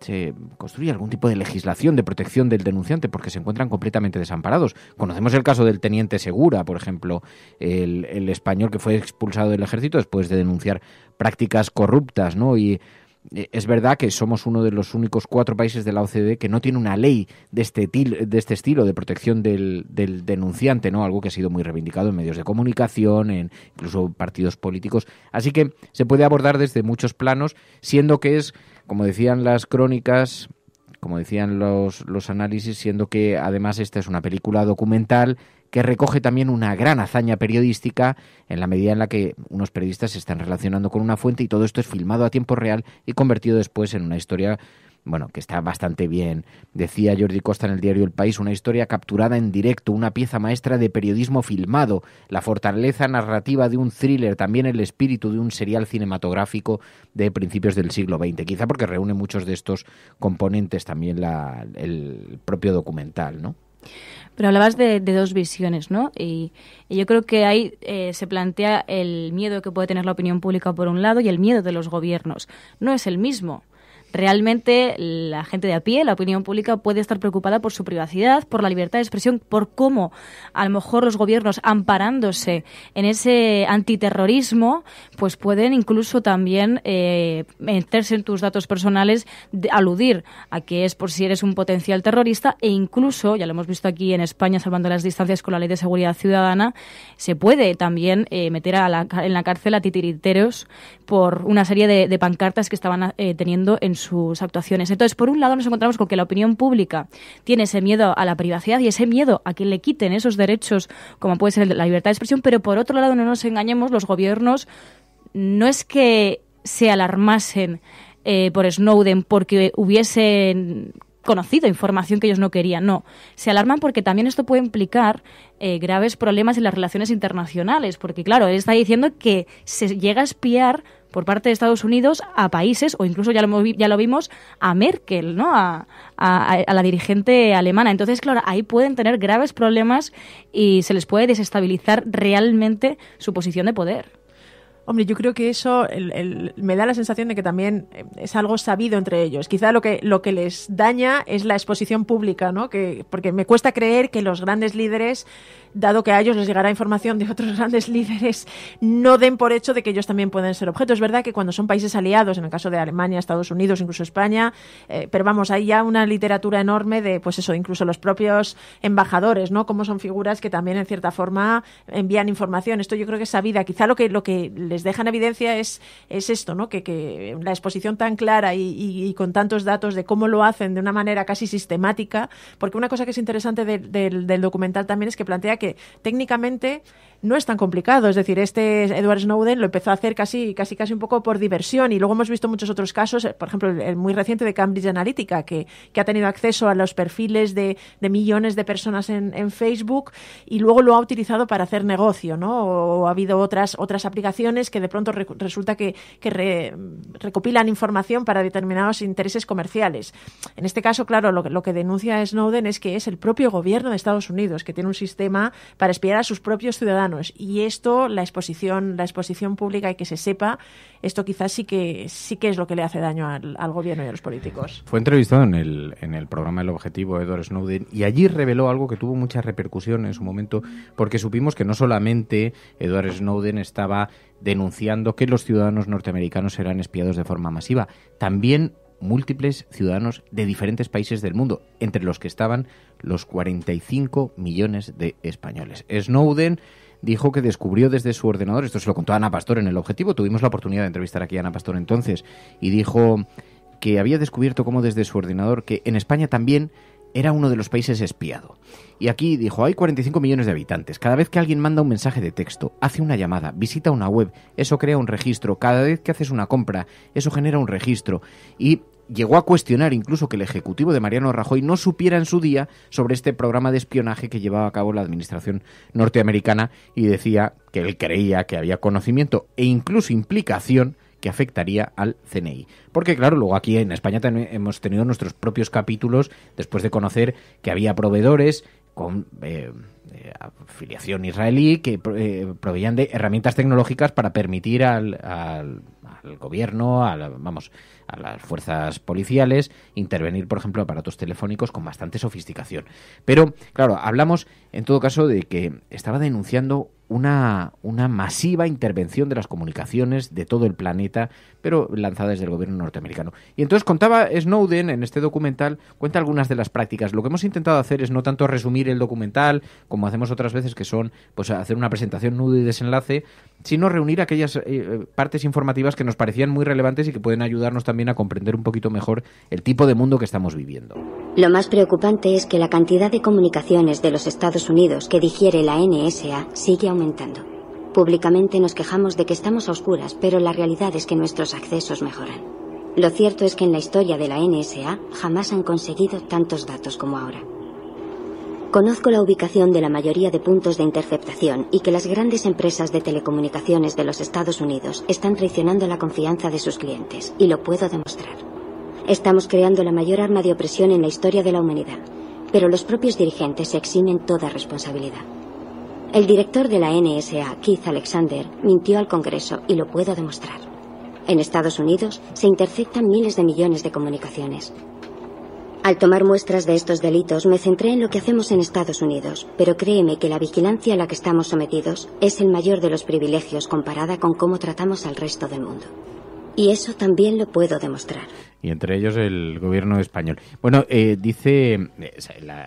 se construye algún tipo de legislación de protección del denunciante porque se encuentran completamente desamparados. Conocemos el caso del teniente Segura, por ejemplo, el español que fue expulsado del ejército después de denunciar prácticas corruptas, ¿no? Y es verdad que somos uno de los únicos 4 países de la OCDE que no tiene una ley de este estilo de protección del denunciante, ¿no? Algo que ha sido muy reivindicado en medios de comunicación, en incluso partidos políticos. Así que se puede abordar desde muchos planos, siendo que es, como decían las crónicas, como decían los análisis, siendo que además esta es una película documental que recoge también una gran hazaña periodística en la medida en la que unos periodistas se están relacionando con una fuente y todo esto es filmado a tiempo real y convertido después en una historia, bueno, que está bastante bien. Decía Jordi Costa en el diario El País, una historia capturada en directo, una pieza maestra de periodismo filmado, la fortaleza narrativa de un thriller, también el espíritu de un serial cinematográfico de principios del siglo XX, quizá porque reúne muchos de estos componentes también el propio documental, ¿no? Pero hablabas de 2 visiones, ¿no? Y yo creo que ahí se plantea el miedo que puede tener la opinión pública por un lado y el miedo de los gobiernos. No es el mismo. Realmente la gente de a pie, la opinión pública, puede estar preocupada por su privacidad, por la libertad de expresión, por cómo a lo mejor los gobiernos, amparándose en ese antiterrorismo, pues pueden incluso también meterse en tus datos personales, aludir a que es por si eres un potencial terrorista e incluso, ya lo hemos visto aquí en España, salvando las distancias con la Ley de Seguridad Ciudadana, se puede también meter en la cárcel a titiriteros por una serie de pancartas que estaban teniendo en sus actuaciones. Entonces, por un lado nos encontramos con que la opinión pública tiene ese miedo a la privacidad y ese miedo a que le quiten esos derechos, como puede ser la libertad de expresión, pero por otro lado, no nos engañemos, los gobiernos no es que se alarmasen por Snowden porque hubiesen conocido información que ellos no querían, no. Se alarman porque también esto puede implicar graves problemas en las relaciones internacionales, porque claro, él está diciendo que se llega a espiar por parte de Estados Unidos a países, o incluso ya lo vimos, a Merkel, ¿no? A la dirigente alemana. Entonces, claro, ahí pueden tener graves problemas y se les puede desestabilizar realmente su posición de poder. Hombre, yo creo que eso me da la sensación de que también es algo sabido entre ellos. Quizá lo que les daña es la exposición pública, ¿no? Porque me cuesta creer que los grandes líderes, dado que a ellos les llegará información de otros grandes líderes, no den por hecho de que ellos también pueden ser objeto. Es verdad que cuando son países aliados, en el caso de Alemania, Estados Unidos, incluso España, pero vamos, hay ya una literatura enorme de, pues eso, incluso los propios embajadores, ¿no? Como son figuras que también en cierta forma envían información. Esto yo creo que es sabida. Quizá lo que les deja en evidencia es esto, ¿no? Que la exposición tan clara y con tantos datos de cómo lo hacen de una manera casi sistemática, porque una cosa que es interesante del documental también es que plantea que técnicamente no es tan complicado, es decir, Edward Snowden lo empezó a hacer casi un poco por diversión y luego hemos visto muchos otros casos, por ejemplo el muy reciente de Cambridge Analytica que ha tenido acceso a los perfiles de millones de personas en Facebook y luego lo ha utilizado para hacer negocio, ¿no? O ha habido otras aplicaciones que de pronto resulta que recopilan información para determinados intereses comerciales. En este caso, claro, lo que denuncia Snowden es que es el propio gobierno de Estados Unidos que tiene un sistema para espiar a sus propios ciudadanos. Y esto, la exposición pública y que se sepa, esto quizás sí que es lo que le hace daño al gobierno y a los políticos. Fue entrevistado en el programa El Objetivo, Edward Snowden, y allí reveló algo que tuvo mucha repercusión en su momento, porque supimos que no solamente Edward Snowden estaba denunciando que los ciudadanos norteamericanos eran espiados de forma masiva, también múltiples ciudadanos de diferentes países del mundo, entre los que estaban los 45 millones de españoles. Snowden dijo que descubrió desde su ordenador, esto se lo contó Ana Pastor en El Objetivo, tuvimos la oportunidad de entrevistar aquí a Ana Pastor entonces, y dijo que había descubierto cómo desde su ordenador, que en España también era uno de los países espiado. Y aquí dijo, hay 45 millones de habitantes. Cada vez que alguien manda un mensaje de texto, hace una llamada, visita una web, eso crea un registro. Cada vez que haces una compra, eso genera un registro. Y llegó a cuestionar incluso que el ejecutivo de Mariano Rajoy no supiera en su día sobre este programa de espionaje que llevaba a cabo la administración norteamericana y decía que él creía que había conocimiento e incluso implicación que afectaría al CNI. Porque claro, luego aquí en España también hemos tenido nuestros propios capítulos después de conocer que había proveedores con afiliación israelí que proveían de herramientas tecnológicas para permitir al gobierno, a las fuerzas policiales intervenir, por ejemplo, aparatos telefónicos con bastante sofisticación. Pero, claro, hablamos en todo caso de que estaba denunciando una masiva intervención de las comunicaciones de todo el planeta, pero lanzada desde el gobierno norteamericano. Y entonces contaba Snowden en este documental, cuenta algunas de las prácticas. Lo que hemos intentado hacer es no tanto resumir el documental, como hacemos otras veces, que son pues hacer una presentación, nudo y desenlace, sino reunir aquellas partes informativas que nos parecían muy relevantes y que pueden ayudarnos también a comprender un poquito mejor el tipo de mundo que estamos viviendo. Lo más preocupante es que la cantidad de comunicaciones de los Estados Unidos que digiere la NSA sigue aumentando. Públicamente nos quejamos de que estamos a oscuras, pero la realidad es que nuestros accesos mejoran. Lo cierto es que en la historia de la NSA jamás han conseguido tantos datos como ahora. Conozco la ubicación de la mayoría de puntos de interceptación y que las grandes empresas de telecomunicaciones de los Estados Unidos están traicionando la confianza de sus clientes, y lo puedo demostrar. Estamos creando la mayor arma de opresión en la historia de la humanidad, pero los propios dirigentes se eximen toda responsabilidad. El director de la NSA, Keith Alexander, mintió al Congreso y lo puedo demostrar. En Estados Unidos se interceptan miles de millones de comunicaciones. Al tomar muestras de estos delitos me centré en lo que hacemos en Estados Unidos, pero créeme que la vigilancia a la que estamos sometidos es el mayor de los privilegios comparada con cómo tratamos al resto del mundo. Y eso también lo puedo demostrar. Y entre ellos el gobierno español. Bueno,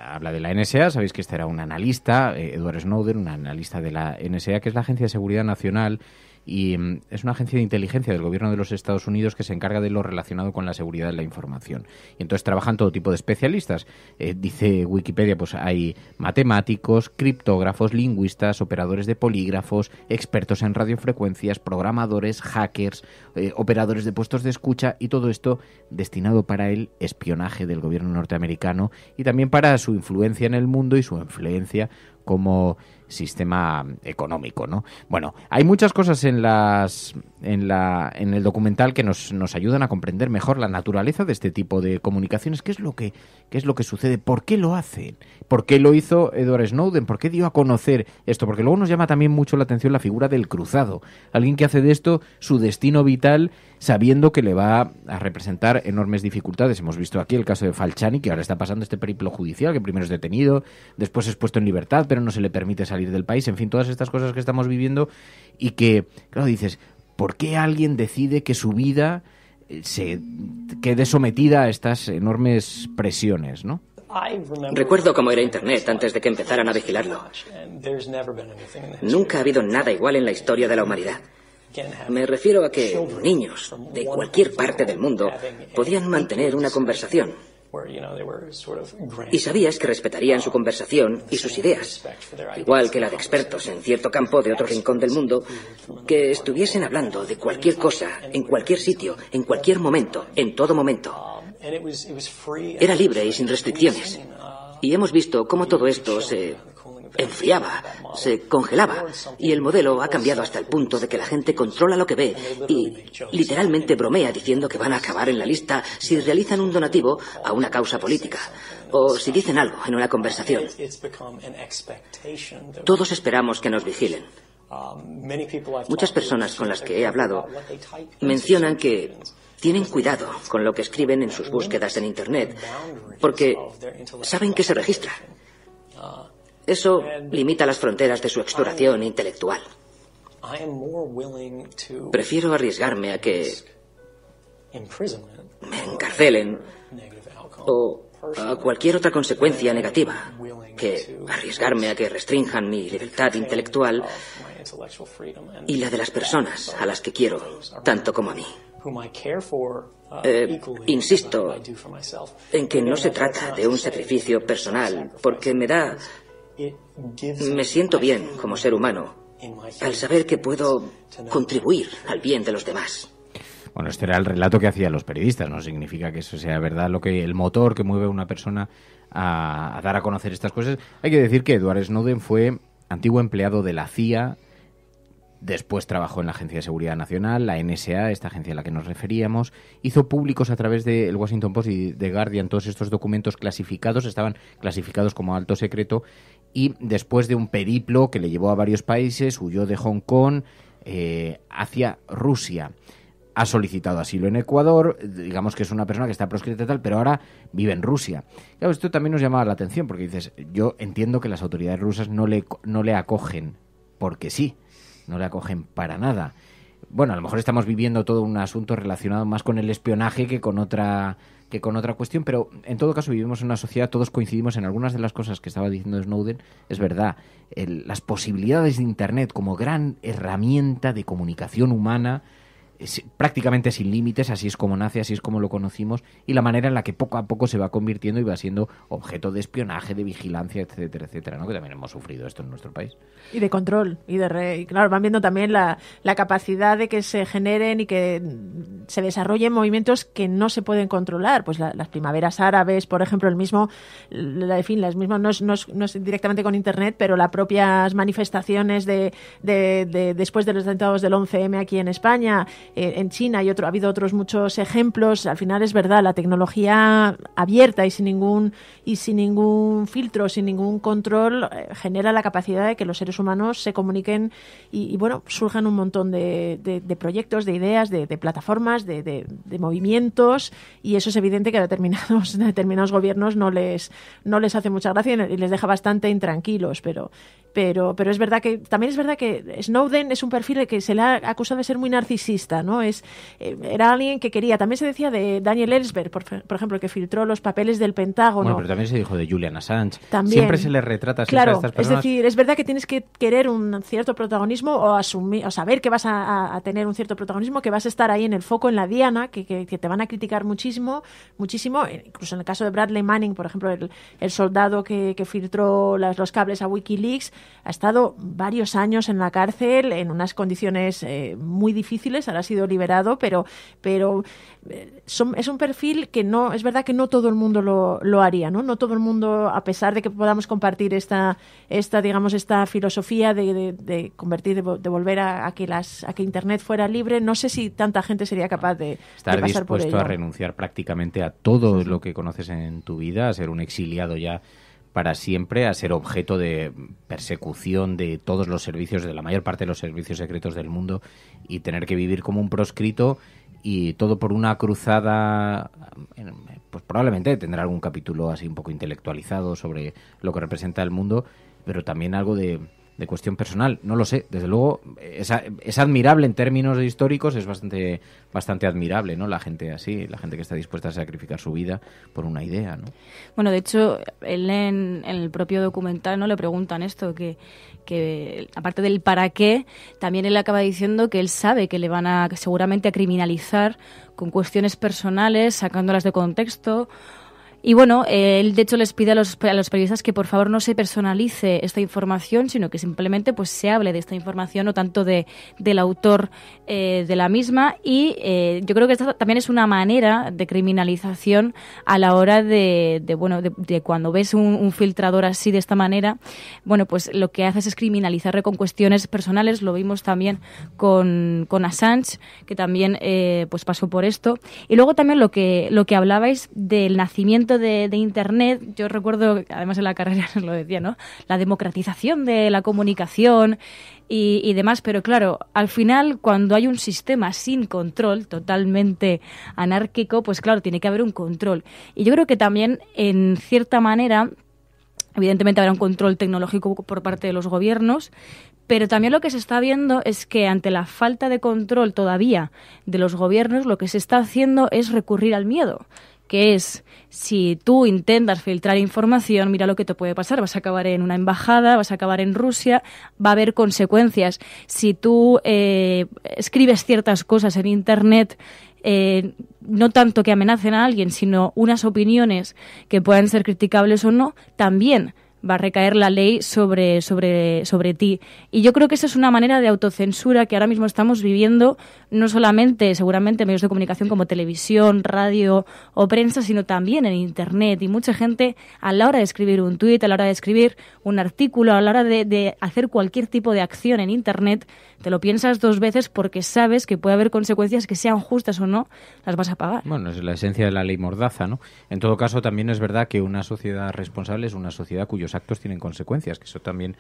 habla de la NSA, sabéis que este era un analista, Edward Snowden, un analista de la NSA, que es la Agencia de Seguridad Nacional, y es una agencia de inteligencia del gobierno de los Estados Unidos que se encarga de lo relacionado con la seguridad de la información. Y entonces trabajan todo tipo de especialistas. Dice Wikipedia, pues hay matemáticos, criptógrafos, lingüistas, operadores de polígrafos, expertos en radiofrecuencias, programadores, hackers, operadores de puestos de escucha, y todo esto destinado para el espionaje del gobierno norteamericano y también para su influencia en el mundo y su influencia como sistema económico, ¿no? Bueno, hay muchas cosas en el documental que nos ayudan a comprender mejor la naturaleza de este tipo de comunicaciones. ¿Qué es lo que sucede? ¿Por qué lo hacen? ¿Por qué lo hizo Edward Snowden? ¿Por qué dio a conocer esto? Porque luego nos llama también mucho la atención la figura del cruzado. Alguien que hace de esto su destino vital sabiendo que le va a representar enormes dificultades. Hemos visto aquí el caso de Falciani, que ahora está pasando este periplo judicial, que primero es detenido, después es puesto en libertad, pero no se le permite salir del país. En fin, todas estas cosas que estamos viviendo y que, claro, dices, ¿por qué alguien decide que su vida se quede sometida a estas enormes presiones, no? Recuerdo cómo era Internet antes de que empezaran a vigilarlo. Nunca ha habido nada igual en la historia de la humanidad. Me refiero a que niños de cualquier parte del mundo podían mantener una conversación. Y sabías que respetarían su conversación y sus ideas, igual que la de expertos en cierto campo de otro rincón del mundo, que estuviesen hablando de cualquier cosa, en cualquier sitio, en cualquier momento, en todo momento. Era libre y sin restricciones. Y hemos visto cómo todo esto se enfriaba, se congelaba, y el modelo ha cambiado hasta el punto de que la gente controla lo que ve y literalmente bromea diciendo que van a acabar en la lista si realizan un donativo a una causa política o si dicen algo en una conversación. Todos esperamos que nos vigilen. Muchas personas con las que he hablado mencionan que tienen cuidado con lo que escriben en sus búsquedas en Internet porque saben que se registra. Eso limita las fronteras de su exploración intelectual. Prefiero arriesgarme a que me encarcelen o a cualquier otra consecuencia negativa que arriesgarme a que restrinjan mi libertad intelectual y la de las personas a las que quiero tanto como a mí. Insisto en que no se trata de un sacrificio personal porque me siento bien como ser humano al saber que puedo contribuir al bien de los demás. Bueno, este era el relato que hacían los periodistas, no significa que eso sea verdad, el motor que mueve a una persona a dar a conocer estas cosas. Hay que decir que Edward Snowden fue antiguo empleado de la CIA, Después trabajó en la Agencia de Seguridad Nacional, la NSA, esta agencia a la que nos referíamos. Hizo públicos a través del Washington Post y The Guardian todos estos documentos clasificados, estaban clasificados como alto secreto, y después de un periplo que le llevó a varios países, huyó de Hong Kong hacia Rusia. Ha solicitado asilo en Ecuador, digamos que es una persona que está proscrita y tal, pero ahora vive en Rusia. Claro, esto también nos llama la atención, porque dices, yo entiendo que las autoridades rusas no le acogen porque sí, no le acogen para nada. Bueno, a lo mejor estamos viviendo todo un asunto relacionado más con el espionaje que con otra cuestión, pero en todo caso vivimos en una sociedad, todos coincidimos en algunas de las cosas que estaba diciendo Snowden. Es verdad, las posibilidades de Internet como gran herramienta de comunicación humana, prácticamente sin límites, así es como nace, así es como lo conocimos, y la manera en la que poco a poco se va convirtiendo y va siendo objeto de espionaje, de vigilancia, etcétera, etcétera, ¿no? Que también hemos sufrido esto en nuestro país. Y de control, y claro, van viendo también la capacidad de que se generen y que se desarrollen movimientos que no se pueden controlar, pues las primaveras árabes, por ejemplo, el mismo, en fin, las mismas, no es directamente con Internet, pero las propias manifestaciones de después de los atentados del 11M aquí en España, en China ha habido otros muchos ejemplos. Al final es verdad, la tecnología abierta y sin ningún filtro, sin ningún control, genera la capacidad de que los seres humanos se comuniquen y bueno, surjan un montón de proyectos, de ideas, de plataformas, de movimientos, y eso es evidente que a determinados gobiernos no les hace mucha gracia y les deja bastante intranquilos, pero es verdad que también es verdad que Snowden es un perfil que se le ha acusado de ser muy narcisista, ¿no? Era alguien que quería. También se decía de Daniel Ellsberg, por ejemplo, que filtró los papeles del Pentágono. Bueno, pero también se dijo de Julian Assange. También. Siempre se le retrata siempre a estas personas. Es decir, es verdad que tienes que querer un cierto protagonismo o asumir, o saber que vas a tener un cierto protagonismo, que vas a estar ahí en el foco, en la diana, que te van a criticar muchísimo. Incluso en el caso de Bradley Manning, por ejemplo, el soldado que filtró los cables a WikiLeaks, ha estado varios años en la cárcel en unas condiciones muy difíciles. Ahora ha sido liberado, pero es un perfil que no, es verdad que no todo el mundo lo haría, ¿no? No todo el mundo, a pesar de que podamos compartir esta filosofía de convertir, de volver a que Internet fuera libre, no sé si tanta gente sería capaz de estar pasar por ello. dispuesto a renunciar prácticamente a todo lo que conoces en tu vida, a ser un exiliado ya para siempre, a ser objeto de persecución de todos los servicios, de la mayor parte de los servicios secretos del mundo, y tener que vivir como un proscrito, y todo por una cruzada. Pues probablemente tendrá algún capítulo así un poco intelectualizado sobre lo que representa el mundo, pero también algo de cuestión personal, no lo sé. Desde luego es admirable en términos históricos, es bastante admirable, ¿no? La gente así, la gente que está dispuesta a sacrificar su vida por una idea, ¿no? Bueno, de hecho, él en el propio documental no le preguntan esto, que aparte del para qué, también él acaba diciendo que él sabe que le van a seguramente a criminalizar con cuestiones personales, sacándolas de contexto. Y bueno, él de hecho les pide a los periodistas que por favor no se personalice esta información, sino que simplemente pues se hable de esta información, no tanto del autor de la misma. Y yo creo que esta también es una manera de criminalización a la hora de cuando ves un filtrador así de esta manera, bueno, pues lo que haces es criminalizarle con cuestiones personales. Lo vimos también con Assange, que también pues pasó por esto. Y luego también lo que hablabais del nacimiento de Internet. Yo recuerdo, además en la carrera nos lo decía, ¿no? La democratización de la comunicación y demás, pero claro, al final cuando hay un sistema sin control, totalmente anárquico, pues claro, tiene que haber un control. Y yo creo que también, en cierta manera, evidentemente habrá un control tecnológico por parte de los gobiernos, pero también lo que se está viendo es que ante la falta de control todavía de los gobiernos, lo que se está haciendo es recurrir al miedo, que es, si tú intentas filtrar información, mira lo que te puede pasar, vas a acabar en una embajada, vas a acabar en Rusia, va a haber consecuencias. Si tú escribes ciertas cosas en Internet, no tanto que amenacen a alguien, sino unas opiniones que puedan ser criticables o no, también va a recaer la ley sobre ti. Y yo creo que esa es una manera de autocensura que ahora mismo estamos viviendo, no solamente seguramente en medios de comunicación como televisión, radio o prensa, sino también en Internet. Y mucha gente, a la hora de escribir un tuit, a la hora de escribir un artículo, a la hora de hacer cualquier tipo de acción en Internet, te lo piensas dos veces porque sabes que puede haber consecuencias que sean justas o no, las vas a pagar. Bueno, es la esencia de la ley Mordaza, ¿no? En todo caso, también es verdad que una sociedad responsable es una sociedad cuyos actos tienen consecuencias, que eso también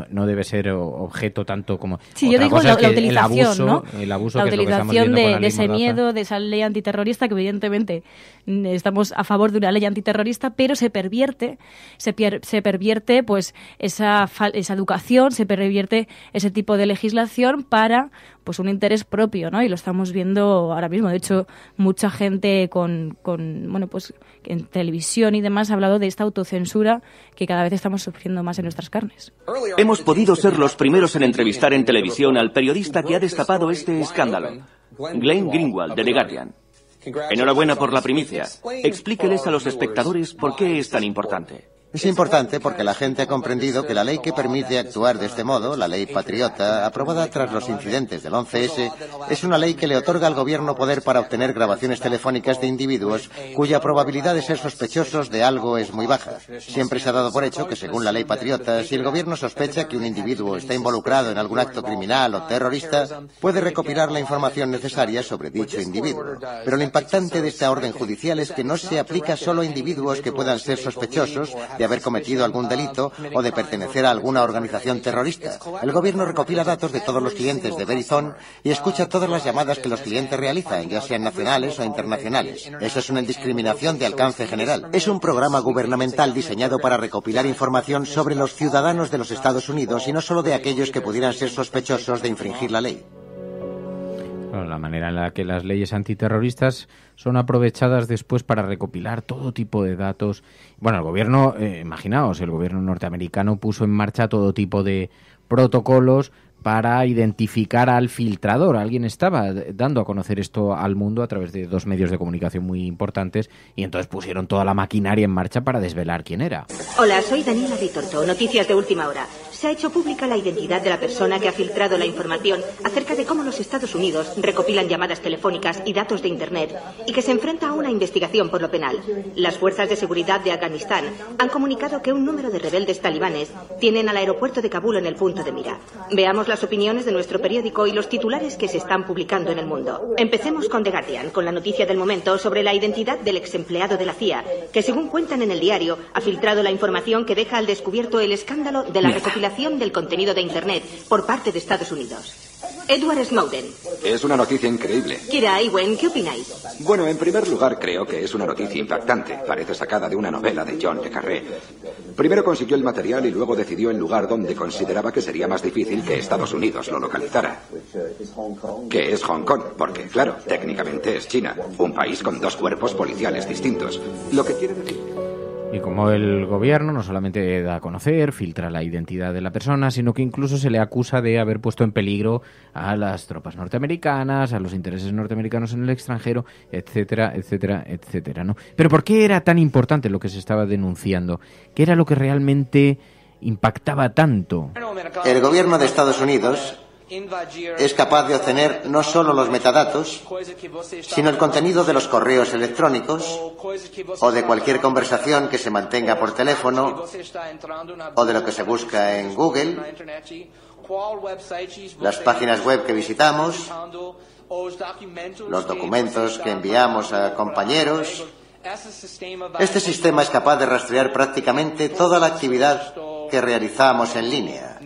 no debe ser objeto tanto como... Sí, yo digo la utilización, el abuso, la que utilización de ese miedo, de esa ley antiterrorista, que evidentemente estamos a favor de una ley antiterrorista, pero se pervierte pues esa educación, se pervierte ese tipo de legislación para pues un interés propio, ¿no? Y lo estamos viendo ahora mismo. De hecho, mucha gente pues en televisión y demás ha hablado de esta autocensura que cada vez estamos sufriendo más en nuestras carnes. Hemos podido ser los primeros en entrevistar en televisión al periodista que ha destapado este escándalo, Glenn Greenwald, de The Guardian. Enhorabuena por la primicia. Explíqueles a los espectadores por qué es tan importante. Es importante porque la gente ha comprendido que la ley que permite actuar de este modo, la ley Patriota, aprobada tras los incidentes del 11S, es una ley que le otorga al gobierno poder para obtener grabaciones telefónicas de individuos cuya probabilidad de ser sospechosos de algo es muy baja. Siempre se ha dado por hecho que, según la ley Patriota, si el gobierno sospecha que un individuo está involucrado en algún acto criminal o terrorista, puede recopilar la información necesaria sobre dicho individuo. Pero lo impactante de esta orden judicial es que no se aplica solo a individuos que puedan ser sospechosos de haber cometido algún delito o de pertenecer a alguna organización terrorista. El gobierno recopila datos de todos los clientes de Verizon y escucha todas las llamadas que los clientes realizan, ya sean nacionales o internacionales. Eso es una discriminación de alcance general. Es un programa gubernamental diseñado para recopilar información sobre los ciudadanos de los Estados Unidos y no solo de aquellos que pudieran ser sospechosos de infringir la ley. Bueno, la manera en la que las leyes antiterroristas son aprovechadas después para recopilar todo tipo de datos. Bueno, el gobierno, imaginaos, el gobierno norteamericano puso en marcha todo tipo de protocolos para identificar al filtrador. Alguien estaba dando a conocer esto al mundo a través de dos medios de comunicación muy importantes y entonces pusieron toda la maquinaria en marcha para desvelar quién era. Hola, soy Daniela Ritorto, noticias de última hora. Se ha hecho pública la identidad de la persona que ha filtrado la información acerca de cómo los Estados Unidos recopilan llamadas telefónicas y datos de Internet y que se enfrenta a una investigación por lo penal. Las fuerzas de seguridad de Afganistán han comunicado que un número de rebeldes talibanes tienen al aeropuerto de Kabul en el punto de mira. Veamos las opiniones de nuestro periódico y los titulares que se están publicando en el mundo. Empecemos con The Guardian, con la noticia del momento sobre la identidad del ex empleado de la CIA, que según cuentan en el diario, ha filtrado la información que deja al descubierto el escándalo de la recopilación del contenido de Internet por parte de Estados Unidos. Edward Snowden. Es una noticia increíble. Kira Ewen, ¿qué opináis? Bueno, en primer lugar creo que es una noticia impactante. Parece sacada de una novela de John le Carré. Primero consiguió el material y luego decidió el lugar donde consideraba que sería más difícil que Estados Unidos lo localizara. Que es Hong Kong, porque claro, técnicamente es China, un país con dos cuerpos policiales distintos. Lo que quiere decir... Y como el gobierno no solamente da a conocer, filtra la identidad de la persona, sino que incluso se le acusa de haber puesto en peligro a las tropas norteamericanas, a los intereses norteamericanos en el extranjero, etcétera, etcétera, etcétera, ¿no? Pero ¿por qué era tan importante lo que se estaba denunciando? ¿Qué era lo que realmente impactaba tanto? El gobierno de Estados Unidos es capaz de obtener no solo los metadatos, sino el contenido de los correos electrónicos o de cualquier conversación que se mantenga por teléfono o de lo que se busca en Google, las páginas web que visitamos, los documentos que enviamos a compañeros. Este sistema es capaz de rastrear prácticamente toda la actividad que realizamos en línea.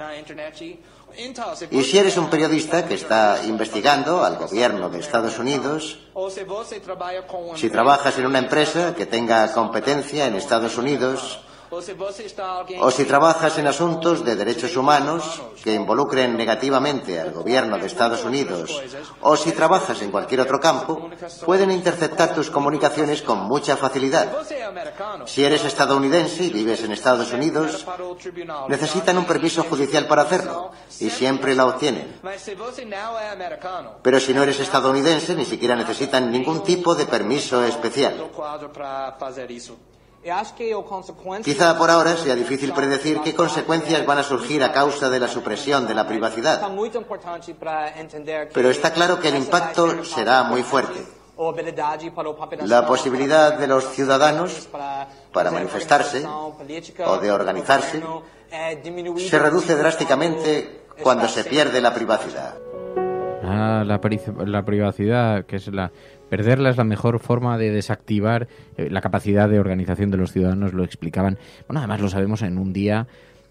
Y si eres un periodista que está investigando al gobierno de Estados Unidos, si trabajas en una empresa que tenga competencia en Estados Unidos, o si trabajas en asuntos de derechos humanos que involucren negativamente al gobierno de Estados Unidos, o si trabajas en cualquier otro campo, pueden interceptar tus comunicaciones con mucha facilidad. Si eres estadounidense y vives en Estados Unidos, necesitan un permiso judicial para hacerlo, y siempre la obtienen. Pero si no eres estadounidense, ni siquiera necesitan ningún tipo de permiso especial. Quizá por ahora sea difícil predecir qué consecuencias van a surgir a causa de la supresión de la privacidad, pero está claro que el impacto será muy fuerte. La posibilidad de los ciudadanos para manifestarse o de organizarse se reduce drásticamente cuando se pierde la privacidad. La privacidad, que es perderla es la mejor forma de desactivar la capacidad de organización de los ciudadanos, lo explicaban. Bueno, además lo sabemos en un día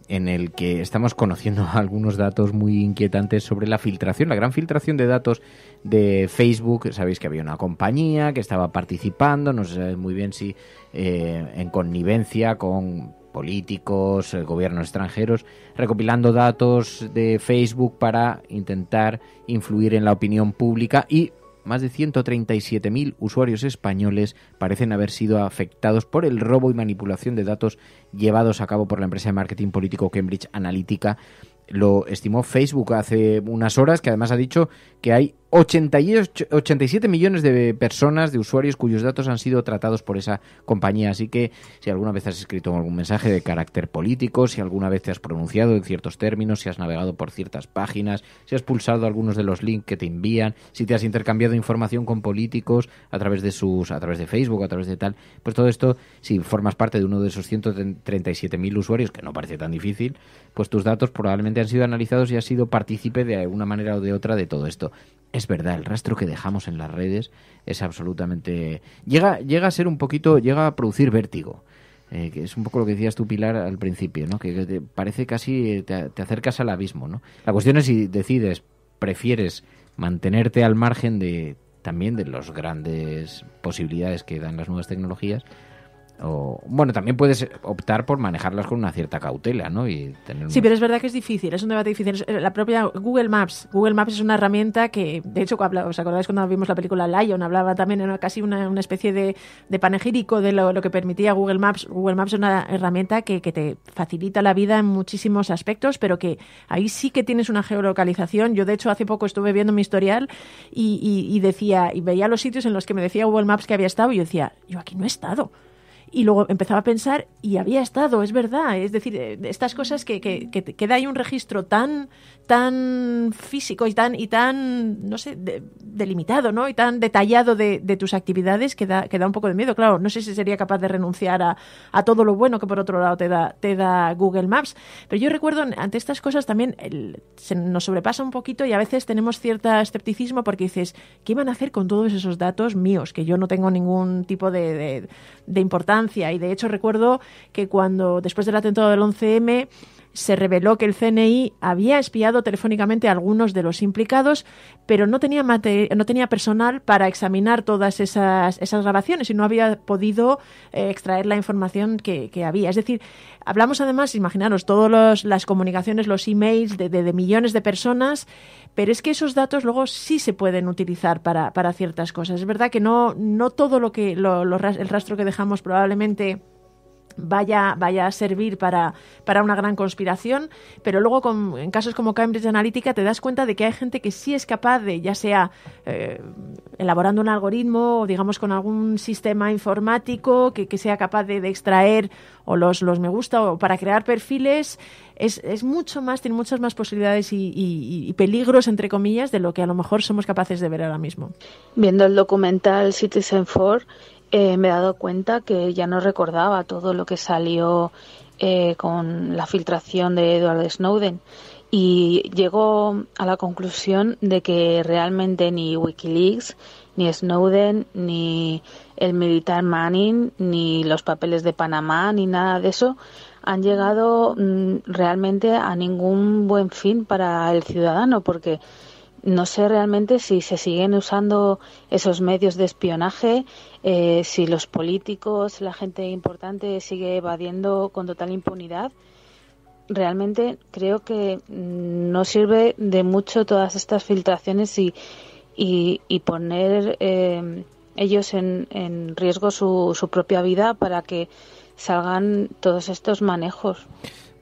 en el que estamos conociendo algunos datos muy inquietantes sobre la filtración, la gran filtración de datos de Facebook. Sabéis que había una compañía que estaba participando, no se sabe muy bien si en connivencia con políticos, gobiernos extranjeros, recopilando datos de Facebook para intentar influir en la opinión pública, y más de 137.000 usuarios españoles parecen haber sido afectados por el robo y manipulación de datos llevados a cabo por la empresa de marketing político Cambridge Analytica. Lo estimó Facebook hace unas horas, que además ha dicho que hay 87 millones de personas, de usuarios, cuyos datos han sido tratados por esa compañía. Así que si alguna vez has escrito algún mensaje de carácter político, si alguna vez te has pronunciado en ciertos términos, si has navegado por ciertas páginas, si has pulsado algunos de los links que te envían, si te has intercambiado información con políticos a través de Facebook, a través de tal, pues todo esto, si formas parte de uno de esos 137.000 usuarios, que no parece tan difícil, pues tus datos probablemente han sido analizados y has sido partícipe de una manera o de otra de todo esto. Es verdad, el rastro que dejamos en las redes es absolutamente... Llega a ser un poquito... Llega a producir vértigo. Que es un poco lo que decías tú, Pilar, al principio, ¿no? Que te parece casi... Te acercas al abismo, ¿no? La cuestión es si prefieres mantenerte al margen también de las grandes posibilidades que dan las nuevas tecnologías. O, bueno, también puedes optar por manejarlas con una cierta cautela, ¿no? Y tener Sí, pero es verdad que es difícil, es un debate difícil. La propia Google Maps es una herramienta que, de hecho, ¿os acordáis cuando vimos la película Lion? Hablaba también, era casi una especie de panegírico de lo que permitía Google Maps. Google Maps es una herramienta que te facilita la vida en muchísimos aspectos, pero que ahí sí que tienes una geolocalización. Yo, de hecho, hace poco estuve viendo mi historial y veía los sitios en los que me decía Google Maps que había estado, y yo decía, yo aquí no he estado. Y luego empezaba a pensar, y había estado, es verdad. Es decir, estas cosas que queda ahí un registro tan físico y tan no sé, delimitado, ¿no? Y tan detallado de tus actividades que da un poco de miedo. Claro, no sé si sería capaz de renunciar a todo lo bueno que por otro lado te da Google Maps. Pero yo recuerdo, ante estas cosas también se nos sobrepasa un poquito, y a veces tenemos cierto escepticismo porque dices, ¿qué van a hacer con todos esos datos míos? Que yo no tengo ningún tipo de importancia. Y de hecho recuerdo que cuando, después del atentado del 11M, se reveló que el CNI había espiado telefónicamente a algunos de los implicados, pero no tenía personal para examinar todas esas grabaciones y no había podido extraer la información que había. Es decir, hablamos además, imaginaros, todas las comunicaciones, los emails de millones de personas, pero es que esos datos luego sí se pueden utilizar para ciertas cosas. Es verdad que no todo el rastro que dejamos probablemente vaya a servir para una gran conspiración, pero luego en casos como Cambridge Analytica te das cuenta de que hay gente que sí es capaz de, ya sea elaborando un algoritmo o digamos con algún sistema informático que sea capaz de extraer o los me gusta, o para crear perfiles. Es mucho más, tiene muchas más posibilidades y peligros, entre comillas, de lo que a lo mejor somos capaces de ver ahora mismo. Viendo el documental Citizenfour, me he dado cuenta que ya no recordaba todo lo que salió con la filtración de Edward Snowden, y llego a la conclusión de que realmente ni Wikileaks, ni Snowden, ni el militar Manning, ni los papeles de Panamá, ni nada de eso han llegado realmente a ningún buen fin para el ciudadano, porque no sé realmente si se siguen usando esos medios de espionaje, si los políticos, la gente importante sigue evadiendo con total impunidad. Realmente creo que no sirve de mucho todas estas filtraciones y poner ellos en riesgo su propia vida para que salgan todos estos manejos.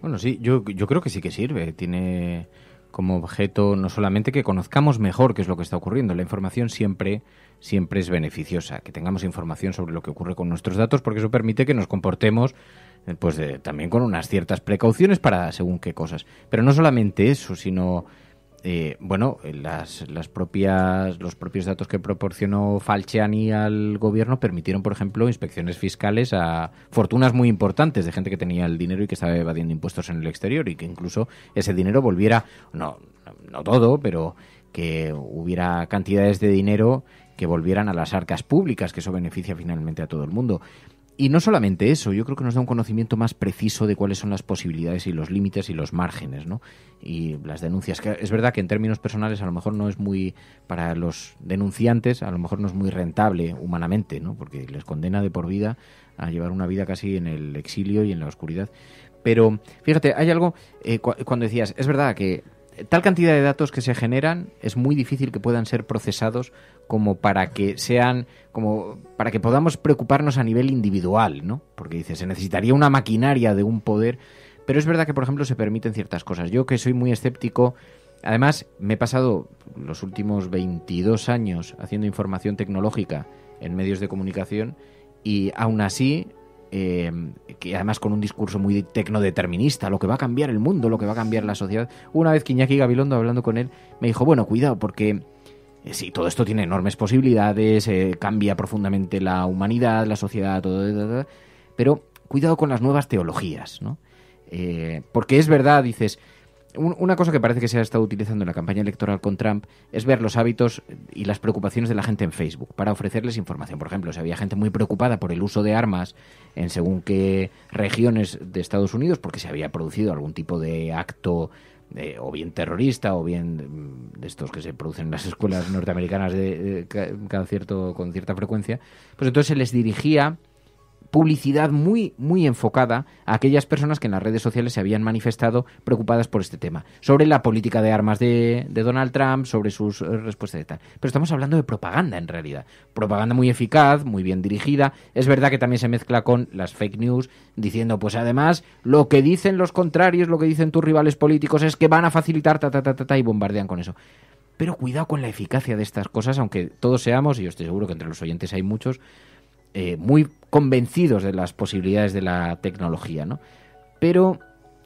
Bueno, sí, yo creo que sí que sirve. Tiene como objeto no solamente que conozcamos mejor qué es lo que está ocurriendo. La información siempre es beneficiosa, que tengamos información sobre lo que ocurre con nuestros datos, porque eso permite que nos comportemos pues también con unas ciertas precauciones para según qué cosas. Pero no solamente eso, sino los propios datos que proporcionó Falciani al gobierno permitieron, por ejemplo, inspecciones fiscales a fortunas muy importantes de gente que tenía el dinero y que estaba evadiendo impuestos en el exterior, y que incluso ese dinero volviera, no todo, pero que hubiera cantidades de dinero que volvieran a las arcas públicas, que eso beneficia finalmente a todo el mundo. Y no solamente eso, yo creo que nos da un conocimiento más preciso de cuáles son las posibilidades y los límites y los márgenes, ¿no? Y las denuncias, que es verdad que en términos personales a lo mejor no es muy, para los denunciantes, a lo mejor no es muy rentable humanamente, ¿no? Porque les condena de por vida a llevar una vida casi en el exilio y en la oscuridad. Pero, fíjate, hay algo, cuando decías, es verdad que tal cantidad de datos que se generan es muy difícil que puedan ser procesados como para que podamos preocuparnos a nivel individual, ¿no? Porque dices, se necesitaría una maquinaria de un poder, pero es verdad que, por ejemplo, se permiten ciertas cosas. Yo, que soy muy escéptico, además me he pasado los últimos 22 años haciendo información tecnológica en medios de comunicación, y aún así, que además con un discurso muy tecnodeterminista, lo que va a cambiar el mundo, lo que va a cambiar la sociedad. Una vez que Iñaki Gabilondo, hablando con él, me dijo, bueno, cuidado, porque sí, todo esto tiene enormes posibilidades, cambia profundamente la humanidad, la sociedad, todo, pero cuidado con las nuevas teologías, ¿no? Porque es verdad, dices, una cosa que parece que se ha estado utilizando en la campaña electoral con Trump es ver los hábitos y las preocupaciones de la gente en Facebook para ofrecerles información. Por ejemplo, si había gente muy preocupada por el uso de armas en según qué regiones de Estados Unidos, porque se había producido algún tipo de acto o bien terrorista o bien de estos que se producen en las escuelas norteamericanas con cierta frecuencia, pues entonces se les dirigía publicidad muy, muy enfocada a aquellas personas que en las redes sociales se habían manifestado preocupadas por este tema, sobre la política de armas de Donald Trump, sobre sus respuestas y tal. Pero estamos hablando de propaganda, en realidad. Propaganda muy eficaz, muy bien dirigida. Es verdad que también se mezcla con las fake news, diciendo, pues además, lo que dicen los contrarios, lo que dicen tus rivales políticos es que van a facilitar, y bombardean con eso. Pero cuidado con la eficacia de estas cosas, aunque todos seamos, y yo estoy seguro que entre los oyentes hay muchos, muy convencidos de las posibilidades de la tecnología, ¿no? Pero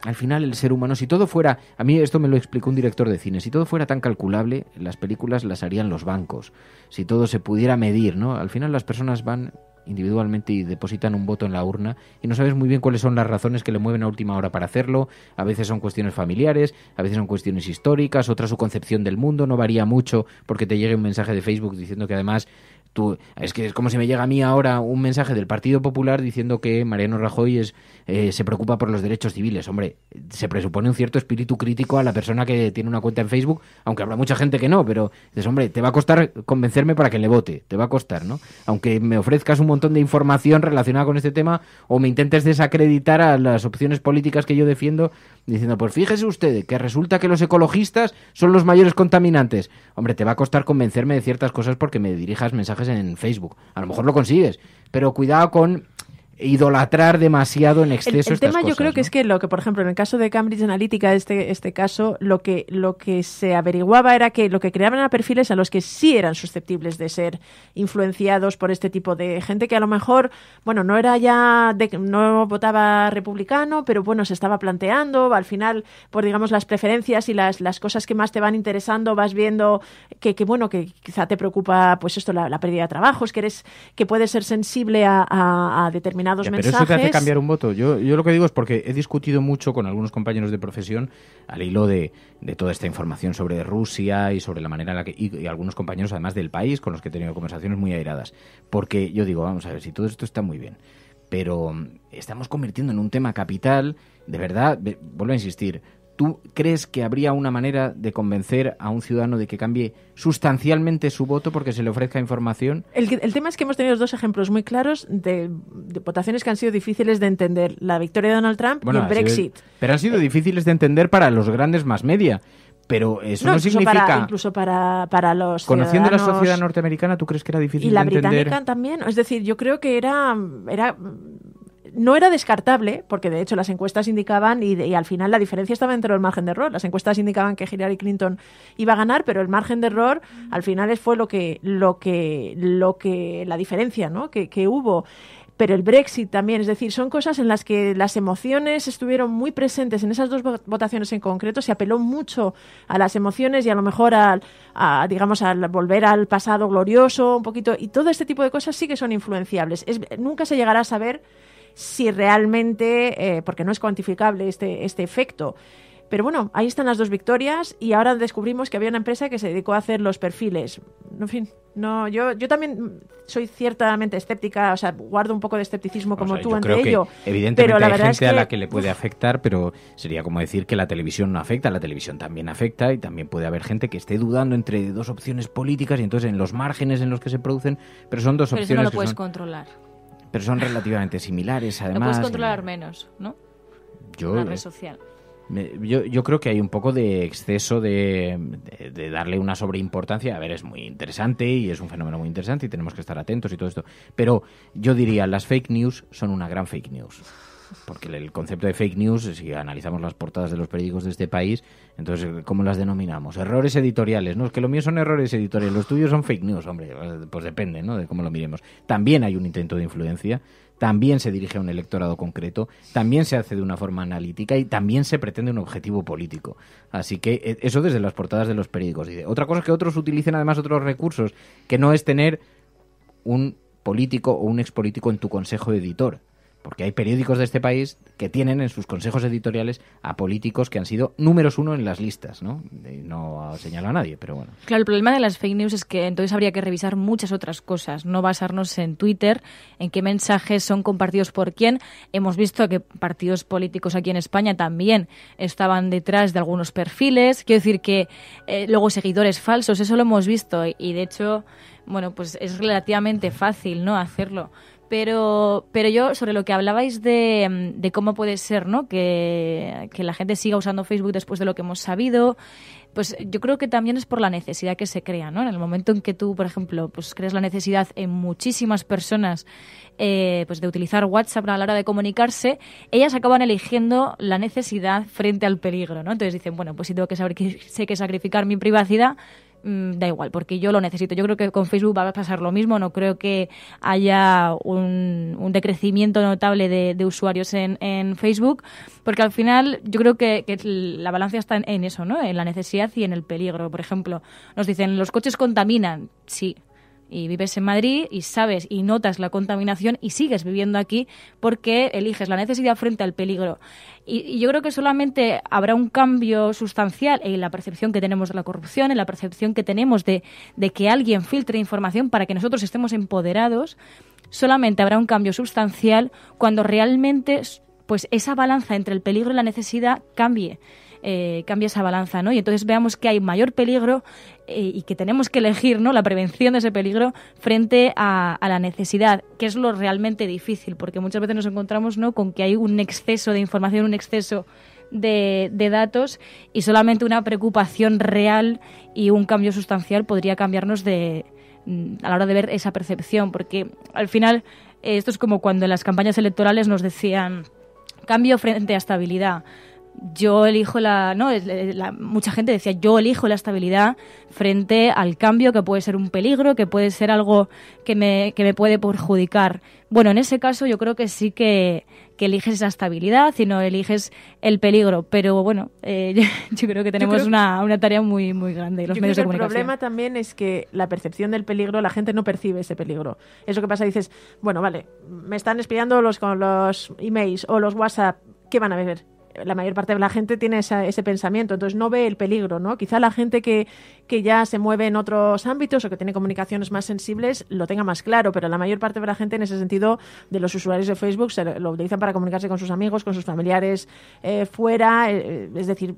al final el ser humano, si todo fuera, a mí esto me lo explicó un director de cine, si todo fuera tan calculable, las películas las harían los bancos, si todo se pudiera medir, ¿no? Al final las personas van individualmente y depositan un voto en la urna y no sabes muy bien cuáles son las razones que le mueven a última hora para hacerlo. A veces son cuestiones familiares, a veces son cuestiones históricas, otra su concepción del mundo no varía mucho porque te llegue un mensaje de Facebook diciendo que además es que es como si me llega a mí ahora un mensaje del Partido Popular diciendo que Mariano Rajoy se preocupa por los derechos civiles. Hombre, se presupone un cierto espíritu crítico a la persona que tiene una cuenta en Facebook, aunque habrá mucha gente que no, pero dices, hombre, te va a costar convencerme para que le vote, te va a costar, ¿no? Aunque me ofrezcas un montón de información relacionada con este tema o me intentes desacreditar a las opciones políticas que yo defiendo diciendo, pues fíjese usted que resulta que los ecologistas son los mayores contaminantes. Hombre, te va a costar convencerme de ciertas cosas porque me dirijas mensajes en Facebook. A lo mejor lo consigues, pero cuidado con idolatrar demasiado en exceso el tema, yo creo que ¿no? Es que lo que, por ejemplo, en el caso de Cambridge Analytica, este caso, lo que se averiguaba era que lo que creaban eran perfiles a los que sí eran susceptibles de ser influenciados por este tipo de gente que a lo mejor, bueno, no votaba republicano, pero bueno, se estaba planteando, al final, por digamos las preferencias y las cosas que más te van interesando, vas viendo que quizá te preocupa pues esto, la pérdida de trabajos, que puedes ser sensible a determinados mensajes. Pero eso te hace cambiar un voto. Yo lo que digo es porque he discutido mucho con algunos compañeros de profesión al hilo de toda esta información sobre Rusia y sobre la manera en la que y algunos compañeros además del país con los que he tenido conversaciones muy airadas. Porque yo digo, vamos a ver, si todo esto está muy bien, pero estamos convirtiendo en un tema capital, de verdad, vuelvo a insistir, ¿tú crees que habría una manera de convencer a un ciudadano de que cambie sustancialmente su voto porque se le ofrezca información? El tema es que hemos tenido dos ejemplos muy claros de votaciones que han sido difíciles de entender. La victoria de Donald Trump y el Brexit. Pero han sido difíciles de entender para los grandes mass media. Pero eso no significa... Incluso para los conociendo ciudadanos... la sociedad norteamericana, ¿tú crees que era difícil de entender? Y la británica también. Es decir, yo creo que era no era descartable, porque de hecho las encuestas indicaban, y al final la diferencia estaba dentro del margen de error. Las encuestas indicaban que Hillary Clinton iba a ganar, pero el margen de error al final fue lo que la diferencia, ¿no? que hubo. Pero el Brexit también, es decir, son cosas en las que las emociones estuvieron muy presentes en esas dos votaciones en concreto. Se apeló mucho a las emociones y a lo mejor al volver al pasado glorioso un poquito. Y todo este tipo de cosas sí que son influenciables. Nunca se llegará a saber si realmente, porque no es cuantificable este efecto. Pero bueno, ahí están las dos victorias y ahora descubrimos que había una empresa que se dedicó a hacer los perfiles. En fin, no, yo también soy ciertamente escéptica, o sea, guardo un poco de escepticismo como tú ante ello. Evidentemente pero la hay verdad gente es que, a la que le puede afectar, pero sería como decir que la televisión no afecta. La televisión también afecta y también puede haber gente que esté dudando entre dos opciones políticas y entonces en los márgenes en los que se producen, pero son dos opciones eso no lo que puedes controlar. Pero son relativamente similares, además. Lo puedes controlar menos, ¿no? Una red social. Yo creo que hay un poco de exceso de darle una sobreimportancia. A ver, es muy interesante y es un fenómeno muy interesante y tenemos que estar atentos y todo esto. Pero yo diría, las fake news son una gran fake news. Porque el concepto de fake news, si analizamos las portadas de los periódicos de este país, entonces, ¿cómo las denominamos? Errores editoriales. No, es que lo mío son errores editoriales, los tuyos son fake news, hombre. Pues depende, ¿no?, de cómo lo miremos. También hay un intento de influencia, también se dirige a un electorado concreto, también se hace de una forma analítica y también se pretende un objetivo político. Así que eso desde las portadas de los periódicos. Y otra cosa es que otros utilicen además otros recursos, que no es tener un político o un expolítico en tu consejo editor. Porque hay periódicos de este país que tienen en sus consejos editoriales a políticos que han sido números 1 en las listas, ¿no? Y no señalo a nadie, pero bueno. Claro, el problema de las fake news es que entonces habría que revisar muchas otras cosas, no basarnos en Twitter, en qué mensajes son compartidos por quién. Hemos visto que partidos políticos aquí en España también estaban detrás de algunos perfiles. Quiero decir que luego seguidores falsos, eso lo hemos visto y de hecho, bueno, pues es relativamente fácil, ¿no?, hacerlo. Pero yo, sobre lo que hablabais de cómo puede ser, ¿no?, que la gente siga usando Facebook después de lo que hemos sabido, pues yo creo que también es por la necesidad que se crea, ¿no? En el momento en que tú, por ejemplo, pues creas la necesidad en muchísimas personas pues de utilizar WhatsApp a la hora de comunicarse, ellas acaban eligiendo la necesidad frente al peligro, ¿no? Entonces dicen, bueno, pues si tengo que sacrificar mi privacidad, da igual, porque yo lo necesito. Yo creo que con Facebook va a pasar lo mismo. No creo que haya un decrecimiento notable de usuarios en Facebook, porque al final yo creo que la balanza está en eso, ¿no?, en la necesidad y en el peligro. Por ejemplo, nos dicen, los coches contaminan. Sí. Y vives en Madrid y sabes y notas la contaminación y sigues viviendo aquí porque eliges la necesidad frente al peligro. Y yo creo que solamente habrá un cambio sustancial en la percepción que tenemos de la corrupción, en la percepción que tenemos de que alguien filtre información para que nosotros estemos empoderados. Solamente habrá un cambio sustancial cuando realmente pues esa balanza entre el peligro y la necesidad cambie esa balanza, ¿no? Y entonces veamos que hay mayor peligro y que tenemos que elegir, ¿no?, la prevención de ese peligro frente a la necesidad, que es lo realmente difícil, porque muchas veces nos encontramos, ¿no?, con que hay un exceso de información, un exceso de datos y solamente una preocupación real y un cambio sustancial podría cambiarnos a la hora de ver esa percepción, porque al final esto es como cuando en las campañas electorales nos decían cambio frente a estabilidad. Yo elijo mucha gente decía, yo elijo la estabilidad frente al cambio, que puede ser un peligro, que puede ser algo que me puede perjudicar. Bueno, en ese caso yo creo que sí que eliges esa estabilidad y no eliges el peligro. Pero bueno, yo creo que tenemos una tarea muy, muy grande, los medios de comunicación. El problema también es que la percepción del peligro, la gente no percibe ese peligro. Eso que pasa, dices, bueno, vale, me están espiando con los emails o los WhatsApp, ¿qué van a ver? La mayor parte de la gente tiene ese pensamiento, entonces no ve el peligro, ¿no? Quizá la gente que ya se mueve en otros ámbitos o que tiene comunicaciones más sensibles lo tenga más claro, pero la mayor parte de la gente, en ese sentido, de los usuarios de Facebook, lo utilizan para comunicarse con sus amigos, con sus familiares fuera, es decir,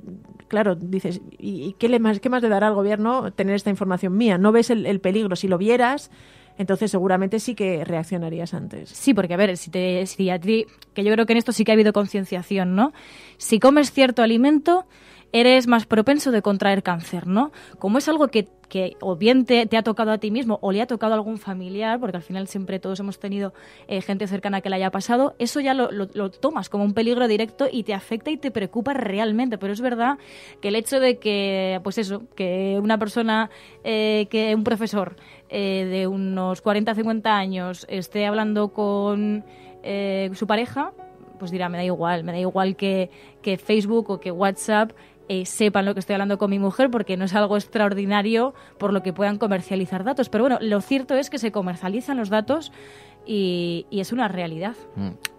claro, dices, ¿y qué más le dará al gobierno tener esta información mía? No ves el peligro. Si lo vieras, entonces seguramente sí que reaccionarías antes. Sí, porque a ver, si a ti, que yo creo que en esto sí que ha habido concienciación, ¿no? Si comes cierto alimento, eres más propenso de contraer cáncer, ¿no? Como es algo que o bien te ha tocado a ti mismo o le ha tocado a algún familiar, porque al final siempre todos hemos tenido gente cercana que le haya pasado, eso ya lo tomas como un peligro directo y te afecta y te preocupa realmente. Pero es verdad que el hecho de que, pues eso, que una persona, que un profesor de unos 40, 50 años esté hablando con su pareja, pues dirá, me da igual que Facebook o que WhatsApp sepan lo que estoy hablando con mi mujer, porque no es algo extraordinario por lo que puedan comercializar datos. Pero bueno, lo cierto es que se comercializan los datos y es una realidad.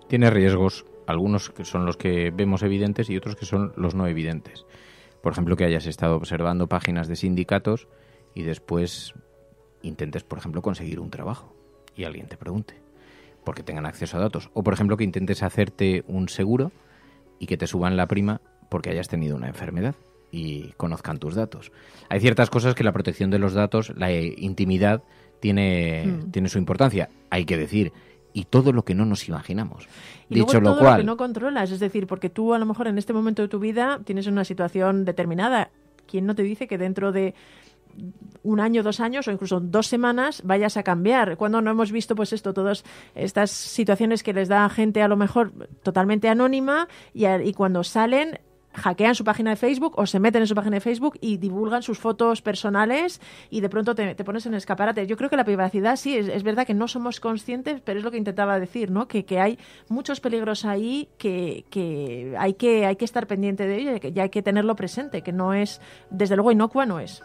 Tiene riesgos, algunos que son los que vemos evidentes y otros que son los no evidentes. Por ejemplo, que hayas estado observando páginas de sindicatos y después intentes, por ejemplo, conseguir un trabajo y alguien te pregunte porque tengan acceso a datos. O, por ejemplo, que intentes hacerte un seguro y que te suban la prima porque hayas tenido una enfermedad y conozcan tus datos. Hay ciertas cosas que la protección de los datos, la intimidad, tiene su importancia, hay que decir, y todo lo que no nos imaginamos. Y dicho luego todo lo que no controlas, es decir, porque tú a lo mejor en este momento de tu vida tienes una situación determinada. ¿Quién no te dice que dentro de 1 año, 2 años o incluso 2 semanas vayas a cambiar? Cuando no hemos visto pues todas estas situaciones que les da a gente a lo mejor totalmente anónima y cuando salen hackean su página de Facebook o se meten en su página de Facebook y divulgan sus fotos personales y de pronto te pones en escaparate. Yo creo que la privacidad sí, es verdad que no somos conscientes, pero es lo que intentaba decir, ¿no? Que hay muchos peligros ahí que hay que estar pendiente de ello y hay que tenerlo presente, que no es, desde luego, inocua no es.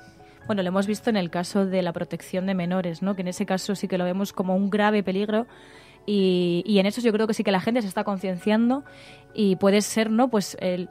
Bueno, lo hemos visto en el caso de la protección de menores, ¿no? Que en ese caso sí que lo vemos como un grave peligro y en eso yo creo que sí que la gente se está concienciando y puede ser, ¿no? Pues el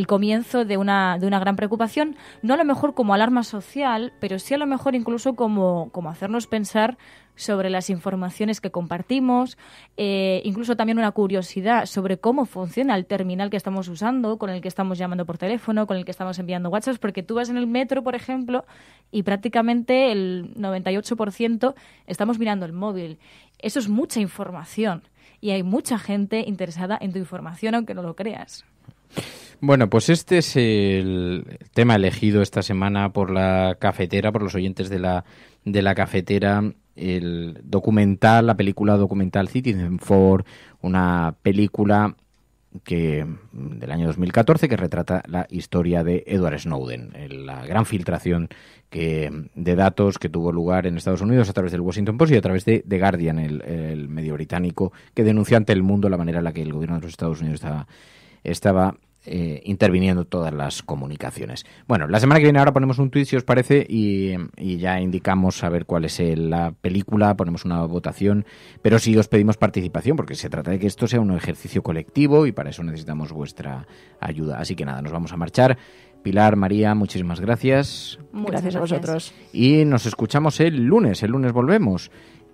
comienzo de una gran preocupación, no a lo mejor como alarma social, pero sí a lo mejor incluso como hacernos pensar sobre las informaciones que compartimos, incluso también una curiosidad sobre cómo funciona el terminal que estamos usando, con el que estamos llamando por teléfono, con el que estamos enviando WhatsApp, porque tú vas en el metro, por ejemplo, y prácticamente el 98% estamos mirando el móvil. Eso es mucha información y hay mucha gente interesada en tu información, aunque no lo creas. Bueno, pues este es el tema elegido esta semana por la cafetera, por los oyentes de la cafetera, el documental, la película documental Citizenfour, una película del año 2014 que retrata la historia de Edward Snowden, la gran filtración de datos que tuvo lugar en Estados Unidos a través del Washington Post y a través de The Guardian, el medio británico, que denunció ante el mundo la manera en la que el gobierno de los Estados Unidos estaba interviniendo todas las comunicaciones. Bueno, la semana que viene ahora ponemos un tuit, si os parece, y ya indicamos a ver cuál es la película, ponemos una votación, pero sí os pedimos participación, porque se trata de que esto sea un ejercicio colectivo y para eso necesitamos vuestra ayuda. Así que nada, nos vamos a marchar. Pilar, María, muchísimas gracias. Gracias a vosotros. Y nos escuchamos el lunes volvemos.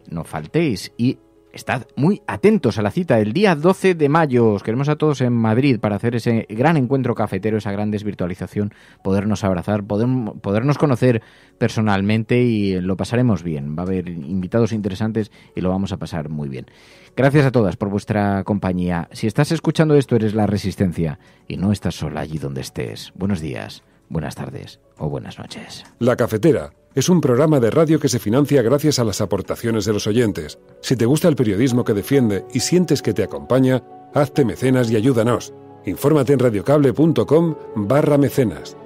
No faltéis y estad muy atentos a la cita del día 12 de mayo. Os queremos a todos en Madrid para hacer ese gran encuentro cafetero, esa gran desvirtualización, podernos abrazar, podernos conocer personalmente y lo pasaremos bien. Va a haber invitados interesantes y lo vamos a pasar muy bien. Gracias a todas por vuestra compañía. Si estás escuchando esto, eres La Resistencia y no estás sola allí donde estés. Buenos días, buenas tardes o buenas noches. La Cafetera es un programa de radio que se financia gracias a las aportaciones de los oyentes. Si te gusta el periodismo que defiende y sientes que te acompaña, hazte mecenas y ayúdanos. Infórmate en radiocable.com/mecenas.